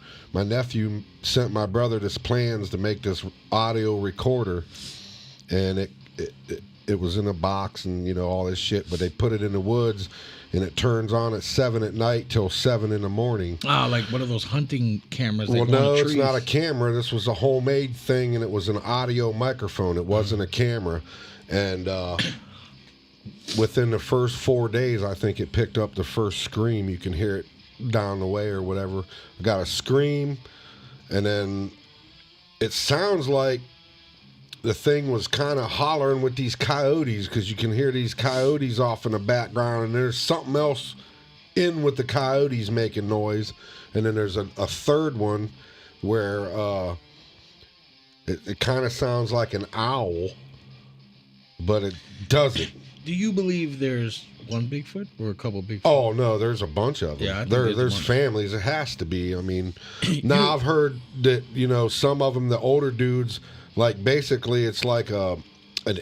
sent my brother this plans to make this audio recorder, and it was in a box and, you know, all this shit, but they put it in the woods and it turns on at 7 at night till 7 in the morning. Ah, like one of those hunting cameras. Well, no, it's not a camera. This was a homemade thing, and it was an audio microphone. It wasn't a camera. And within the first 4 days, I think it picked up the first scream. You can hear it down the way or whatever. I got a scream, and then it sounds like the thing was kind of hollering with these coyotes, because you can hear these coyotes off in the background, and there's something else in with the coyotes making noise. And then there's a third one where it kind of sounds like an owl, but it doesn't. Do you believe there's one Bigfoot or a couple Bigfoot? Oh no, there's a bunch of them. Yeah, I think there's families. It has to be. I mean, now I've heard that, you know, some of them, the older dudes, like basically it's like an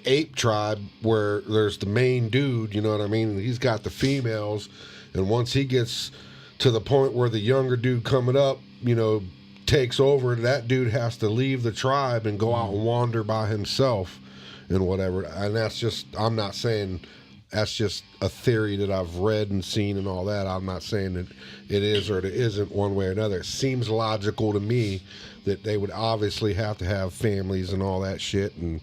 ape tribe where there's the main dude, you know what I mean? And he's got the females, and once he gets to the point where the younger dude coming up, you know, takes over, that dude has to leave the tribe and go out and wander by himself and whatever. And that's just, I'm not saying, that's just a theory that I've read and seen and all that. I'm not saying that it is or it isn't one way or another. It seems logical to me that they would obviously have to have families and all that shit, and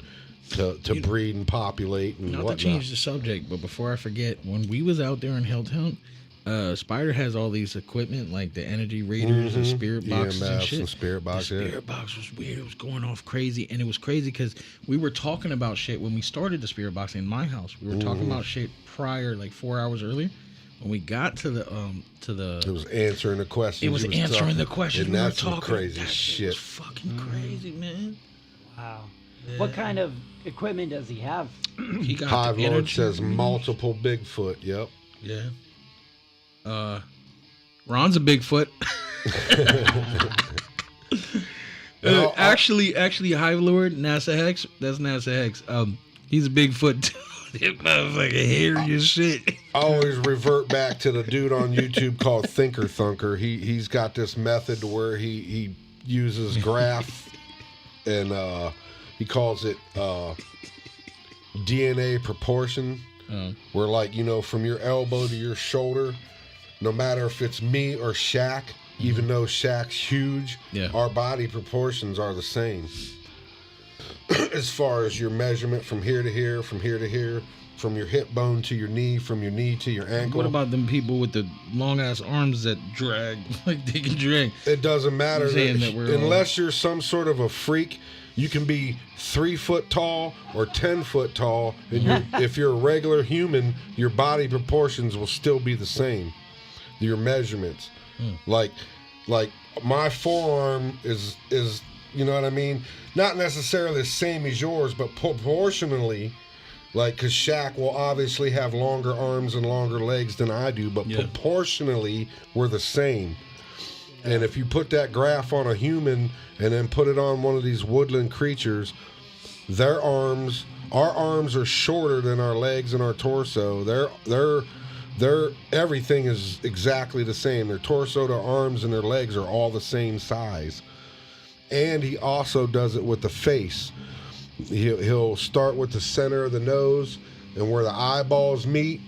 to breed and populate and Not whatnot. to change the subject, but before I forget, when we was out there in Helltown, Spider has all these equipment like the energy readers and spirit boxes and EMFs shit. and spirit box, The spirit box was weird. It was going off crazy, and it was crazy because we were talking about shit when we started the spirit box in my house. We were talking about shit prior, like 4 hours earlier. When we got to the It was answering the questions. it was he answering talking- the questions. And We were that's some talking crazy that shit. was fucking crazy, man. Wow. What kind of equipment does he have? He got Hive the Lord energy says readers. multiple Bigfoot. Yep. Yeah. Ron's a Bigfoot. Well, actually, Hive Lord, NASA Hex, that's NASA Hex. He's a Bigfoot too. That motherfucker hairy as shit. I always revert back to the dude on YouTube called Thinker Thunker. He's got this method where he uses graph and he calls it DNA proportion. Where, like, you know, from your elbow to your shoulder, no matter if it's me or Shaq, even though Shaq's huge, our body proportions are the same. As far as your measurement from here to here, from here to here, from your hip bone to your knee, from your knee to your ankle. What about them people with the long ass arms that drag, like they can drag? It doesn't matter. You're saying that we're unless you're some sort of a freak, you can be 3 foot tall or 10 foot tall, and if you're a regular human, your body proportions will still be the same. Your measurements, like my forearm is you know what I mean? Not necessarily the same as yours, but proportionally, like, because Shaq will obviously have longer arms and longer legs than I do, but proportionally, we're the same. And if you put that graph on a human and then put it on one of these woodland creatures, our arms are shorter than our legs and our torso. Their everything is exactly the same. Their torso, their arms, and their legs are all the same size. And he also does it with the face. He'll start with the center of the nose and where the eyeballs meet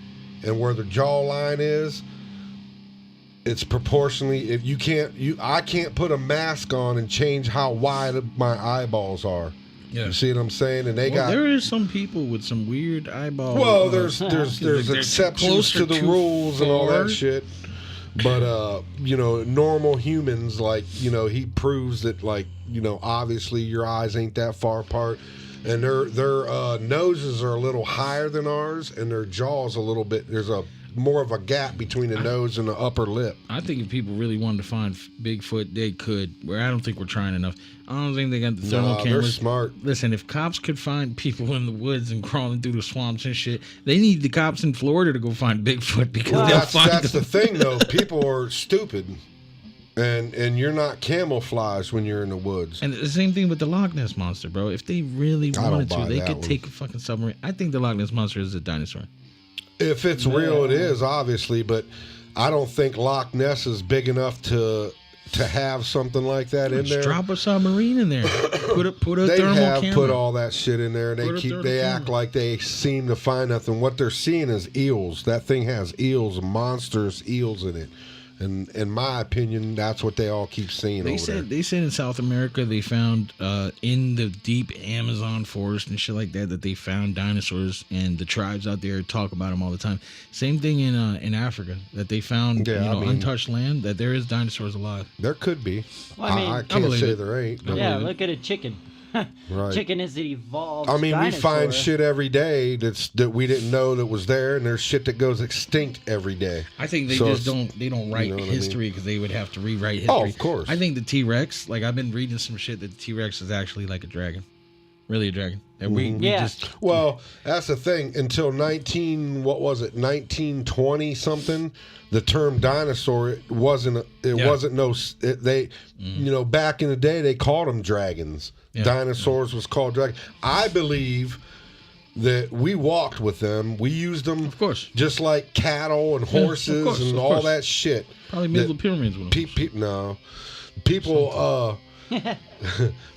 and where the jawline is. It's proportionally. I can't put a mask on and change how wide my eyeballs are. Yeah. You see what I'm saying? And there is some people with some weird eyeballs. Well, there's they're exceptions closer to the too rules and all far. that shit. But you know, normal humans, like, you know, he proves that, like, you know, obviously your eyes ain't that far apart, and their noses are a little higher than ours, and their jaws a little bit. There's a more of a gap between the nose and the upper lip. I think if people really wanted to find Bigfoot, they could. Where I don't think we're trying enough. I don't think they got the thermal They're cameras. smart. Listen, if cops could find people in the woods and crawling through the swamps and shit, they need the cops in Florida to go find Bigfoot, because they'll find That's them. the thing, though. People are stupid, and you're not camouflaged when you're in the woods. And the same thing with the Loch Ness Monster, bro. If they really I don't wanted to, buy they that could one. take a fucking submarine. I think the Loch Ness Monster is a dinosaur. If it's real, it is, obviously, but I don't think Loch Ness is big enough to have something like that in Just there. drop a submarine in there. Put a They thermal have camera. put all that shit in there, and Put a thermal they act camera. like they seem to find nothing. What they're seeing is eels. That thing has eels, monstrous eels in it. And in my opinion, that's what they all keep seeing They over said there. they said in South America they found in the deep Amazon forest and shit like that they found dinosaurs, and the tribes out there talk about them all the time. Same thing in Africa, that they found untouched land, that there is dinosaurs alive. There could be. Well, I mean- I can't believe say it. there ain't. but- Yeah, look at a chicken. Right. Chicken is an evolved I mean, we find dinosaur. shit every day that we didn't know that was there, and there's shit that goes extinct every day. I think they So just it's- don't write know what I mean? history because they would have to rewrite history. Oh, of course. I think the T-Rex, like I've been reading some shit that the T-Rex is actually like a dragon, really a dragon. That we Yeah. just Well, that's the thing. Until 1920 something, the term dinosaur wasn't back in the day they called them dragons. Yeah. Dinosaurs was called dragon. I believe that we walked with them. We used them, Of course. just like cattle and horses course, and of all course. that shit. probably made the pyramids with them. No, people.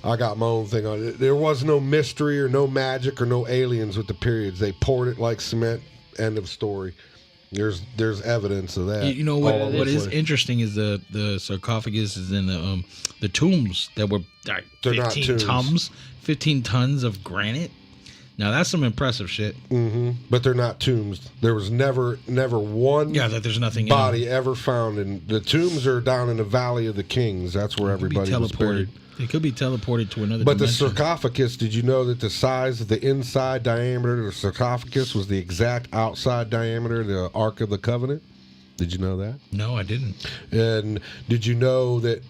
I got my own thing on it. There was no mystery or no magic or no aliens with the periods. They poured it like cement. End of story. There's evidence of that. You know all what? over What the is place. interesting is the sarcophagus is in the tombs that were like They're not 15 tombs. tons, 15 tons of granite. Now that's some impressive shit. But they're not tombs. There was never one Yeah, that there's nothing body ever found. And the tombs are down in the Valley of the Kings. That's where in them. Could be everybody was buried. teleported. They could be teleported to another But the dimension. sarcophagus, did you know that the size of the inside diameter of the sarcophagus was the exact outside diameter of the Ark of the Covenant? Did you know that? No, I didn't. And did you know that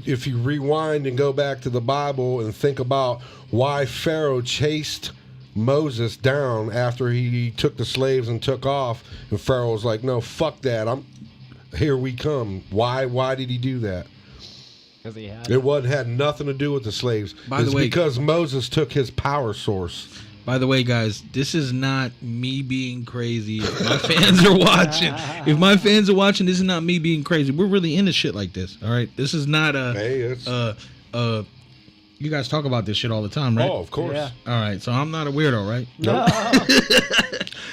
if you rewind and go back to the Bible and think about why Pharaoh chased Moses down after he took the slaves and took off, and Pharaoh was like, "No, fuck that. Here we come." Why did he do that? Because he had It had nothing to do with the slaves. By the It's way- because Moses took his power source. By the way, guys, this is not me being crazy. If my fans are watching, this is not me being crazy. We're really into shit like this. All right, this is not a. Hey, it's You guys talk about this shit all the time, right? oh, of course. Yeah. All right, so I'm not a weirdo, right? No.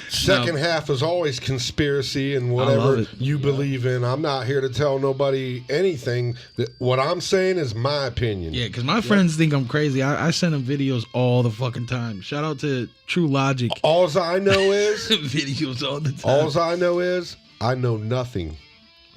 Second half is always conspiracy and love whatever it. you believe in. I'm not here to tell nobody anything. What I'm saying is my opinion. Yeah, because my friends think I'm crazy. I send them videos all the fucking time. Shout out to True Logic. Alls I know is, Videos all the time. I know nothing.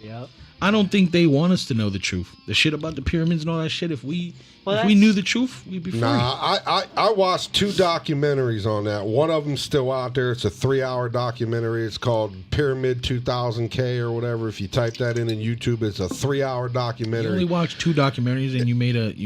Yep. I don't think they want us to know the truth. The shit about the pyramids and all that shit. If we Well, if we that's- knew the truth, we'd be free. Nah, I watched 2 documentaries on that. One of them's still out there. It's a 3-hour documentary. It's called Pyramid 2000K or whatever. If you type that in YouTube, it's a 3-hour You documentary. only watched 2 documentaries and you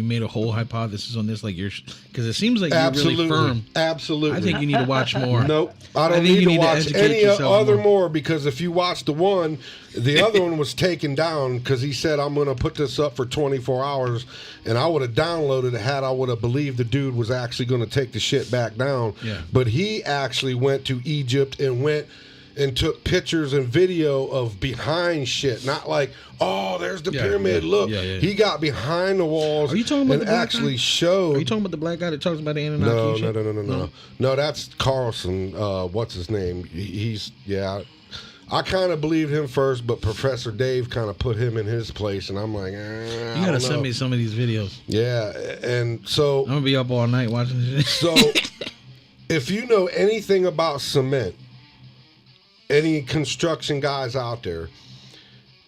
made a whole hypothesis on this, like because it seems like you're really firm. Absolutely. I think you need to watch more. Nope. I don't think need you to need to watch educate any yourself other more. more because if you watch the one, the other one was taken down because he said, I'm going to put this up for 24 hours. And I would have downloaded it had I would have believed the dude was actually going to take the shit back down. Yeah. But he actually went to Egypt and went and took pictures and video of behind shit. Not like, oh, there's the Yeah, pyramid. yeah, Look. yeah, yeah. He got behind the walls Are you talking about and the black actually guy? showed. Are you talking about the black guy that talks about the Anunnaki? No, shit? no. No, that's Carlson. What's his name? He's I kind of believed him first, but Professor Dave kind of put him in his place, and I'm like, You gotta send me some of these videos. Yeah, and so I'm gonna be up all night watching this shit. so if you know anything about cement, any construction guys out there.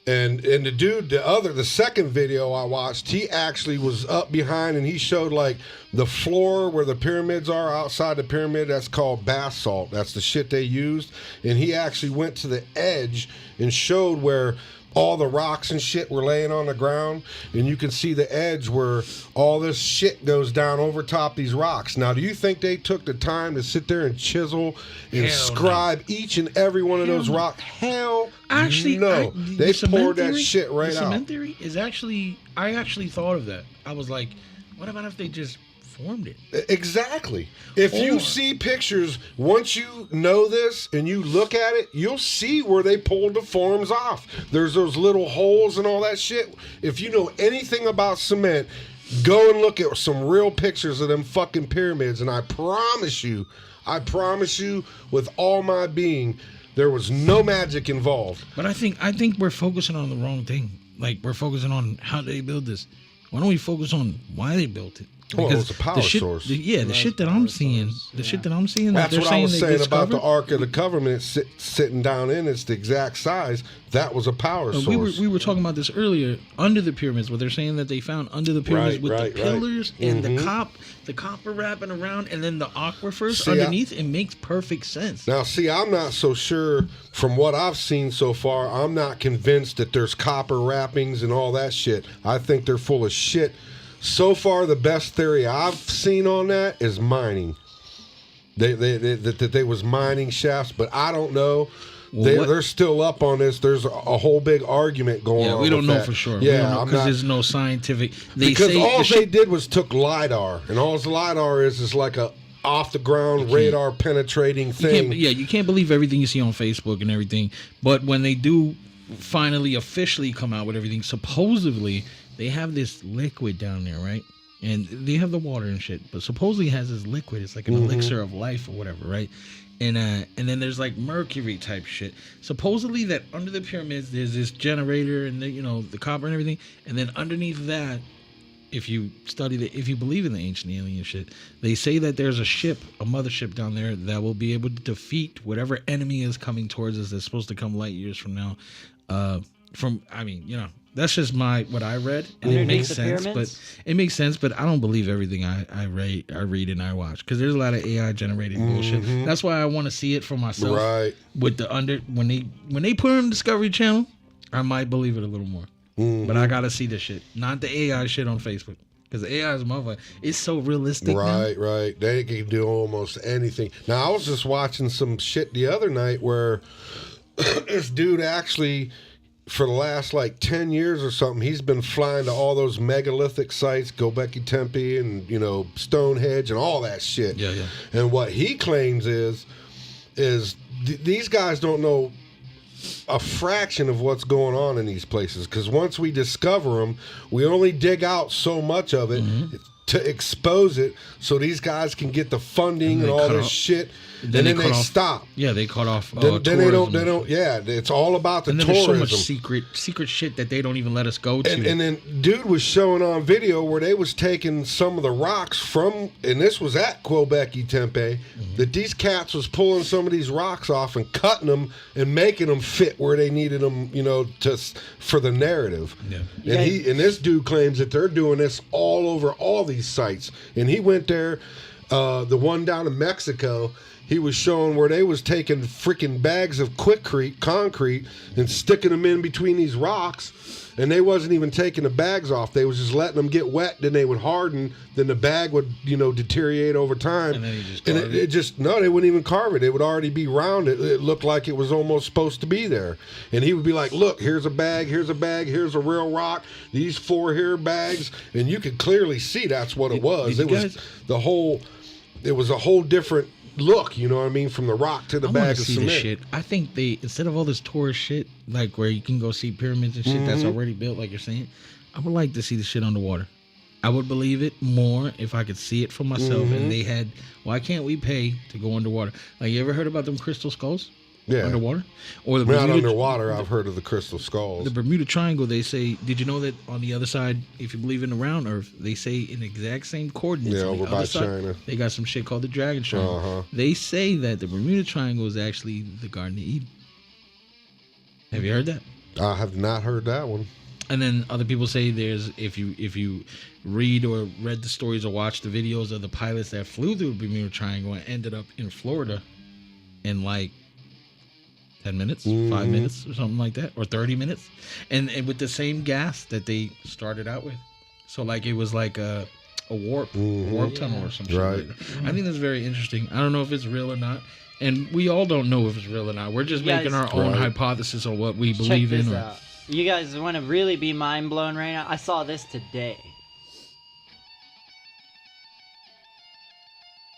And the dude, the second video I watched, he actually was up behind and he showed like the floor where the pyramids are outside the pyramid. That's called basalt. That's the shit they used. And he actually went to the edge and showed where all the rocks and shit were laying on the ground. And you can see the edge where all this shit goes down over top these rocks. Now, do you think they took the time to sit there and chisel and Hell scribe each and every one of those rocks? Hell Actually, no. They the cement poured that theory- shit right the out. cement theory is actually, I actually thought of that. I was like, what about if they just formed it. Exactly. If you see pictures, once you know this and you look at it, you'll see where they pulled the forms off. There's those little holes and all that shit. If you know anything about cement, go and look at some real pictures of them fucking pyramids, and I promise you with all my being, there was no magic involved. But I think we're focusing on the wrong thing. Like, we're focusing on how they build this. Why don't we focus on why they built it? Because it's a power source. The shit that I'm seeing, shit that I'm seeing, that's they're what I was saying about discovered. the Ark of the Covenant sitting down in. It's the exact size. That was a power source. We were talking about this earlier. Under the pyramids, where they're saying that they found under the pyramids the pillars and the copper wrapping around, and then the aquifers underneath. It makes perfect sense. Now, see, I'm not so sure. From what I've seen so far, I'm not convinced that there's copper wrappings and all that shit. I think they're full of shit. So far, the best theory I've seen on that is mining. That they was mining shafts, but I don't know. They're still up on this. There's a whole big argument going on. Yeah, we don't know that. for sure. Yeah, because there's no scientific. Because all they did was took LiDAR, and all the LiDAR is like a off the ground radar penetrating thing. You can't believe everything you see on Facebook and everything. But when they do finally officially come out with everything, supposedly they have this liquid down there, right? And they have the water and shit, but supposedly it has this liquid. It's like an elixir of life or whatever, right? And then there's like mercury type shit. Supposedly that under the pyramids there's this generator and the copper and everything. And then underneath that, if you believe in the ancient alien shit, they say that there's a mothership down there that will be able to defeat whatever enemy is coming towards us. That's supposed to come light years from now. That's just what I read, and it makes sense. But I don't believe everything I read and I watch, because there's a lot of AI generated bullshit. That's why I want to see it for myself. Right. With when they put it on Discovery Channel, I might believe it a little more. But I gotta see the shit, not the AI shit on Facebook, because the AI is motherfucker. It's so realistic. Right. They can do almost anything. Now, I was just watching some shit the other night where this dude actually, for the last like 10 years or something, he's been flying to all those megalithic sites, Göbekli Tepe and, Stonehenge and all that shit. Yeah. And what he claims is these guys don't know a fraction of what's going on in these places, because once we discover them, we only dig out so much of it to expose it so these guys can get the funding and all this shit. And then they stop. Yeah, they cut off. Then they don't. Yeah, it's all about the tourism. There's so much secret shit that they don't even let us go to. And then dude was showing on video where they was taking some of the rocks from, and this was at Göbekli Tepe, that these cats was pulling some of these rocks off and cutting them and making them fit where they needed them, for the narrative. Yeah. And this dude claims that they're doing this all over all these sites. And he went there, the one down in Mexico. He was showing where they was taking freaking bags of concrete and sticking them in between these rocks, and they wasn't even taking the bags off. They was just letting them get wet, then they would harden, then the bag would, deteriorate over time. And then you just they wouldn't even carve it. It would already be rounded. It looked like it was almost supposed to be there. And he would be like, look, here's a bag, here's a real rock, these 4 here bags, and you could clearly see that's what it was. It was a whole different look, from the rock to the bag of cement. This shit. I think instead of all this tourist shit, like where you can go see pyramids and shit that's already built, like you're saying, I would like to see the shit underwater. I would believe it more if I could see it for myself. And they had, why can't we pay to go underwater? Like, you ever heard about them crystal skulls? Yeah. Underwater? Or the not underwater, I've heard of the crystal skulls. The Bermuda Triangle, they say, did you know that on the other side, if you believe in the round earth, they say in the exact same coordinates. Yeah, on the over by other side, China. They got some shit called the Dragon Triangle. They say that the Bermuda Triangle is actually the Garden of Eden. Have you heard that? I have not heard that one. And then other people say if you read or read the stories or watch the videos of the pilots that flew through the Bermuda Triangle and ended up in Florida in like 10 minutes, 5 minutes or something like that, or 30 minutes, and with the same gas that they started out with. So like it was like a warp tunnel or something. Right. Like that. I think that's very interesting. I don't know if it's real or not, and we all don't know if it's real or not. We're just making our own hypothesis on what we believe in. Out. You guys want to really be mind blown right now? I saw this today.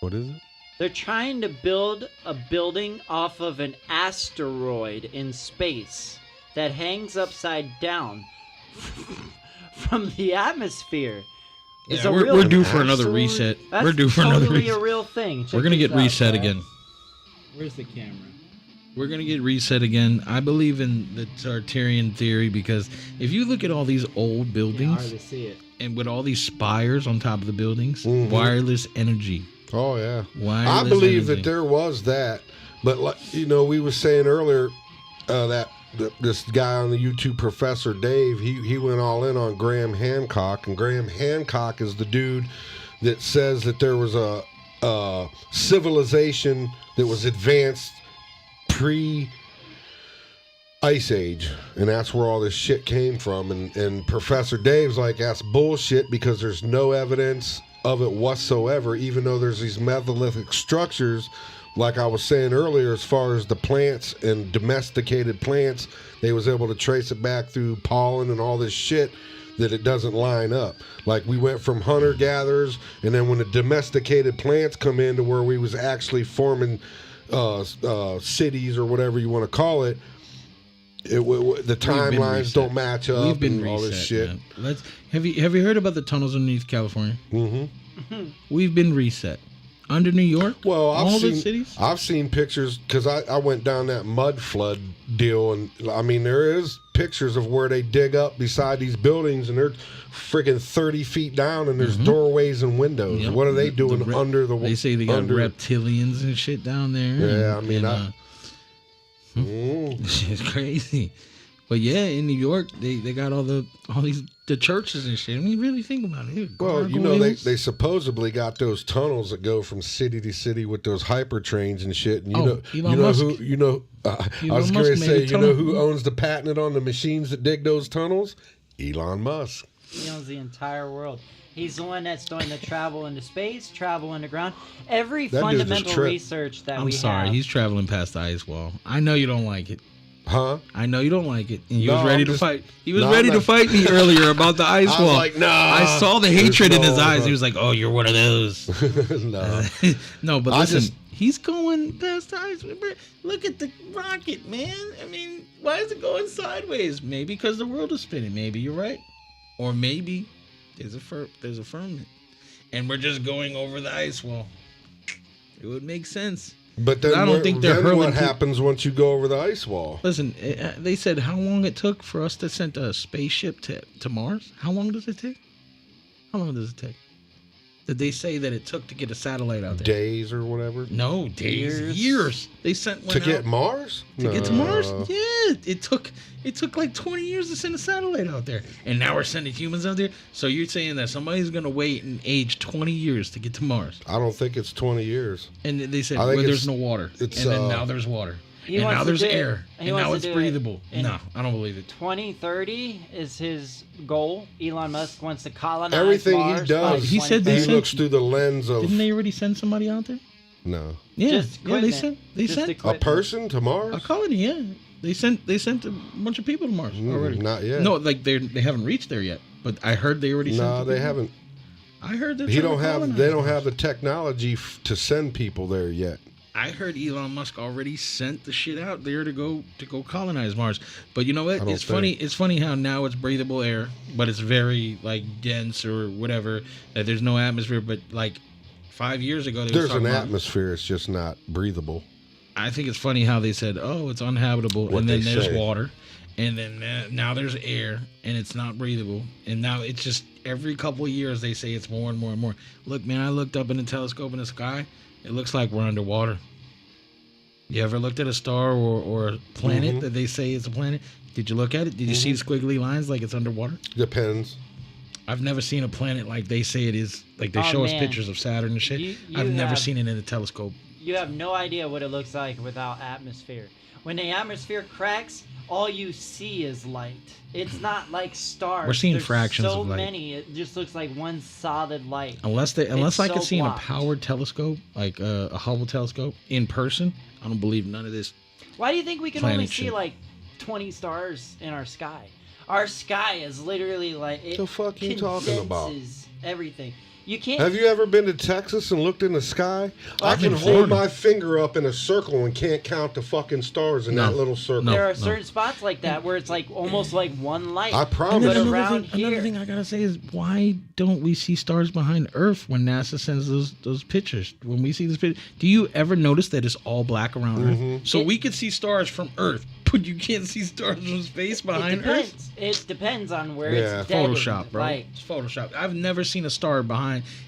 What is it? They're trying to build a building off of an asteroid in space that hangs upside down from the atmosphere. It's Yeah, a we're, real we're due for asteroid. another reset. That's We're due for totally another reset. a real thing. Check We're gonna this get out, reset Brad. again. Where's the camera? We're gonna get reset again. I believe in the Tartarian theory because if you look at all these old Yeah, buildings hard to see it. and with all these spires on top of the buildings, Mhm. wireless energy. Oh yeah. Wireless I believe energy. that there was that, but like, we were saying earlier that this guy on the YouTube, Professor Dave, he went all in on Graham Hancock, and Graham Hancock is the dude that says that there was a civilization that was advanced pre Ice Age, and that's where all this shit came from. And Professor Dave's like, that's bullshit because there's no evidence of it whatsoever, even though there's these metholithic structures, like I was saying earlier, as far as the plants and domesticated plants, they was able to trace it back through pollen and all this shit, that it doesn't line up. Like we went from hunter-gatherers, and then when the domesticated plants come in to where we was actually forming cities or whatever you want to call it, the timelines don't match up. We've been and all this reset, shit. man. Have you heard about the tunnels underneath California? Mm-hmm. We've been reset. Under New York? Well, all the cities? I've seen pictures because I went down that mud flood deal, and I mean there is pictures of where they dig up beside these buildings, and they're freaking 30 feet down, and there's doorways and windows. Yep. What are they doing under the? They say they got reptilians and shit down there. Yeah, I mean, It's crazy. But yeah, in New York, they got all the churches and shit. I mean, really think about it. Well, Gargoyles. they supposedly got those tunnels that go from city to city with those hyper trains and shit. And Elon Musk. I was Elon going to Musk say, made a tunnel. who owns the patent on the machines that dig those tunnels? Elon Musk. He owns the entire world. He's the one that's doing the travel into space, travel underground. Every That dude's just fundamental trip. research that I'm we sorry, have. he's traveling past the ice wall. I know you don't like it. Huh? I know you don't like it. And he No, was ready I'm to just- fight. He was No, ready I'm to not- fight me earlier about the ice I was wall. like, nah. I saw the There's hatred in his no- eyes. He was like, "Oh, you're one of those." No. No, but I listen, just- he's going past the ice. Look at the rocket, man. I mean, why is it going sideways? Maybe because the world is spinning. Maybe you're right, or maybe there's a firmament, and we're just going over the ice wall. It would make sense. But then, I don't think they're then hurling what people- happens once you go over the ice wall? Listen, they said how long it took for us to send a spaceship to Mars. How long does it take? How long does it take? Did they say that it took to get a satellite out there? Days or whatever? No, days, years. They sent one To get out Mars? to get to No. Mars. Yeah, it took like 20 years to send a satellite out there, and now we're sending humans out there. So you're saying that somebody's gonna wait and age 20 years to get to Mars? I don't think it's 20 years. And they said I think where there's it's- no water, it's, and then now there's water, He and wants now to there's do it. air, He and wants now to it's do it breathable. in- No, I don't believe it. 2030 is his goal. Elon Musk wants to colonize Everything he Mars does, by He said they He 2030. looks through the lens of Didn't they already send somebody out there? no. Yeah, Just yeah, they equipment. sent they Just sent A equipment. person to Mars? a colony. Yeah, they sent a bunch of people to Mars already. Not yet. No, like they haven't reached there yet. But I heard they already sent. No, the they people. haven't. I heard they're He trying don't to have. colonize They don't Mars. have the technology to send people there yet. I heard Elon Musk already sent the shit out there to go colonize Mars. But you know what? I don't It's funny. think. It's funny how now it's breathable air, but it's very like dense or whatever. That there's no atmosphere. But like 5 years ago, they was There's talking an about- atmosphere. It's just not breathable. I think it's funny how they said, "Oh, it's uninhabitable," What and then they there's say. water, and then now there's air, and it's not breathable, and now it's just every couple of years they say it's more and more and more. Look, man, I looked up in a telescope in the sky. It looks like we're underwater. You ever looked at a star or a planet Mhm. that they say is a planet? Did you look at it? Did you see the squiggly lines like it's underwater? Depends. I've never seen a planet like they say it is. Like they Oh, show us man. pictures of Saturn and shit. You I've never have- seen it in a telescope. You have no idea what it looks like without atmosphere. When the atmosphere cracks, all you see is light. It's not like stars. We're seeing There's fractions so of light. many. It just looks like one solid light. Unless It's I could so see in a blocked. powered telescope, like a Hubble telescope, in person, I don't believe none of this. Why do you think we can Planet only see shit. like 20 stars in our sky? Our sky is literally like it The fuck you talking about? condenses everything. You can't. Have you ever been to Texas and looked in the sky? I can hold my finger up in a circle and can't count the fucking stars in that little circle. There are certain spots like that where it's like almost like one light. I promise. But Another thing I gotta say is, why don't we see stars behind Earth when NASA sends those pictures? When we see this picture, do you ever notice that it's all black around Earth? So we could see stars from Earth, but you can't see stars from space behind Earth. It depends on where it's dead. Photoshop, bro. It's Photoshop. I've never seen a star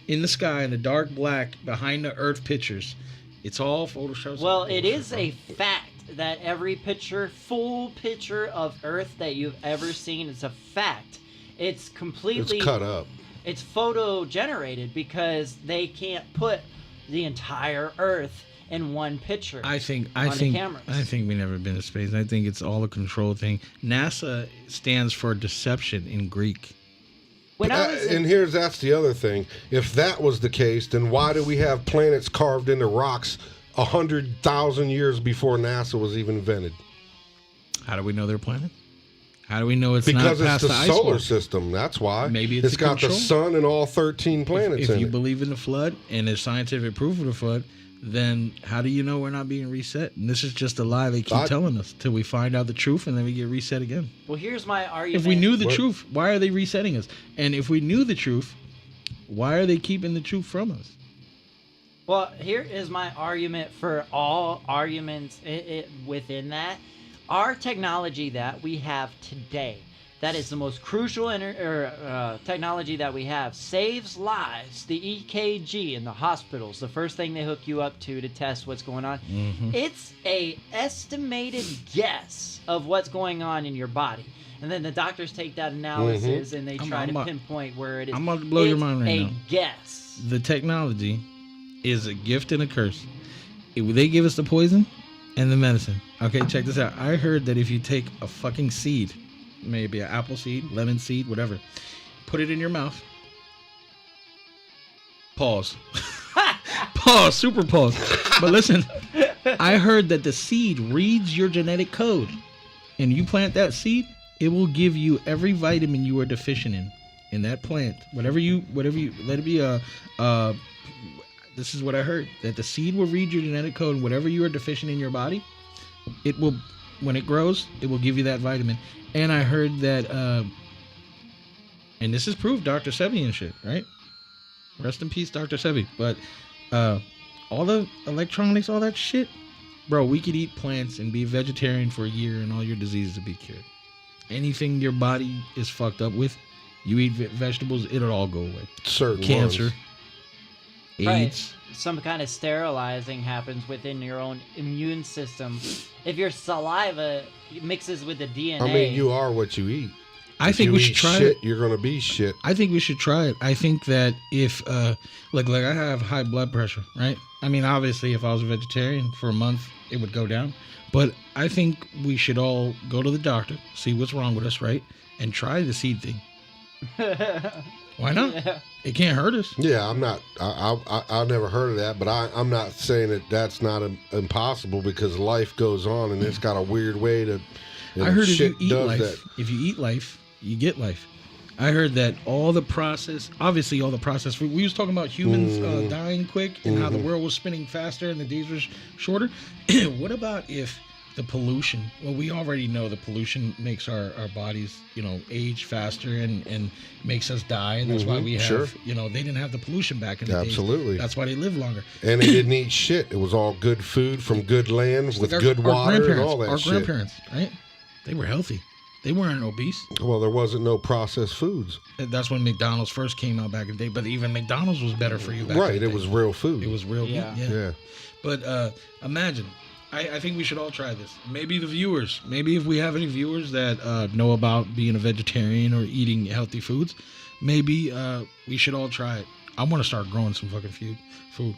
in the sky in the dark black behind the Earth pictures. It's all Photoshop. Well, it is a fact that every full picture of Earth that you've ever seen, it's a fact. It's completely... It's cut up. It's photo generated because they can't put the entire Earth in one picture. I think cameras. I think we've never been to space. I think it's all a control thing. NASA stands for deception in Greek. That's the other thing. If that was the case, then why do we have planets carved into rocks 100,000 years before NASA was even invented? How do we know they're planet? How do we know it's because not past it's the ice solar wall? system. That's why. Maybe it's got control. the sun and all 13 planets If you it. believe in the flood and there's scientific proof of the flood, then how do you know we're not being reset? And this is just a lie they keep telling us till we find out the truth, and then we get reset again. Well, here's my argument. If we knew the truth, why are they resetting us? And if we knew the truth, why are they keeping the truth from us? Well, here is my argument for all arguments within that. Our technology that we have today, that is the most crucial technology that we have, saves lives. The EKG in the hospitals, the first thing they hook you up to test what's going on. It's a estimated guess of what's going on in your body. And then the doctors take that analysis and they try to pinpoint where it is. I'm about to blow your mind right now. A guess. The technology is a gift and a curse. They give us the poison and the medicine. Okay, check this out. I heard that if you take a fucking seed, maybe an apple seed, lemon seed, whatever, put it in your mouth. Pause. Pause. Super pause. But listen, I heard that the seed reads your genetic code, and you plant that seed, it will give you every vitamin you are deficient in that plant. Whatever you let it be this is what I heard, that the seed will read your genetic code, and whatever you are deficient in your body, it will, when it grows, it will give you that vitamin. And I heard that, and this is proof, Dr. Sebi and shit, right? Rest in peace, Dr. Sebi. But all the electronics, all that shit, bro, we could eat plants and be a vegetarian for a year and all your diseases would be cured. Anything your body is fucked up with, you eat vegetables, it'll all go away. Certain cancer, ones. AIDS. Right. Some kind of sterilizing happens within your own immune system. If your saliva mixes with the DNA. I mean, you are what you eat. I think we should try it. You're gonna be shit. I think we should try it. I think that if, like I have high blood pressure, right? I mean, obviously, if I was a vegetarian for a month, it would go down. But I think we should all go to the doctor, see what's wrong with us, right? And try the seed thing. Why not? Yeah. It can't hurt us. Yeah, I'm not. I've never heard of that, but I'm not saying that that's not impossible because life goes on and it's got a weird way to. I heard if you eat that. life, you get life. I heard that all the process food. We was talking about humans dying quick and how the world was spinning faster and the days were shorter. What about if the pollution? Well, we already know the pollution makes our bodies, age faster and makes us die. And that's why we have, they didn't have the pollution back in the days. Absolutely. That's why they live longer. And they didn't eat shit. It was all good food from good land with good water and all that shit. Our grandparents, right? They were healthy. They weren't obese. Well, there wasn't no processed foods. That's when McDonald's first came out back in the day. But even McDonald's was better for you back right, in the day. It was real food. It was real. Yeah. But imagine, I think we should all try this. Maybe the viewers, if we have any viewers that know about being a vegetarian or eating healthy foods, maybe we should all try it. I want to start growing some fucking food.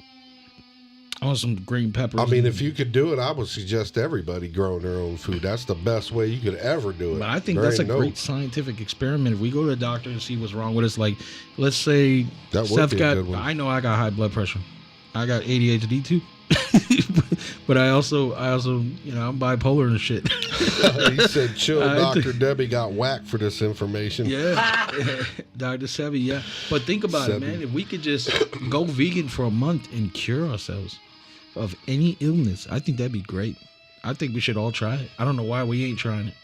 I want some green peppers. I mean, if you could do it, I would suggest everybody growing their own food. That's the best way you could ever do it. But I think that's a great scientific experiment. If we go to the doctor and see what's wrong with us, like, let's say that Seth got, I know I got high blood pressure. I got ADHD too. but I also, I'm bipolar and shit. He said, chill, Dr. Debbie got whacked for this information. Yeah, Dr. Sebi, yeah. But think about it, man. If we could just go vegan for a month and cure ourselves of any illness, I think that'd be great. I think we should all try it. I don't know why we ain't trying it.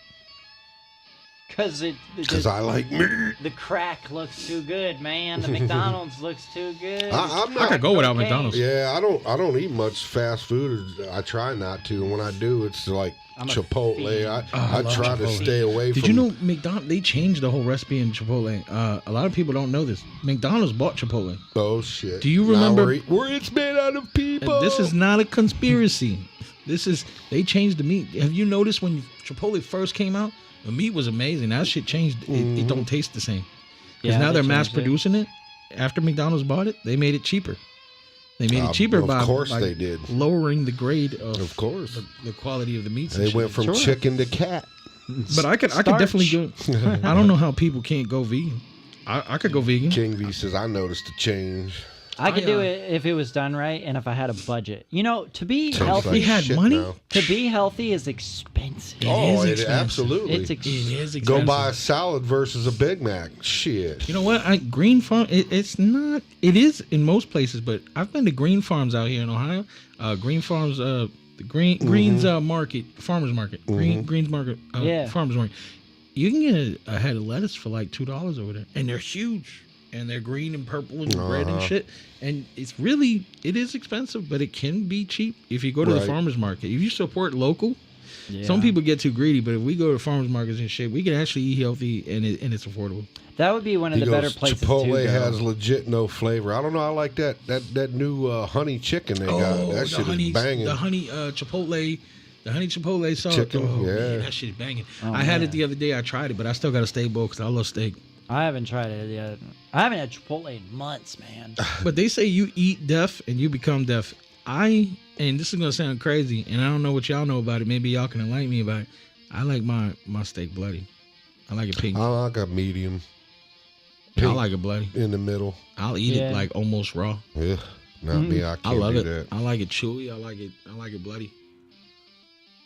Because I like meat. The crack looks too good, man. The McDonald's looks too good. I could go without McDonald's. Yeah, I don't eat much fast food. I try not to, and when I do, it's like Chipotle. I try to stay away from. Did you know McDonald's? They changed the whole recipe in Chipotle. A lot of people don't know this. McDonald's bought Chipotle. Oh shit! Do you remember where it's made out of people? This is not a conspiracy. They changed the meat. Have you noticed when Chipotle first came out? The meat was amazing. That shit changed. It don't taste the same. Because now they're mass producing it. After McDonald's bought it, they made it cheaper. They made it cheaper by they did. Lowering the grade of course, the quality of the meats. They went from chicken to cat. But I could definitely go. I don't know how people can't go vegan. I could go vegan. King V says, I noticed a change. I could do it if it was done right and if I had a budget. You know, to be healthy, we had money. Now. To be healthy is expensive. Absolutely. It is expensive. Go buy a salad versus a Big Mac. Shit. You know what? Green Farm. It's not. It is in most places, but I've been to Green Farms out here in Ohio. Green Farms. The Greens Market, Farmers Market. Greens Market. Farmers Market. You can get a head of lettuce for like $2 over there, and they're huge. And they're green and purple and red and shit. And it is expensive, but it can be cheap if you go to the farmer's market. If you support local, some people get too greedy, but if we go to farmer's markets and shit, we can actually eat healthy and it's affordable. That would be one of the better places Chipotle to go. has legit no flavor. I don't know. I like that new honey chicken they got. That shit is banging. The honey Chipotle. The honey Chipotle sauce. Chicken, man, that shit is banging. I had it the other day. I tried it, but I still got a steak bowl because I love steak. I haven't tried it yet. I haven't had Chipotle in months, man. But they say you eat deaf and you become deaf. And this is going to sound crazy, and I don't know what y'all know about it. Maybe y'all can enlighten me about it. I like my steak bloody. I like it pink. I like a medium. I like it bloody. In the middle. I'll eat it like almost raw. Yeah. Not me. I can't love do it. that. I like it chewy. I like it bloody.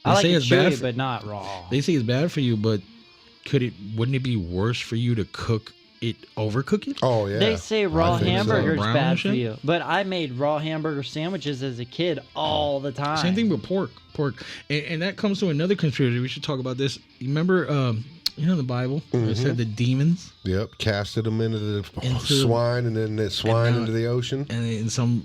I like it chewy, but not raw. They say it's bad for you, but wouldn't it be worse for you to overcook it? Oh yeah. They say raw hamburger's bad for shit? you, but I made raw hamburger sandwiches as a kid all the time. Same thing with pork, and that comes to another conspiracy. We should talk about this. You remember, the Bible where it said the demons. Yep, casted them into the swine, and then the swine into the ocean. And some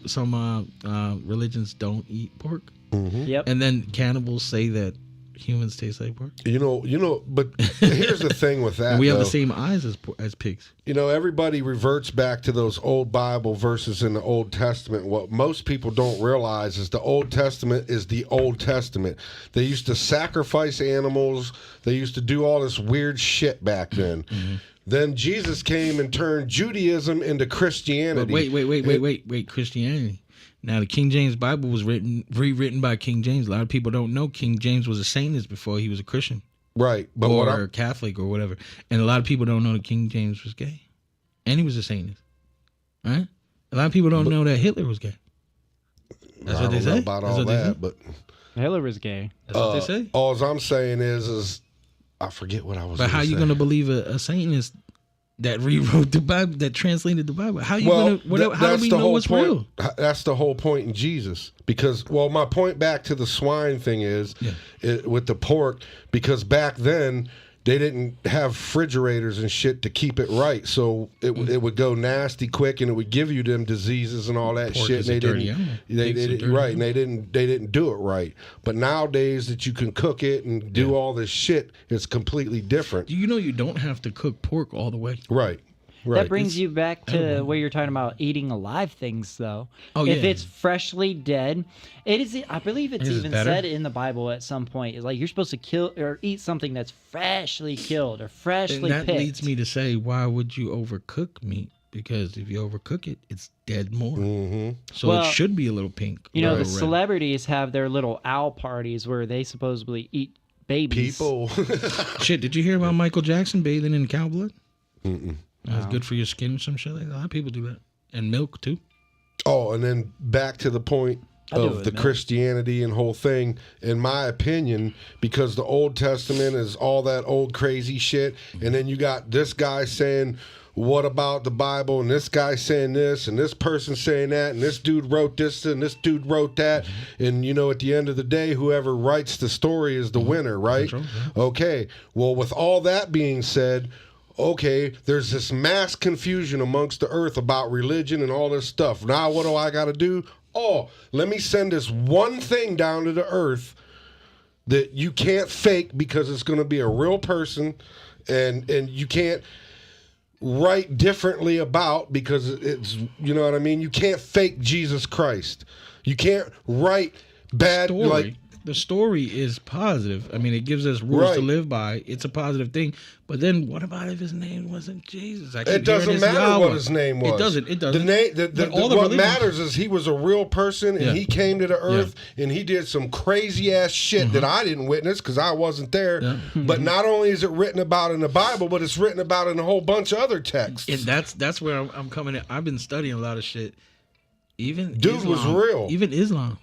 religions don't eat pork. Mm-hmm. Yep. And then cannibals say that humans taste like pork. You know, but here's the thing with that. And we have the same eyes as pigs. You know, everybody reverts back to those old Bible verses in the Old Testament. What most people don't realize is the Old Testament is the Old Testament. They used to sacrifice animals. They used to do all this weird shit back then. Mm-hmm. Then Jesus came and turned Judaism into Christianity. But wait, Christianity. Now, the King James Bible was rewritten by King James. A lot of people don't know King James was a Satanist before he was a Christian. Right. But or Catholic or whatever. And a lot of people don't know that King James was gay. And he was a Satanist. Right? A lot of people don't know that Hitler was gay. That's what they say. I don't know about all that, but... Hitler was gay. That's what they say. All I'm saying is I forget what I was But how you going to believe a Satanist that rewrote the Bible, that translated the Bible? How how do we know what's real? That's the whole point in Jesus. Because, my point back to the swine thing is with the pork, because back then they didn't have refrigerators and shit to keep it right, so it would go nasty quick, and it would give you them diseases and all that pork shit. Is And they didn't do it right. But nowadays that you can cook it and do all this shit, it's completely different. Do you know you don't have to cook pork all the way? Right. That brings you back to where you're talking about eating alive things, though. Oh, if it's freshly dead, I believe it's even said in the Bible at some point, like you're supposed to kill or eat something that's freshly killed or freshly picked. And that leads me to say, why would you overcook meat? Because if you overcook it, it's dead more. Mm-hmm. So it should be a little pink. You know, the celebrities have their little owl parties where they supposedly eat babies. People. Shit, did you hear about Michael Jackson bathing in cow blood? Mm-mm. That's good for your skin or some shit like that. A lot of people do that. And milk, too. Oh, and then back to the point of the Christianity and whole thing, in my opinion, because the Old Testament is all that old crazy shit, and then you got this guy saying, what about the Bible, and this guy saying this, and this person saying that, and this dude wrote this, and this dude wrote that, and at the end of the day, whoever writes the story is the winner, right? Okay, well, with all that being said, okay, there's this mass confusion amongst the earth about religion and all this stuff. Now what do I got to do? Oh, let me send this one thing down to the earth that you can't fake because it's going to be a real person, and you can't write differently about because it's, you know what I mean? You can't fake Jesus Christ. You can't write bad story. The story is positive. I mean, it gives us rules to live by. It's a positive thing. But then, what about if his name wasn't Jesus? It doesn't matter what his name was. It doesn't. What matters is he was a real person, and he came to the earth, and he did some crazy ass shit that I didn't witness because I wasn't there. Yeah. But not only is it written about in the Bible, but it's written about in a whole bunch of other texts. And that's where I'm coming in. I've been studying a lot of shit. Even dude Islam, was real. Even Islam.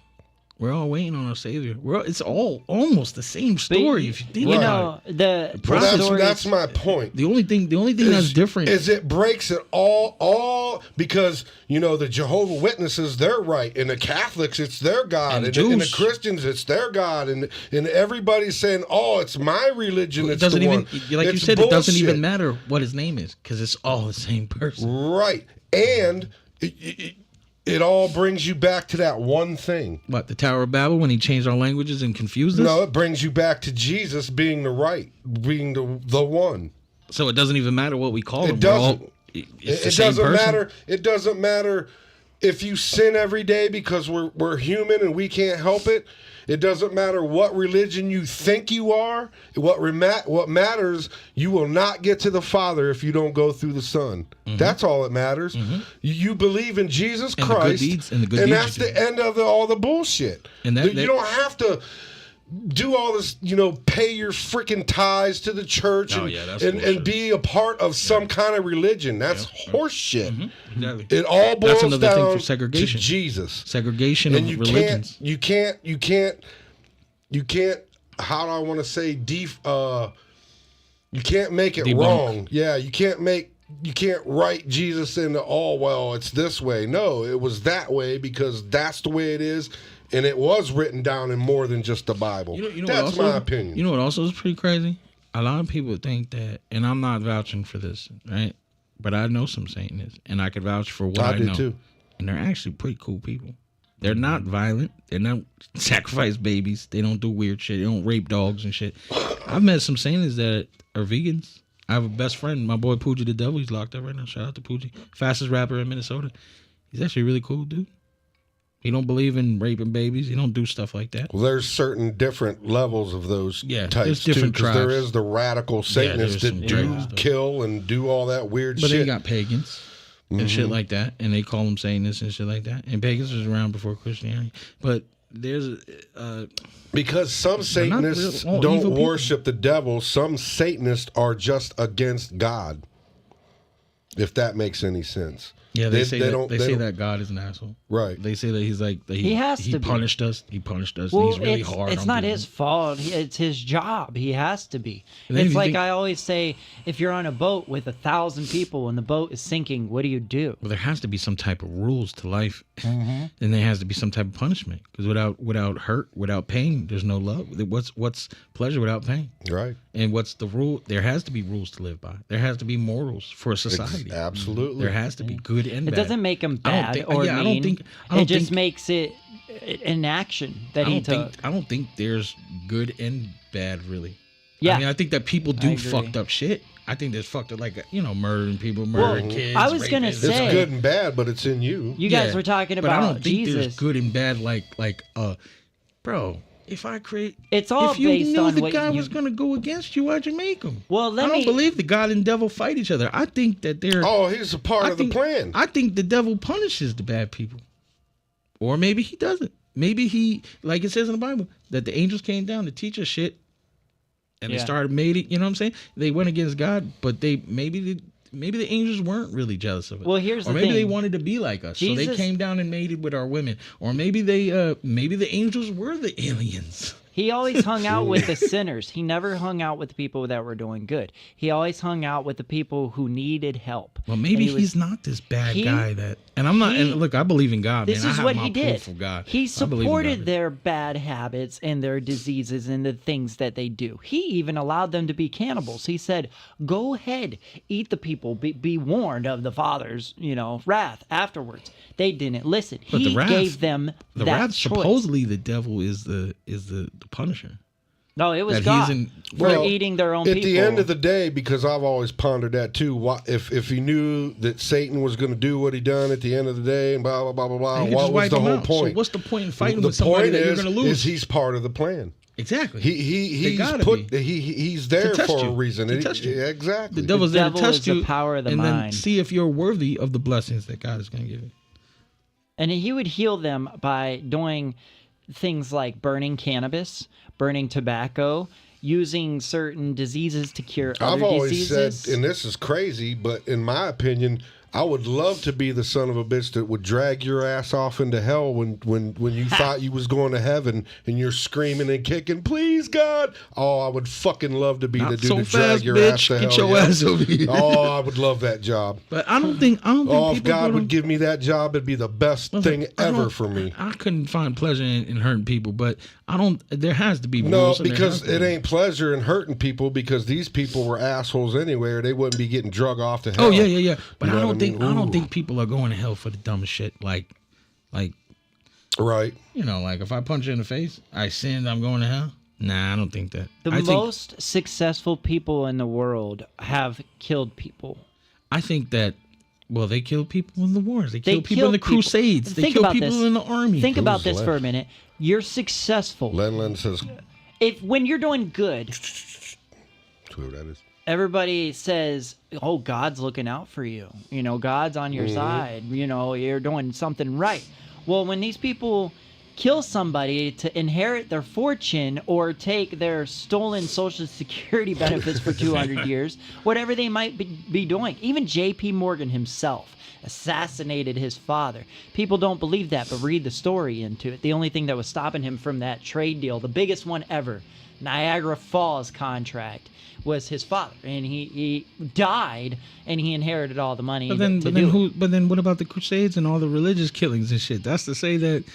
We're all waiting on our Savior. It's all almost the same story. If you think about it. That's my point. The only thing that's different is it breaks it all because the Jehovah Witnesses, they're right, and the Catholics, it's their God, and the Christians, it's their God, and everybody's saying, oh, it's my religion. It doesn't even like you said. Bullshit. It doesn't even matter what his name is because it's all the same person. Right, and it all brings you back to that one thing. What, the Tower of Babel when he changed our languages and confused us? No, it brings you back to Jesus being being the one. So it doesn't even matter what we call him. It doesn't. It doesn't matter. It doesn't matter if you sin every day because we're human and we can't help it. It doesn't matter what religion you think you are. What matters, you will not get to the Father if you don't go through the Son. Mm-hmm. That's all that matters. Mm-hmm. You believe in Jesus Christ, and that's the end of all the bullshit. And you don't have to do all this, pay your freaking tithes to the church and be a part of some kind of religion. That's horse shit. Mm-hmm. Exactly. It all boils down thing for segregation. To Jesus. Segregation of religions. You can't, how do I want to say, you can't make it wrong. Yeah, you can't write Jesus into, it's this way. No, it was that way because that's the way it is. And it was written down in more than just the Bible. That's my opinion. You know what also is pretty crazy? A lot of people think that, and I'm not vouching for this, right? But I know some Satanists, and I could vouch for what I know. Too. And they're actually pretty cool people. They're not violent. They're not sacrifice babies. They don't do weird shit. They don't rape dogs and shit. I've met some Satanists that are vegans. I have a best friend, my boy Pooji the Devil. He's locked up right now. Shout out to Pooji. Fastest rapper in Minnesota. He's actually a really cool dude. He don't believe in raping babies. He don't do stuff like that. Well, there's certain different levels of those types there's different too, because there is the radical Satanists that do kill and do all that weird shit. But they got pagans and shit like that, and they call them Satanists and shit like that. And pagans was around before Christianity. But there's because some Satanists don't worship the devil. Some Satanists are just against God. If that makes any sense. Yeah, they say that God is an asshole. Right. They say that he's like he punished us. He punished us. Well, and he's really hard. It's not his fault. It's his job. He has to be. It's like I always say, if you're on a boat with 1,000 people and the boat is sinking, what do you do? Well, there has to be some type of rules to life, and there has to be some type of punishment. Because without hurt, without pain, there's no love. What's pleasure without pain? Right. And what's the rule? There has to be rules to live by. There has to be morals for a society. Absolutely. There has to be good and bad. It doesn't make him bad or mean. It just makes it an action that he took. I don't think there's good and bad, really. Yeah. I mean, I think that people do fucked up shit. I think there's fucked up, like, murdering people, murdering kids. I was going to say. It's good and bad, but it's in you. You guys were talking about I don't think Jesus. There's good and bad, bro. If I create, it's all if you based knew on the what guy was going to go against you, why'd you make him? Well, I don't believe the God and devil fight each other. I think that they're. Oh, he's a part of the plan. I think the devil punishes the bad people, or maybe he doesn't. Maybe he, like it says in the Bible, that the angels came down to teach us shit, and they started made it. You know what I'm saying? They went against God, but maybe the angels weren't really jealous of it. Well, here's or the maybe thing. they wanted to be like us, so they Jesus- came down and mated with our women. Or maybe maybe the angels were the aliens. He always hung out with the sinners. He never hung out with the people that were doing good. He always hung out with the people who needed help. Well, maybe And he he's not this bad he- guy that. And I'm not. he- And look, I believe in God. This man. I is have what my he did. proof of God. He I believe in supported God. their bad habits and their diseases and the things that they do. He even allowed them to be cannibals. He said, "Go ahead, eat the people. Be warned of the Father's, wrath afterwards." They didn't listen. But He the wrath- gave them The that wrath. choice. Supposedly, the devil is the Punisher. No, it was that God. he's in- for Well, eating their own At people. the end of the day, because I've always pondered that too. If he knew that Satan was going to do what he done at the end of the day, and blah blah blah blah blah, He could what just was wipe the him whole out. point? So what's the point in fighting the with somebody point that you're is, going to lose? is he's part of the plan. Exactly. He's gotta put be. he's there test for you. a reason. To And test you. Exactly. The devil's there to devil test is the you, power of the and then mind. see if you're worthy of the blessings that God is going to give you. And he would heal them by doing things like burning cannabis, burning tobacco, using certain diseases to cure other I've always diseases. said, and this is crazy, but in my opinion, I would love to be the son of a bitch that would drag your ass off into hell when you thought you was going to heaven and you're screaming and kicking, please God. Oh, I would fucking love to be Not the dude so to drag fast, your bitch. ass to Get hell. your yeah. ass over here. Oh, I would love that job. But I don't think Oh, if people God go would to- give me that job, it'd be the best thing I ever don't- for me. I couldn't find pleasure in hurting people, but I don't. There has to be No, rules. and there because has to it be- ain't pleasure in hurting people because these people were assholes anyway, or they wouldn't be getting drug off to hell. Oh yeah. But You know I don't what I think mean? I don't Ooh. think people are going to hell for the dumbest shit. Like Right. like if I punch you in the face, I sinned. I'm going to hell. Nah, I don't think that. the I think, most successful people in the world have killed people. I think that. Well, they killed people in the wars. They killed people in killed the people. Crusades. They Think killed about people this. in the army. Think about this Len? for a minute. You're successful. Len says, When you're doing good, whoever that is. everybody says, "Oh, God's looking out for you. God's on your side. You're doing something right." Well, when these people kill somebody to inherit their fortune or take their stolen Social Security benefits for 200 years, whatever they might be doing, even J.P. Morgan himself assassinated his father. People don't believe that, but read the story into it. The only thing that was stopping him from that trade deal, the biggest one ever, Niagara Falls contract, was his father, and he died, and he inherited all the money. But then, to do it. But then, what about the Crusades and all the religious killings and shit? That's to say that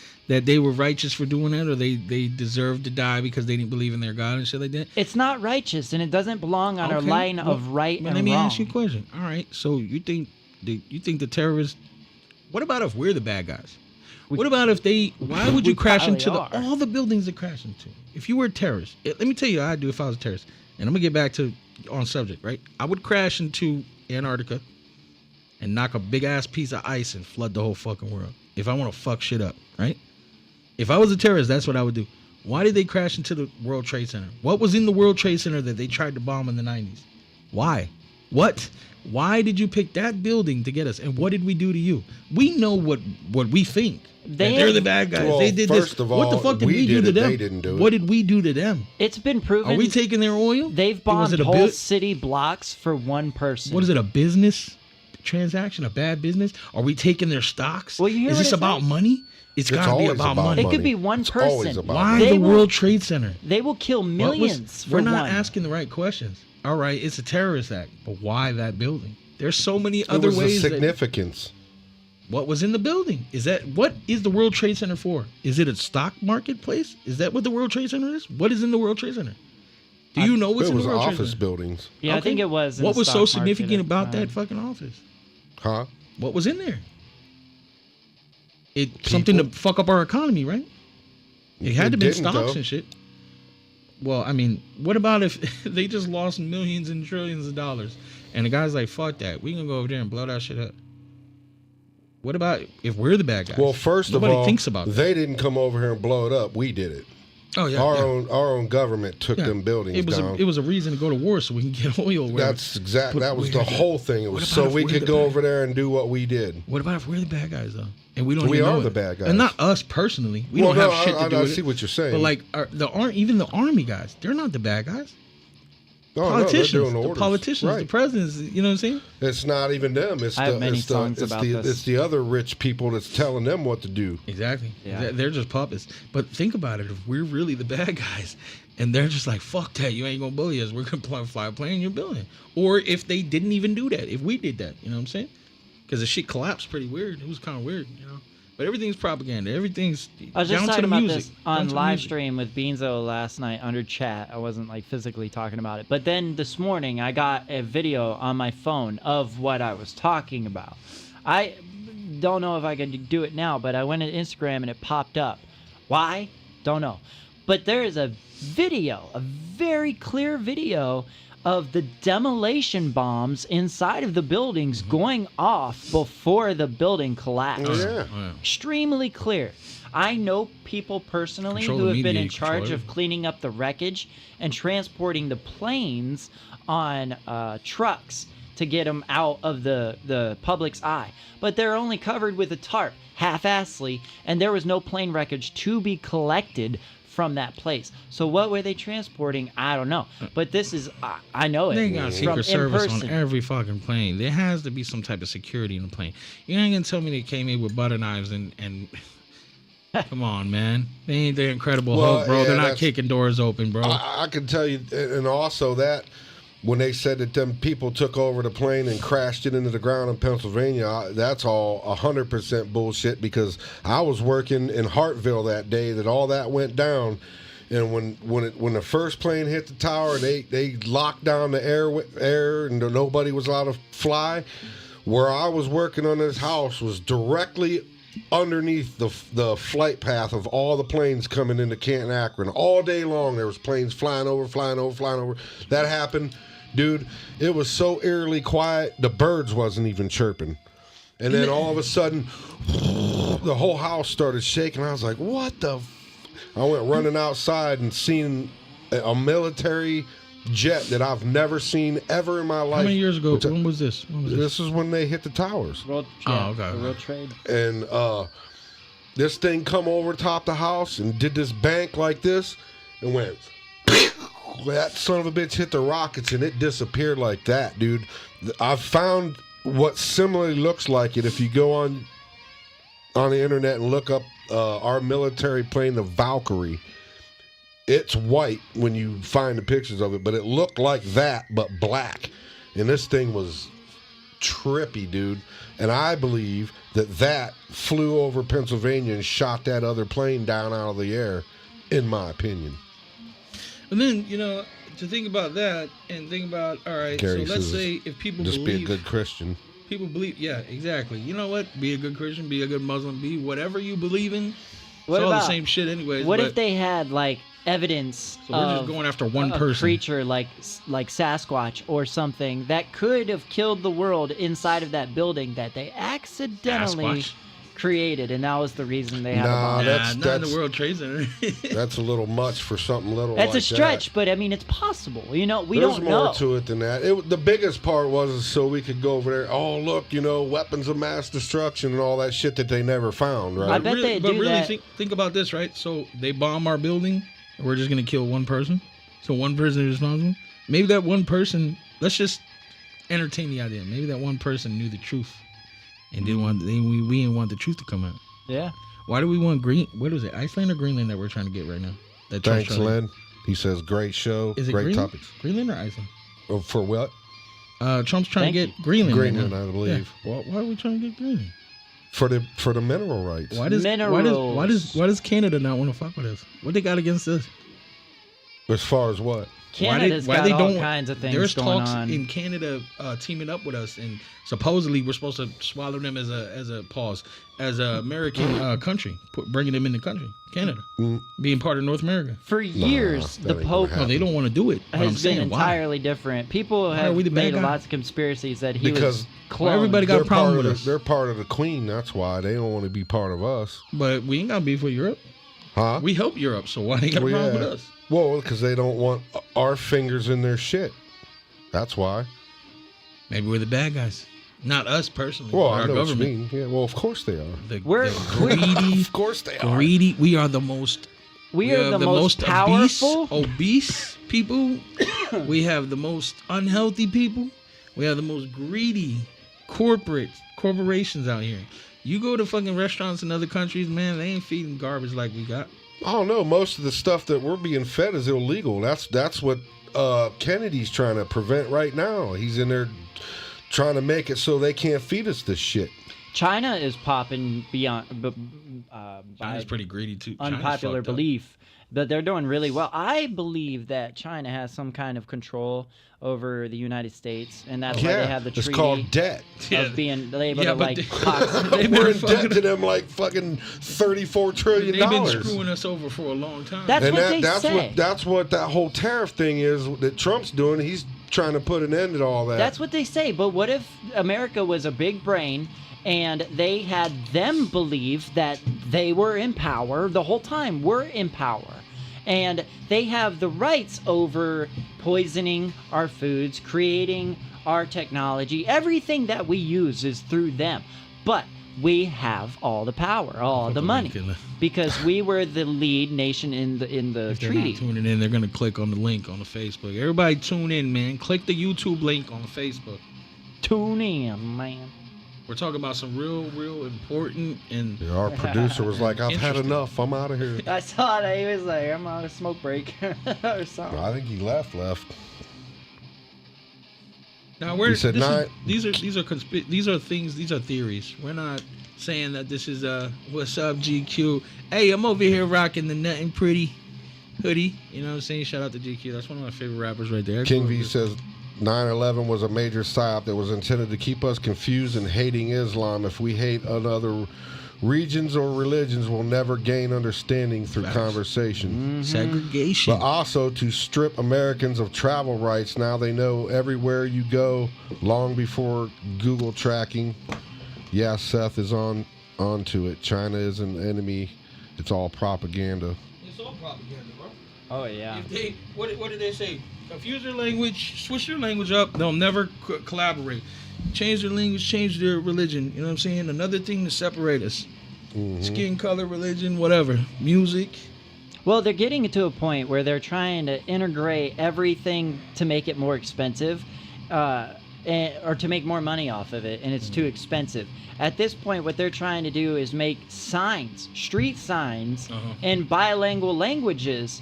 they were righteous for doing that, or they deserved to die because they didn't believe in their God and shit like that. It's not righteous, and it doesn't belong on our Okay, line well, of right well, and let me wrong. ask you a question. All right, so you think the terrorists? What about if we're the bad guys? What about if they? Why would we you crash probably into are. all the buildings they crash into? If you were a terrorist, let me tell you how I'd do if I was a terrorist. And I'm gonna get back to on subject, right? I would crash into Antarctica and knock a big ass piece of ice and flood the whole fucking world. If I want to fuck shit up, right? If I was a terrorist, that's what I would do. Why did they crash into the World Trade Center? What was in the World Trade Center that they tried to bomb in the 90s? Why? What? Why did you pick that building to get us? And what did we do to you? We know what we think. They're the bad guys. Well, they did first this. of What the all, fuck did we we do did to it, them? they didn't do it. What did we do to them? It's been proven. Are we taking their oil? They've Was bombed it a whole bu- city blocks for one person. What is it? A business transaction? A bad business? Are we taking their stocks? Well, you hear is what this it about says? money? It's got to be always about about money. It could be one It's always person. about Why They the will- World Trade Center? They will kill What was- millions for We're not one. asking the right questions. All right, it's a terrorist act, but why that building? There's so many It other was the ways. significance. What was in the building? What is the World Trade Center for? Is it a stock marketplace? Is that what the World Trade Center is? What is in the World Trade Center? Do you know what's It in was the World Trade office Center? buildings. Yeah, I Okay. think it was. in What the was so stock market significant at the about time. that fucking office? Huh? What was in there? Something to fuck up our economy, right? It had to be didn't, stocks though. and shit. Well, I mean, what about if they just lost millions and trillions of dollars, and the guy's like, "Fuck that, we gonna go over there and blow that shit up." What about if we're the bad guys? Well, first Nobody of all, thinks about that. they didn't come over here and blow it up. We did it. Oh yeah, Our yeah. own government took Yeah. them buildings It was down. it was a reason to go to war so we can get oil. wherever. That's exactly. But That was we the had to- whole thing. It What was about so if we we're could the go bad- over there and do what we did. What about if we're the bad guys though, and we don't? We even know are the it? bad guys. and not us personally. We Well, don't have no, shit to do I with see it. what you're saying. But like even the army guys, they're not the bad guys. Oh, politicians, no, they're doing the orders. politicians, Right. the presidents. You know what I'm saying? It's not even them. It's I have many songs about this. It's the other rich people that's telling them what to do. Exactly. Yeah. They're just puppets. But think about it. If we're really the bad guys, and they're just like, fuck that, you ain't gonna bully us. We're gonna fly a plane in your building. Or if they didn't even do that, if we did that, you know what I'm saying? Because the shit collapsed pretty weird. It was kind of weird, you know. But everything's propaganda. Everything's I was just down to talking the about music. this Down on to the live music. stream with Beanzo last night under chat. I wasn't like physically talking about it. But then this morning I got a video on my phone of what I was talking about. I don't know if I can do it now, but I went to Instagram and it popped up. Why? Don't know. But there is a video, a very clear video of the demolition bombs inside of the buildings going off before the building collapsed. Oh, yeah. Oh, yeah. Extremely clear. I know people personally Control who the have been media, in charge control of cleaning up the wreckage and transporting the planes on trucks to get them out of the public's eye. But they're only covered with a tarp, half-assly, and there was no plane wreckage to be collected from that place. So what were they transporting? I don't know. But this is, I know it. They got from Secret Service on in-person. every fucking plane. There has to be some type of security in the plane. You ain't gonna tell me they came in with butter knives and come on, man. They ain't the Incredible Well, Hulk, bro. yeah, They're not that's- kicking doors open, bro. I can tell you, and also that when they said that them people took over the plane and crashed it into the ground in Pennsylvania, that's all 100% bullshit, because I was working in Hartville that day that all that went down. And when the first plane hit the tower, they locked down the air and nobody was allowed to fly. Where I was working on this house was directly underneath the flight path of all the planes coming into Canton, Akron. All day long there was planes flying over. That happened, dude. It was so eerily quiet, the birds wasn't even chirping. And then all of a sudden, the whole house started shaking. I was like, what the I went running outside and seen a military jet that I've never seen ever in my life. How many years ago? Which I- When was this? This is when they hit the towers. World, Oh, the okay. World Trade. And this thing come over top the house and did this bank like this and went. That son of a bitch hit the rockets and it disappeared like that, dude. I've found what similarly looks like it if you go on the internet and look up our military plane, the Valkyrie. It's white when you find the pictures of it, but it looked like that, but black. And this thing was trippy, dude. And I believe that flew over Pennsylvania and shot that other plane down out of the air, in my opinion. And then, you know, to think about that and think about, all right, Gary so let's says, say if people Just believe, be a good Christian. people believe, yeah, exactly. You know what? Be a good Christian, be a good Muslim, be whatever you believe in. What it's all the about- same shit anyways. What but- if they had like evidence So we're just of going after one a person. creature like Sasquatch or something that could have killed the world inside of that building that they accidentally Sasquatch? created, and that was the reason they had Nah, a bomb. that's- not in the World Trade Center. That's a little much for something little That's like a stretch, that. but I mean, it's possible. You know, we There's don't more know. to it than that. The biggest part was so we could go over there. Oh, look, you know, weapons of mass destruction and all that shit that they never found, right? I bet really, they but do really that. think about this, right? So they bomb our building, and we're just gonna kill one person. So one person is responsible. Maybe that one person. Let's just entertain the idea. Maybe that one person knew the truth and didn't want. We didn't want the truth to come out. Yeah. Why do we want Green? What is it? Iceland or Greenland that we're trying to get right now? That Trump's Thanks, trying to- Len. He says, great show, Is it great Greenland? topics. Greenland or Iceland? Oh, for what? Trump's trying Thank to get Greenland. right Greenland, now. I believe. Yeah. Why are we trying to get Greenland? For the mineral rights. Why does Canada not want to fuck with us? What they got against us? As far as what? Canada's got all kinds of things There's going talks on. in Canada teaming up with us, and supposedly we're supposed to swallow them as a American country, bringing them in the country, Canada, being part of North America. For years, that the ain't gonna Pope happen. No, they don't want to do it. But I'm has been saying why? entirely different. People Why are have we the bad made guy? lots of conspiracies that he Because was cloned. everybody got a problem with us. They're part of the Queen. That's why they don't want to be part of us, But we ain't got beef with Europe. huh? We help Europe, so why they got a Well, problem yeah. with us? Well, because they don't want our fingers in their shit. That's why. Maybe we're the bad guys, not us personally. Well, but I our know what you government. mean. Yeah, well, of course they are. We're- The greedy, Of course they are. greedy. We are the most. We are the most powerful. obese people We have the most unhealthy people. We have the most greedy corporations out here. You go to fucking restaurants in other countries, man, they ain't feeding garbage like we got. I don't know. Most of the stuff that we're being fed is illegal. That's what Kennedy's trying to prevent right now. He's in there trying to make it so they can't feed us this shit. China is popping beyond. China's pretty greedy too. Unpopular belief, but they're doing really well. I believe that China has some kind of control over the United States, and that's why they have the treaty. It's called debt. Of being able to but we're in debt to them like fucking $34 trillion. They've been screwing us over for a long time. That's what they say. That's what that whole tariff thing is that Trump's doing. He's trying to put an end to all that. That's what they say. But what if America was a big brain and they had them believe that they were in power the whole time? We're in power. And they have the rights over poisoning our foods, creating our technology. Everything that we use is through them. But we have all the power, all the money, because we were the lead nation in the if treaty. They're not tuning in, they're going to click on the link on the Facebook. Everybody tune in, man. Click the YouTube link on the Facebook. Tune in, man. We're talking about some real important and... Yeah, our producer was like, I've had enough. I'm out of here. I saw that. He was like, I'm on a smoke break or something. I think he left. Now, we're, He said these are theories. We're not saying that this is what's up, GQ. Hey, I'm over here rocking the Nothing Pretty hoodie. You know what I'm saying? Shout out to GQ. That's one of my favorite rappers right there. King V says 9/11 was a major psyop that was intended to keep us confused and hating Islam. If we hate other regions or religions, we'll never gain understanding through conversation. Segregation. But also to strip Americans of travel rights. Now they know everywhere you go, long before Google tracking. Yeah, Seth is onto it. China is an enemy. It's all propaganda. It's all propaganda, bro. Oh, yeah. If they, what did they say? Confuse their language, switch their language up, they'll never collaborate. Change their language, change their religion. You know what I'm saying? Another thing to separate us. Skin color, religion, whatever. Music. Well, they're getting to a point where they're trying to integrate everything to make it more expensive, or to make more money off of it, and it's too expensive. At this point, what they're trying to do is make signs, street signs, in bilingual languages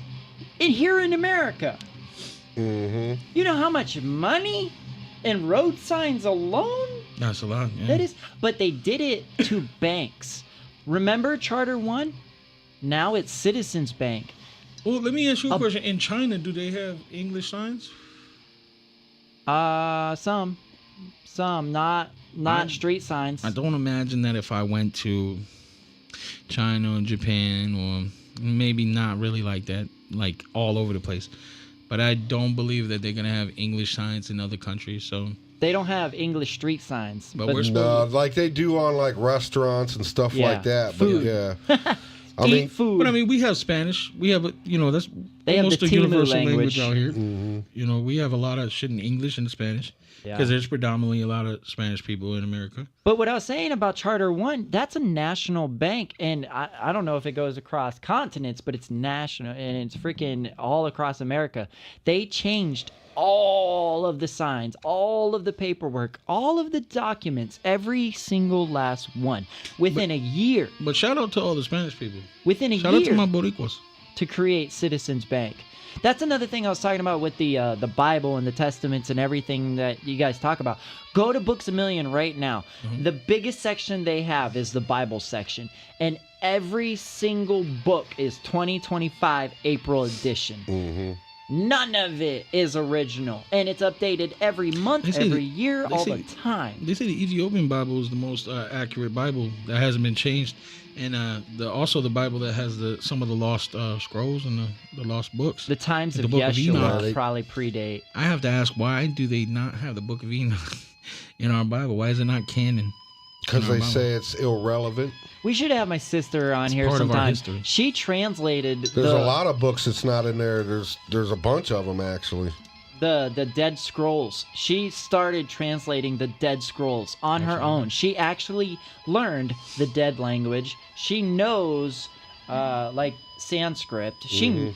here in America. You know how much money in road signs alone? That's a lot, yeah. That is, but they did it to banks. Remember Charter One? Now it's Citizens Bank. Well, let me ask you a question. In China, do they have English signs? Some, not street signs. I don't imagine that if I went to China or Japan, or maybe not really like that, like all over the place. But I don't believe that they're gonna have English signs in other countries. So they don't have English street signs. But we're supposed like they do on like restaurants and stuff like that. Food. But yeah, I mean, food. But I mean, we have Spanish. We have that's they almost have the a universal Timu language out here. You know, we have a lot of shit in English and Spanish because there's predominantly a lot of Spanish people in America. But what I was saying about Charter One, that's a national bank, and I don't know if it goes across continents, but it's national, and it's freaking all across America. They changed all of the signs, all of the paperwork, all of the documents, every single last one within a year. But shout out to all the Spanish people. Within a year. Shout out to my Boricuas. To create Citizens Bank. That's another thing I was talking about with the Bible and the Testaments and everything that you guys talk about. Go to Books A Million right now. The biggest section they have is the Bible section. And every single book is 2025 April edition. None of it is original. And it's updated every month, every year, all the time. They say the Ethiopian Bible is the most accurate Bible that hasn't been changed. And also the Bible that has some of the lost scrolls and the lost books. The times like of the Book Yeshua of Enoch. probably predate. I have to ask, why do they not have the Book of Enoch in our Bible? Why is it not canon? Because they say it's irrelevant. We should have my sister on here part of our sometime. history. She translated There's a lot of books that's not in there. There's a bunch of them actually. The Dead Scrolls. She started translating the Dead Scrolls on her own. She actually learned the Dead language. She knows like Sanskrit. She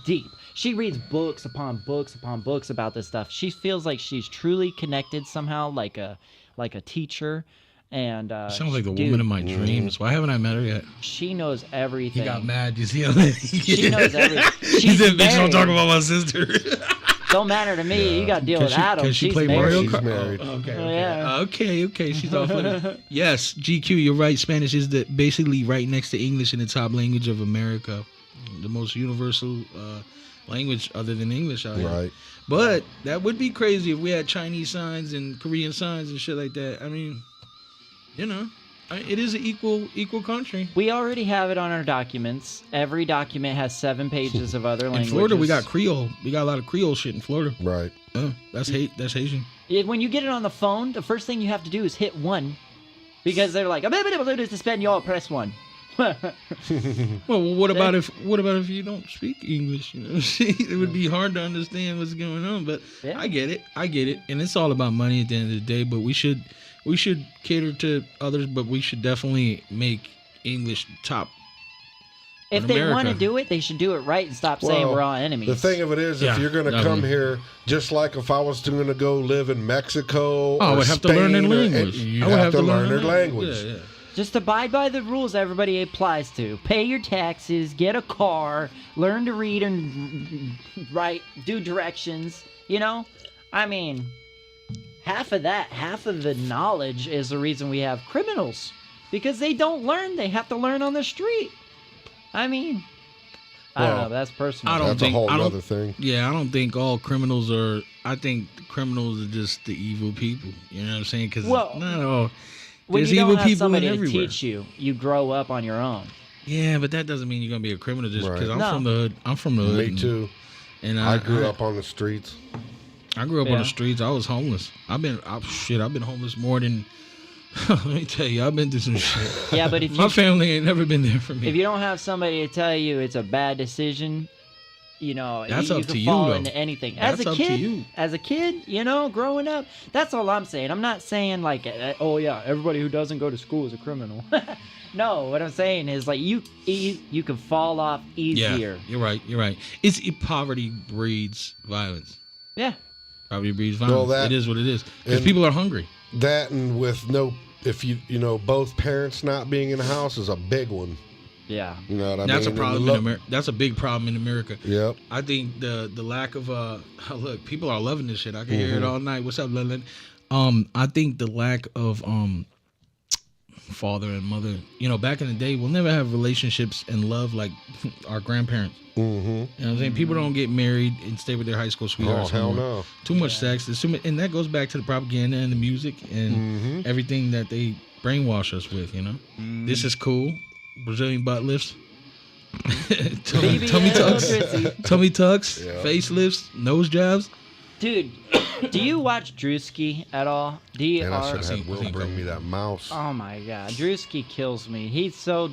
deep. She reads books upon books upon books about this stuff. She feels like she's truly connected somehow, like a teacher. And Sounds like the dude, woman of my dreams. Why haven't I met her yet? she knows everything. He got mad. You see how She knows everything. He She's said, "Bitch, don't married. talk about my sister." Don't matter to me. You got to deal with Adam. Can she She's play married. Mario She's Kart? married. Oh, okay, Oh, okay. yeah. Okay. She's off with it. Yes, GQ, you're right. Spanish is basically right next to English in the top language of America, the most universal language other than English out here. Right. But that would be crazy if we had Chinese signs and Korean signs and shit like that. I mean, it is an equal country. We already have it on our documents. Every document has 7 pages of other languages. In Florida, we got Creole. We got a lot of Creole shit in Florida. Right. That's Haitian. When you get it on the phone, the first thing you have to do is hit 1. Because they're like, Espanol, press 1. Well, what about if you don't speak English? It would be hard to understand what's going on. But Yeah. I get it, and it's all about money at the end of the day. But we should cater to others, but we should definitely make English top. If in they America. want to do it, they should do it right and stop saying Well, we're all enemies. The thing of it is, Yeah, if you're going to definitely. come here, just like if I was going to go live in Mexico, I or would have to learn their Spain, or- language. you I would have to learn their their language. Yeah. Just abide by the rules everybody applies to. Pay your taxes, get a car, learn to read and write, do directions. I mean, half of the knowledge is the reason we have criminals. Because they don't learn, they have to learn on the street. I mean, I don't Well, know, that's personal. I don't That's think- a whole I don't- other thing. Yeah, I don't think all criminals are. I think criminals are just the evil people. You know what I'm saying? Because Well, not all. when There's you don't evil have people somebody to everywhere. teach you, you grow up on your own. Yeah, but that doesn't mean you're gonna be a criminal just because Right. I'm No. from the hood. I'm from the hood. Me and- too. And I grew up on the streets. I grew up on Yeah. the streets. I was homeless. I've been homeless more than. Let me tell you, I've been through some shit. Yeah, but if My you family ain't never been there for me. if you don't have somebody to tell you it's a bad decision, That's you up can to you, fall though. into anything. That's As a up to kid, you. growing up, that's all I'm saying. I'm not saying like, oh yeah, everybody who doesn't go to school is a criminal. No, what I'm saying is like you can fall off easier. Yeah, you're right. It's poverty breeds violence. Yeah. Poverty breeds Well, violence. It is what it is. Because and- people are hungry. That and with if both parents not being in the house is a big one. Yeah. You know what I That's a mean? problem And in America. That's a big problem in America. Yep. I think the lack of look, people are loving this shit. I can hear it all night. What's up, Leland? I think the lack of father and mother. Back in the day, we'll never have relationships and love like our grandparents. Mm-hmm. You know what I'm saying? People don't get married and stay with their high school Oh, sweethearts. hell anymore. no. Too much sex. There's too much, and that goes back to the propaganda and the music and everything that they brainwash us with. This is cool. Brazilian butt lifts. tummy BBL tucks. Drizzy. Tummy tucks. Yeah. Facelifts. Nose jobs. Dude, do you watch Drewski at all? And I should I've have seen Will bring couple. me that mouse. Oh my god, Drewski kills me. He's so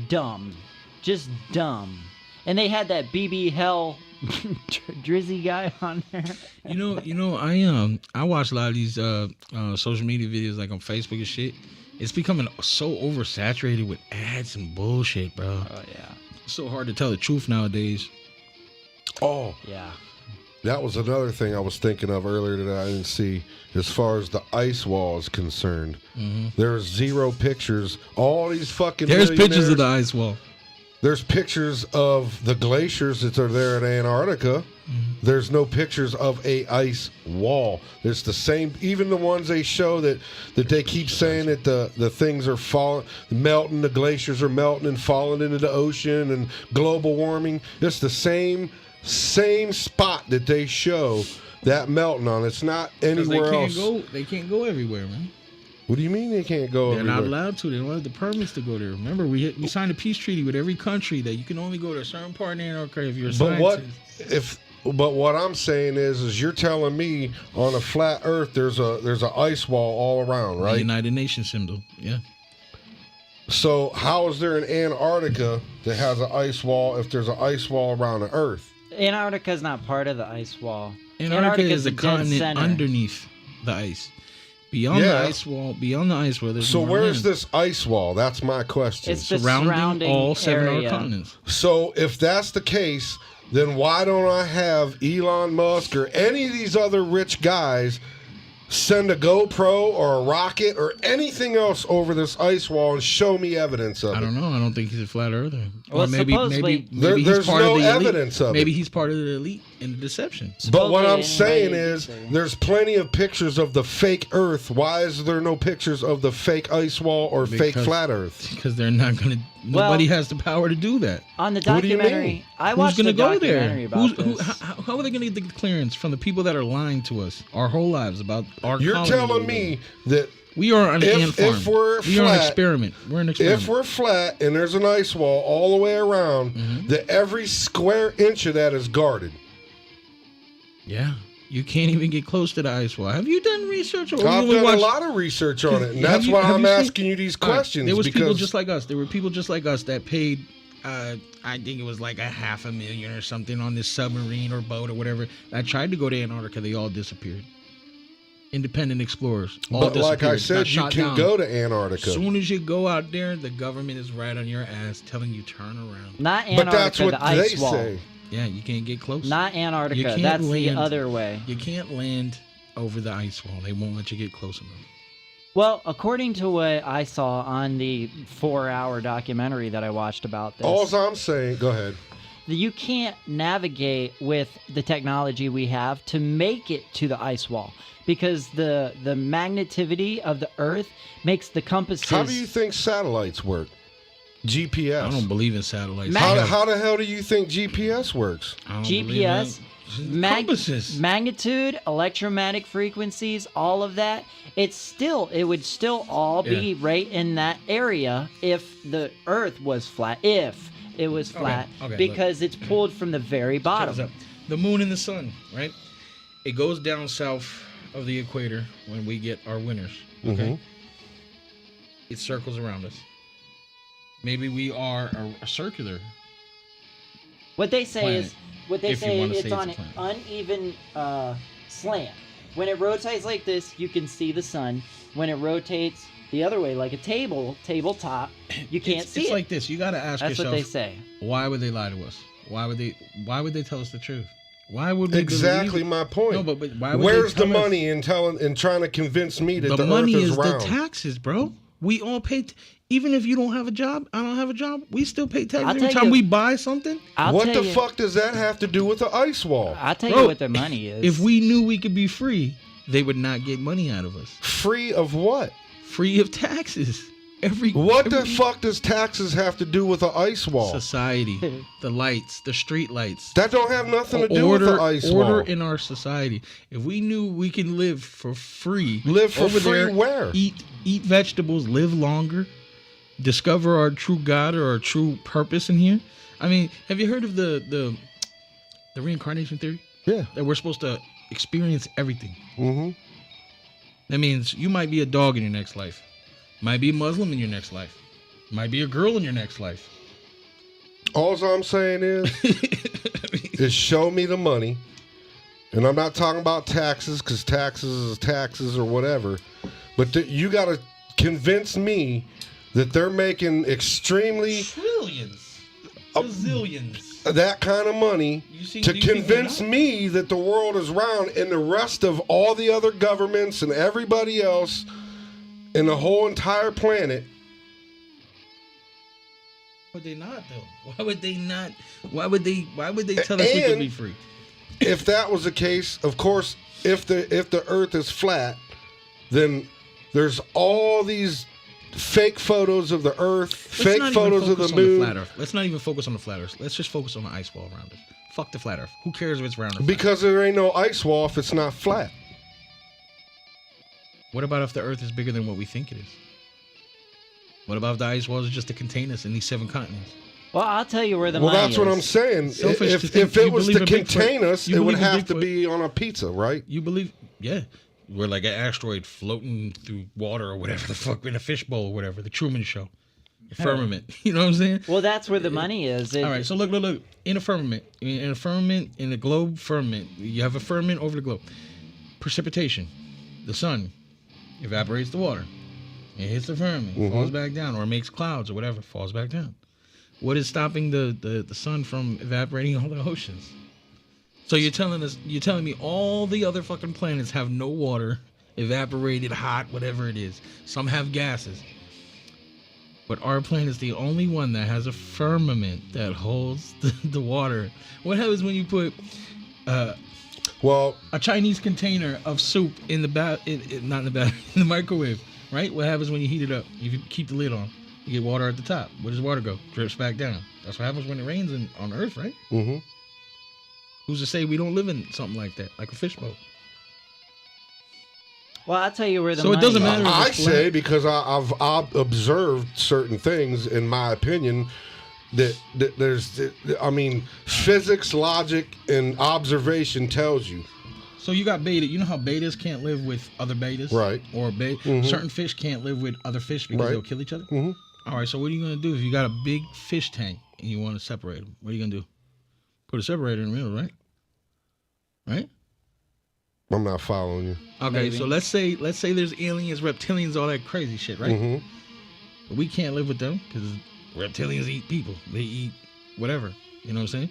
dumb. Just dumb. And they had that BB Hell Drizzy guy on there. I watch a lot of these social media videos like on Facebook and shit. It's becoming so oversaturated with ads and bullshit, bro. Oh yeah. It's so hard to tell the truth nowadays. Oh, Yeah. that was another thing I was thinking of earlier that I didn't see. As far as the ice wall is concerned, there's 0 pictures. All these fucking There's pictures of the millionaires- ice wall. There's pictures of the glaciers that are there in Antarctica. There's no pictures of a ice wall. There's the same, even the ones they show that they keep saying that the things are falling, melting, the glaciers are melting and falling into the ocean and global warming. It's the same spot that they show that melting on. It's not 'Cause anywhere else. They can't go everywhere, man. What do you mean they can't go They're everywhere? not allowed to. They don't have the permits to go there. Remember, we signed a peace treaty with every country that you can only go to a certain part in Antarctica if you're a scientist. But what I'm saying is you're telling me on a flat Earth there's a ice wall all around, The right? United Nations symbol. Yeah. So how is there an Antarctica that has an ice wall if there's an ice wall around the Earth? Antarctica's not part of the ice wall. Antarctica is the the dead continent center. underneath the ice. Beyond the ice wall, there's So more where's land. this ice wall? That's my question. It's the surrounding surrounding all 7 of area. our continents? So if that's the case, then why don't I have Elon Musk or any of these other rich guys send a GoPro or a rocket or anything else over this ice wall and show me evidence of it? I don't know. I don't think he's a flat earther. Well, or maybe supposedly- maybe he's There's part no of the elite. evidence of Maybe it. he's part of the elite in the deception. But what I'm Supposedly saying anybody is, gets there. there's plenty of pictures of the fake Earth. Why is there no pictures of the fake ice wall or fake Because- flat Earth? Because they're not going to. Nobody has the power to do that. On the What do you documentary, mean? I Who's watched going to the go documentary there? about this. How are they going to get the clearance from the people that are lying to us our whole lives about our You're colony? telling me that We are an ant farm. if we're we are an flat- experiment. We're an experiment. if we're flat and there's an ice wall all the way around, that every square inch of that is guarded. Yeah. You can't even get close to the ice wall. Have you done research? Or I've you only done a watched- lot of research on it, and Have that's you- why have I'm you seen- asking you these All right, questions. There was because people just like us. There were people just like us that paid, I think it was like $500,000 or something on this submarine or boat or whatever. I tried to go to Antarctica. They all disappeared. Independent explorers. All but like I disappeared, said, got you shot can down. go to Antarctica. As soon as you go out there, the government is right on your ass telling you turn around. Not But that's Antarctica, what the ice they wall. say. Yeah, you can't get close. Not You Antarctica. can't That's the land. other way. You can't land over the ice wall. They won't let you get close enough. Well, according to what I saw on the 4-hour documentary that I watched about this, All I'm saying, go ahead. you can't navigate with the technology we have to make it to the ice wall because the magnetivity of the Earth makes the compasses. How do you think satellites work? GPS. I don't believe in satellites. How the hell do you think GPS works? I don't believe GPS, in it. Compasses. magnitude, electromagnetic frequencies, all of that. It would still all be right in that area if the Earth was flat. If it was flat, okay, because it's pulled from the very Check this bottom. out. The moon and the sun, right? It goes down south of the equator when we get our winters. Okay. It circles around us. Maybe we are a circular. What they say planet, is, what they if you say wanna it's say it's on a an planet. uneven slant. When it rotates like this, you can see the sun. When it rotates the other way, like a tabletop, you can't see it's it. like this. You got to ask That's yourself, what they say. why would they lie to us? Why would they tell us the truth? Why would we Exactly believe? my point. No, but why would Where's they the tell us- money in trying to convince me that The the, money Earth is is round? the taxes, bro. We all pay. Even if you don't have a job, I don't have a job. We still pay taxes I'll every tell time you- we buy something. What tell the you- fuck does that have to do with the ice wall? I'll tell Bro, you what the money is. If we knew we could be free, they would not get money out of us. Free of what? Free of taxes. What the fuck does taxes have to do with the ice wall? Society, the lights, the street lights. That don't have nothing to do with the ice order wall. in our society. If we knew we can live for free, Live for over free there, where? Eat vegetables, live longer, discover our true God or our true purpose in here. I mean, have you heard of the reincarnation theory? Yeah. That we're supposed to experience everything. Mm-hmm. That means you might be a dog in your next life, might be a Muslim in your next life, might be a girl in your next life. All I'm saying is show me the money. And I'm not talking about taxes because taxes is taxes or whatever. But you got to convince me that they're making extremely Trillions, bazillions. that kind of money You see- to do you think they're convince not? me that the world is round and the rest of all the other governments and everybody else in the whole entire planet. Why would they not though? Why would they not? Why would they tell us we could And- be free? If that was the case, of course, if the earth is flat, then there's all these fake photos of the earth, fake not even photos of focus the on moon. flat Earth. Let's not even focus on the flat Earth. Let's just focus on the ice wall around us. Fuck the flat Earth. Who cares if it's round or flat? Because there ain't no ice wall if it's not flat. What about if the Earth is bigger than what we think it is? What about if the ice wall is just to contain us in these 7 continents? Well, I'll tell you where the Well, money that's what is. I'm saying. Selfish to If think it you was believe to in Bigfoot. contain us, You it would believe in have to Bigfoot. be on a pizza, right? You believe? Yeah. We're like an asteroid floating through water or whatever the fuck, in a fishbowl or whatever. The Truman Show. Firmament. You know what I'm saying? Well, that's where the money is. All right, so look. In a firmament, in the globe firmament, you have a firmament over the globe. Precipitation, the sun evaporates the water. It hits the firmament, falls back down, or makes clouds or whatever, falls back down. What is stopping the sun from evaporating all the oceans? So you're telling me all the other fucking planets have no water, evaporated, hot, whatever it is. Some have gases. But our planet is the only one that has a firmament that holds the water. What happens when you put a Chinese container of soup in the in the microwave, right? What happens when you heat it up? If you keep the lid on, you get water at the top. Where does water go? Drips back down. That's what happens when it rains on Earth, right? Mm-hmm. Who's to say we don't live in something like that, like a fishboat? Well, I'll tell you where the So it doesn't money matter. I say, because I've observed certain things, in my opinion, that there's, I mean, physics, logic, and observation tells you. So you got beta. You know how betas can't live with other betas? Right. Or certain fish can't live with other fish because they'll kill each other? Mm-hmm. All right, so what are you going to do if you got a big fish tank and you want to separate them? What are you going to do? Put a separator in the middle, right? Right? I'm not following you. Okay, Maybe. so let's say there's aliens, reptilians, all that crazy shit, right? Mm-hmm. But we can't live with them because reptilians eat people. They eat whatever. You know what I'm saying?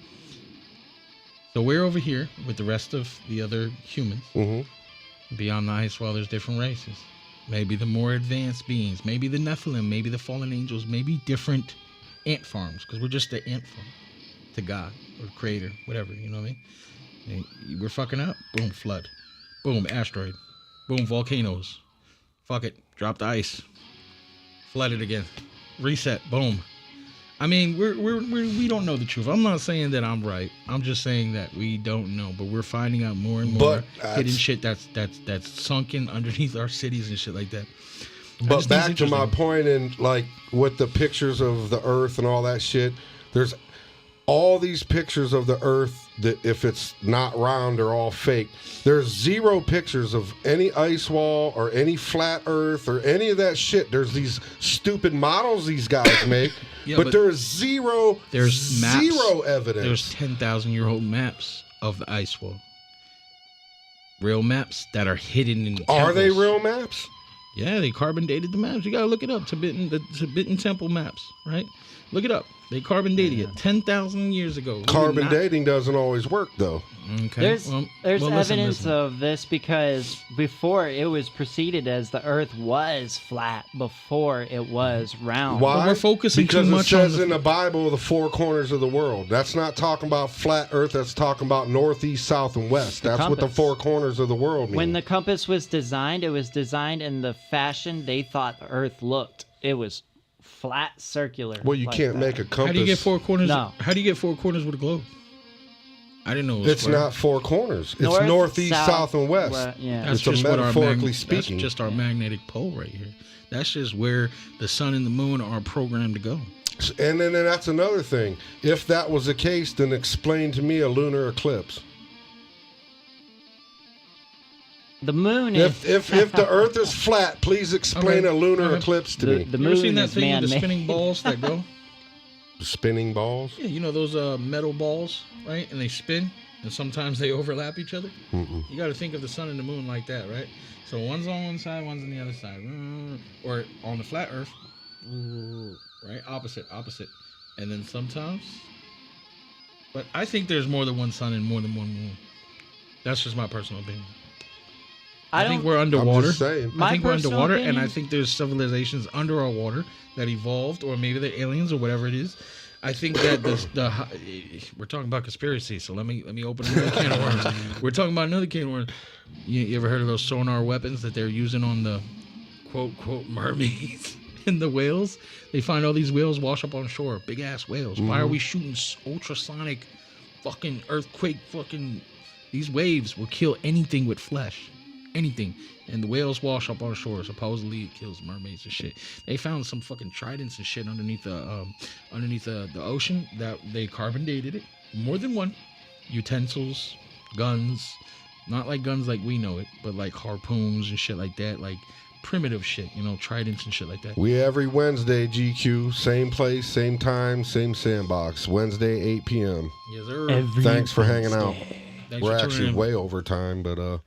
So we're over here with the rest of the other humans. Mm-hmm. Beyond the ice wall, there's different races. Maybe the more advanced beings. Maybe the Nephilim. Maybe the fallen angels. Maybe different ant farms, because we're just the ant farm to God or Creator, whatever. You know what I mean? And we're fucking up. Boom, flood. Boom, asteroid. Boom, volcanoes. Fuck it. Drop the ice. Flood it again. Reset. Boom. I mean, we don't know the truth. I'm not saying that I'm right. I'm just saying that we don't know. But we're finding out more and more hidden shit that's sunken underneath our cities and shit like that. But back to my point, and like with the pictures of the Earth and all that shit, there's all these pictures of the Earth that, if it's not round, are all fake. There's zero pictures of any ice wall or any flat Earth or any of that shit. There's these stupid models these guys make, Yeah, but there's zero maps. Zero evidence. There's 10,000-year-old maps of the ice wall. Real maps that are hidden in temples. Are they real maps? Yeah, they carbon dated the maps. You gotta look it up. The Tibetan temple maps, right? Look it up. They carbon dated it 10,000 years ago. Carbon dating doesn't always work, though. Okay. There's evidence listen. of this because before it was preceded as the Earth was flat before it was round. Why? But we're focusing because too much it says on the... in the Bible the four corners of the world. That's not talking about flat Earth. That's talking about northeast, south, and west. That's what the compass. four corners of the world mean. When the compass was designed, it was designed in the fashion they thought the Earth looked. It was flat, circular. Well, you like can't that. make a compass. How do you get four corners? No. How do you get four corners with a globe? I didn't know it was It's square. not four corners. It's North, northeast, south, and west. Yeah. That's It's a just what metaphorically speaking. That's just our magnetic pole right here. That's just where the sun and the moon are programmed to go. And then that's another thing. If that was the case, then explain to me a lunar eclipse. The moon is... If the Earth is flat, please explain a lunar eclipse to me. The You ever seen moon that is thing with the man-made. spinning balls that go? Spinning balls? Yeah, you know those metal balls, right? And they spin, and sometimes they overlap each other. Mm-mm. You got to think of the sun and the moon like that, right? So one's on one side, one's on the other side, or on the flat Earth, right? Opposite, and then sometimes. But I think there's more than one sun and more than one moon. That's just my personal opinion. I think we're I'm underwater. just saying. I think we're personal underwater, and I opinion- think there's civilizations under our water that evolved, or maybe they're aliens or whatever it is. I think that we're talking about conspiracy, so let me open another can of worms. We're talking about another can of worms. You ever heard of those sonar weapons that they're using on the quote mermaids and the whales? They find all these whales wash up on shore, big ass whales. Why are we shooting ultrasonic, fucking earthquake, fucking? These waves will kill anything with flesh. Anything, and the whales wash up on shore. Supposedly it kills mermaids and shit. They found some fucking tridents and shit underneath the ocean that they carbon dated it. More than one. Utensils, guns, not like guns like we know it, but like harpoons and shit like that, like primitive shit, you know, tridents and shit like that. We every Wednesday, GQ, same place, same time, same sandbox. Wednesday, 8 p.m. Yes, sir. Thanks for hanging out. Thanks We're for tuning actually in. way over time, but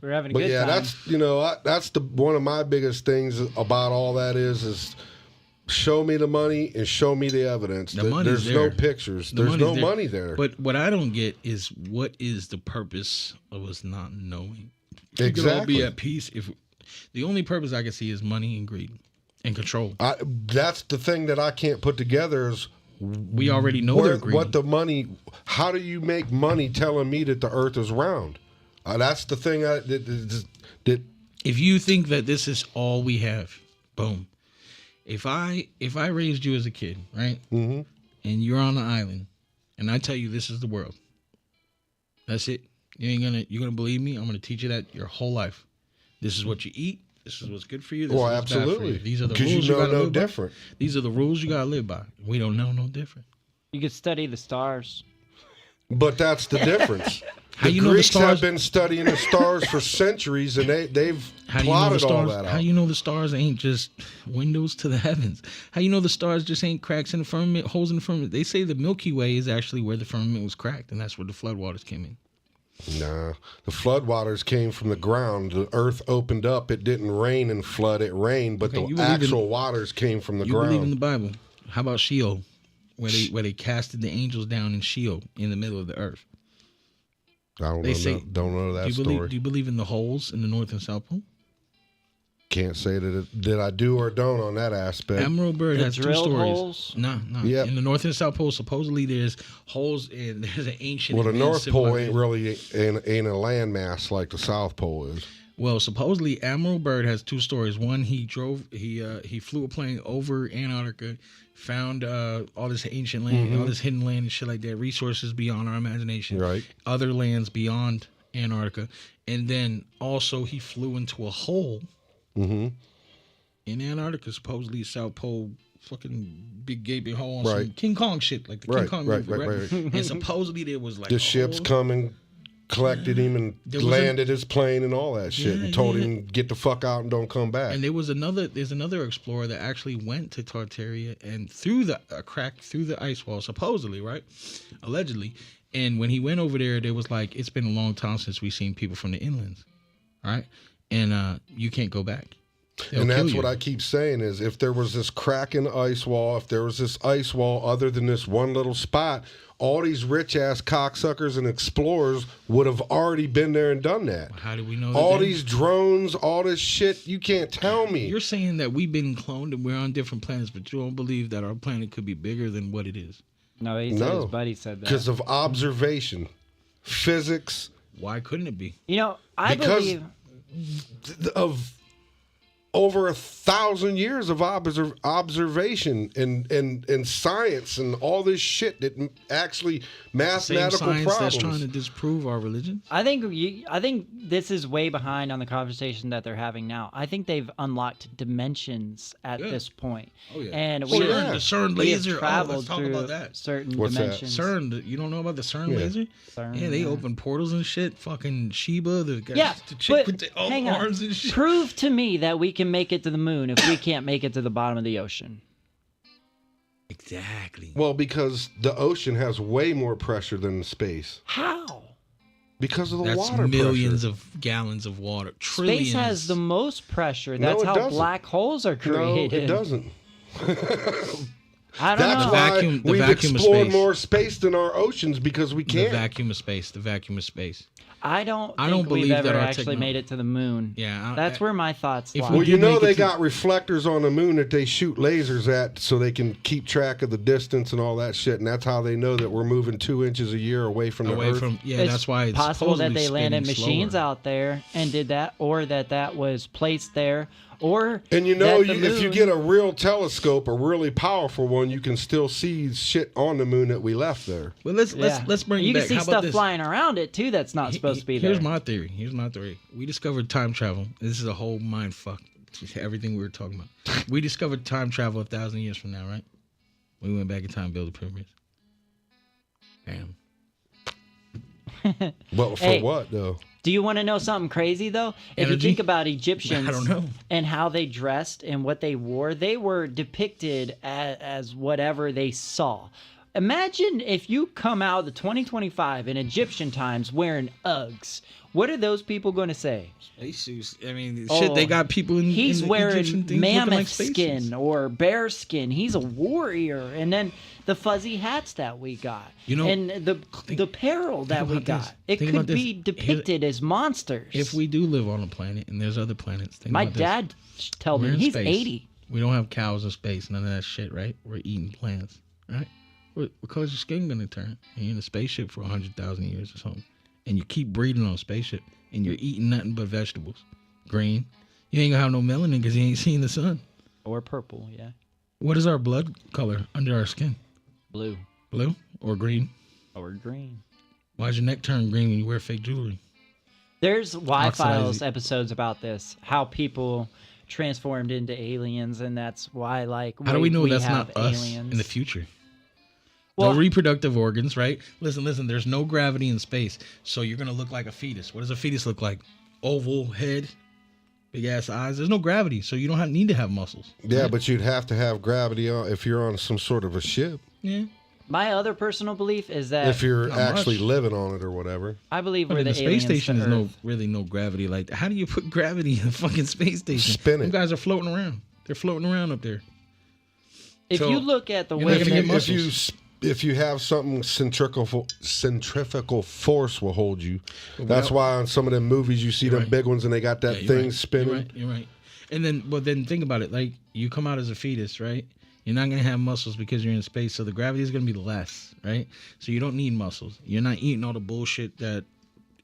We're having a but good yeah, time. that's that's the one of my biggest things about all that is show me the money and show me the evidence. The money's There's no there. pictures. The There's money's no there. money there. But what I don't get is what is the purpose of us not knowing? We could all Exactly. be at peace if the only purpose I can see is money and greed and control. That's the thing that I can't put together is We already know they're greedy. what the money. How do you make money telling me that the Earth is round? That's the thing that If you think that this is all we have, boom. If I raised you as a kid, right, Mhm. and you're on the island, and I tell you this is the world, that's it. You're gonna believe me. I'm gonna teach you that your whole life. This is what you eat. This is what's good for you. This Well, is what's bad for absolutely. you. These are the 'Cause rules you you know gotta no live by. different. These are the rules you gotta live by. We don't know no different. You could study the stars. But that's the difference. How The you know the Greeks stars- have been studying the stars for centuries, and they've How do you know the plotted all stars? that How out. you know the stars ain't just windows to the heavens? How you know the stars just ain't cracks in the firmament, holes in the firmament? They say the Milky Way is actually where the firmament was cracked, and that's where the floodwaters came in. Nah, the floodwaters came from the ground. The earth opened up. It didn't rain and flood. It rained, but Okay, you the believe in- actual waters came from the You ground. believe in the Bible? How about Sheol, where they casted the angels down in Sheol in the middle of the earth? I don't They know. say- Don't know that story. Do you believe in the holes in the North and South Pole? Can't say that I do or don't on that aspect. Admiral Byrd The has two drilled stories. holes? No. Yep. In the North and South Pole, supposedly there's holes and there's an ancient. Well, the advanced North Pole ain't civilization. really ain't a landmass like the South Pole is. Well, supposedly Admiral Byrd has two stories. One, he flew a plane over Antarctica, found all this ancient land, all this hidden land and shit like that, resources beyond our imagination, Right. other lands beyond Antarctica, and then also he flew into a hole Mm-hmm. in Antarctica, supposedly South Pole, fucking big gaping hole on Right. some King Kong shit, like the King Right, Kong right, movie, right, right. And supposedly there was like The a ships hole. come and collected him and There was landed his plane and all that shit Yeah, and told yeah. him get the fuck out and don't come back. And there's another explorer that actually went to Tartaria and through the crack through the ice wall, supposedly, right? Allegedly. And when he went over there, there was like, it's been a long time since we've seen people from the inlands, right? And you can't go back. They'll And kill that's you. what I keep saying is if there was this crack in the ice wall, if there was this ice wall other than this one little spot, all these rich ass cocksuckers and explorers would have already been there and done that. How do we know? All that they- these drones, all this shit, you can't tell me. You're saying that we've been cloned and we're on different planets, but you don't believe that our planet could be bigger than what it is. No, he said No, his buddy said that. because of observation, physics, Why couldn't it be? You know, I Because- believe of over 1,000 years of observation and science and all this shit that actually Same mathematical science problems. that's trying to disprove our religion. I think this is way behind on the conversation that they're having now. I think they've unlocked dimensions at Yeah. this point. Oh, yeah. And Oh, we yeah. The CERN we have laser. Oh, traveled let's talk through about that. certain What's that? dimensions. CERN, you don't know about the CERN Yeah. laser? CERN, Yeah, they yeah. open portals and shit. Fucking Sheba, the guy, Yeah, the chick but with the hang on. arms and shit. Prove to me that we can make it to the moon if we can't make it to the bottom of the ocean. Exactly. Well, because the ocean has way more pressure than space. How? Because of the That's water millions pressure. of gallons of water. Trillions. Space has the most pressure. No, That's it how doesn't. black holes are created. No, it doesn't. I don't That's know. why vacuum- the we've vacuum of explored space. more space than our oceans because we the can't. vacuum of space. The vacuum of space. I don't I think don't we've believe that ever our actually made it to the moon. Yeah, That's where my thoughts if lie. we Well, did you know make it they to- got reflectors on the moon that they shoot lasers at so they can keep track of the distance and all that shit, and that's how they know that we're moving 2 inches a year away from the away Earth. from. Yeah, It's that's why it's possible that supposedly they landed spinning machines slower. out there and did that, or that was placed there, or And you know, that the if you moon- get a real telescope, a really powerful one, you can still see shit on the moon that we left there. Well, let's Yeah. bring you it can back. see How about stuff this? flying around it too that's not supposed to be there. Here's my theory. We discovered time travel. This is a whole mind fuck. Everything we were talking about. We discovered time travel 1,000 years from now, right? We went back in time and built the pyramids. Damn. But for Hey. what though? Do you want to know something crazy though? If you Energy? think about Egyptians I don't know. and how they dressed and what they wore, they were depicted as whatever they saw. imagine if you come out of the 2025 in Egyptian times wearing Uggs. What are those people going to say? Spacesuits. I mean, Oh, shit, they got people in He's in the wearing Egyptian things mammoth looking like spacesuits. skin or bear skin. He's a warrior. And then the fuzzy hats that we got. You know, and the apparel that we about this. got. It Think could about this. be depicted as monsters. If we do live on a planet and there's other planets, think My about this. dad told We're me in he's space. 80. We don't have cows in space, none of that shit, right? We're eating plants, right? What color's your skin gonna turn? And you're in a spaceship for 100,000 years or something, and you keep breeding on a spaceship, and you're eating nothing but vegetables, green. You ain't gonna have no melanin because you ain't seen the sun. Or purple, yeah. What is our blood color under our skin? Blue. Blue or green? Or green. Why's your neck turn green when you wear fake jewelry? There's Y-Files Oxidizing. episodes about this, how people transformed into aliens, and that's why, like, How do we know that's have not us aliens. in the future? Well, No reproductive organs, right? Listen, there's no gravity in space, so you're going to look like a fetus. What does a fetus look like? Oval head, big ass eyes. There's no gravity, so you don't need to have muscles. Yeah, but you'd have to have gravity on if you're on some sort of a ship. Yeah. my other personal belief is that If you're Not actually much. living on it or whatever. I believe But we're in the, the space aliens station, to there's no Earth. really no gravity like that. How do you put gravity in a fucking space station? Spin it. You guys are floating around. They're floating around up there. If So, you look at the you're way not If gonna that get you, if you muscles. if you have something centrifugal force will hold you. That's without- why on some of them movies you see You're them right. big ones and they got that Yeah, you're thing right. spinning. You're right. And then think about it. Like you come out as a fetus, right? You're not gonna have muscles because you're in space, so the gravity is gonna be less, right? So you don't need muscles. You're not eating all the bullshit that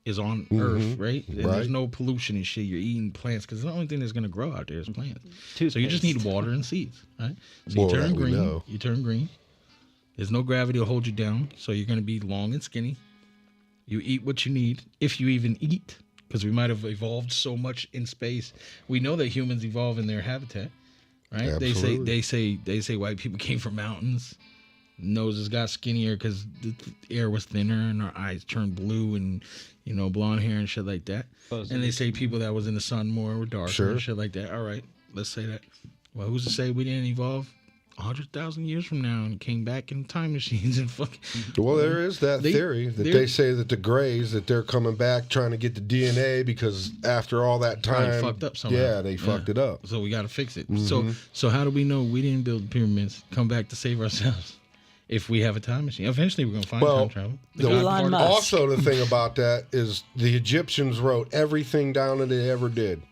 is on Earth, right? And Right. there's no pollution and shit. You're eating plants because the only thing that's gonna grow out there is plants. So you just Toothpaste. need water and seeds, right? So Well, you turn that we green. know. You turn green. There's no gravity to hold you down, so you're gonna be long and skinny. You eat what you need, if you even eat, because we might have evolved so much in space. We know that humans evolve in their habitat, right? Absolutely. They say white people came from mountains. Noses got skinnier because the air was thinner, and our eyes turned blue, and blonde hair and shit like that. And they say people that was in the sun more were darker Sure. and shit like that. All right, let's say that. Well, who's to say we didn't evolve 100,000 years from now and came back in time machines and fucking. Well, there is that theory that they say that the Greys, that they're coming back trying to get the DNA because after all that Probably time, fucked up somehow. yeah, they fucked it up. So we got to fix it. Mm-hmm. So how do we know we didn't build pyramids? Come back to save ourselves. If we have a time machine, eventually we're gonna find Well, time travel. the- God Elon part- Musk. Also, the thing about that is the Egyptians wrote everything down that they ever did.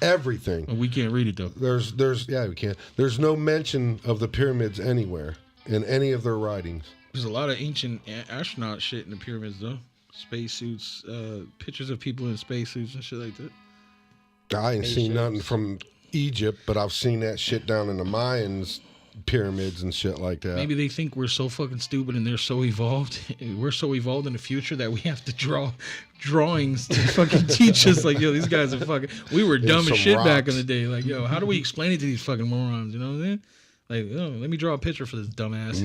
Everything. We can't read it though. There's yeah, we can't. There's no mention of the pyramids anywhere in any of their writings. There's a lot of ancient astronaut shit in the pyramids though. Spacesuits, pictures of people in spacesuits and shit like that. I ain't seen nothing from Egypt, but I've seen that shit down in the Mayans pyramids and shit like that. Maybe they think we're so fucking stupid and they're so evolved. We're so evolved in the future that we have to draw drawings to fucking teach us. Like, yo, these guys are fucking. We were dumb some as shit back rocks. in the day. Like, yo, how do we explain it to these fucking morons? You know what I'm saying? Like, oh, let me draw a picture for this dumbass.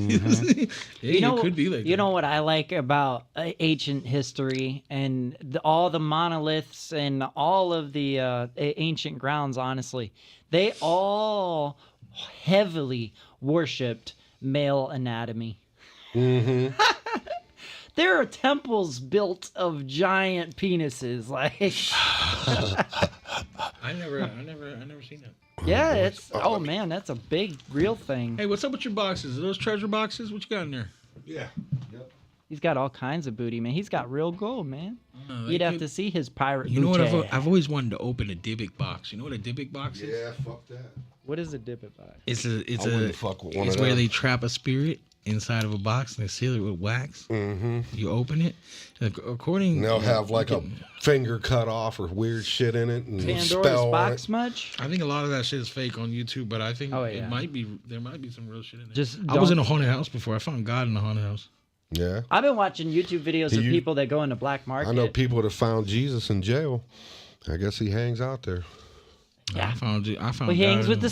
Yeah, it could be like you that. know what I like about ancient history and all the monoliths and all of the ancient grounds, honestly, they all heavily worshipped male anatomy. Mm-hmm. There are temples built of giant penises. Like, I never seen that. yeah, it's man, that's a big real thing. Hey, what's up with your boxes? Are those treasure boxes? What you got in there? Yeah. Yep. He's got all kinds of booty, man. He's got real gold, man. They You'd have could- to see his pirate You know what? booty. I've always wanted to open a Dybbuk box. You know what a Dybbuk box is? Yeah, fuck that. What is a Dybbuk box? It's I wouldn't fuck with one it's of where them. they trap a spirit inside of a box and they seal it with wax. Mm-hmm. You open it, according. And they'll have like a finger cut off or weird shit in it and Pandora's spell on box it. much? I think a lot of that shit is fake on YouTube, but I think Oh, yeah. it might be. There might be some real shit in there. Just I was in don't- a haunted house before. I found God in a haunted house. Yeah. I've been watching YouTube videos of You- people that go into black market. I know people that have found Jesus in jail. I guess he hangs out there. Yeah. I found. Well, he hangs God with in- the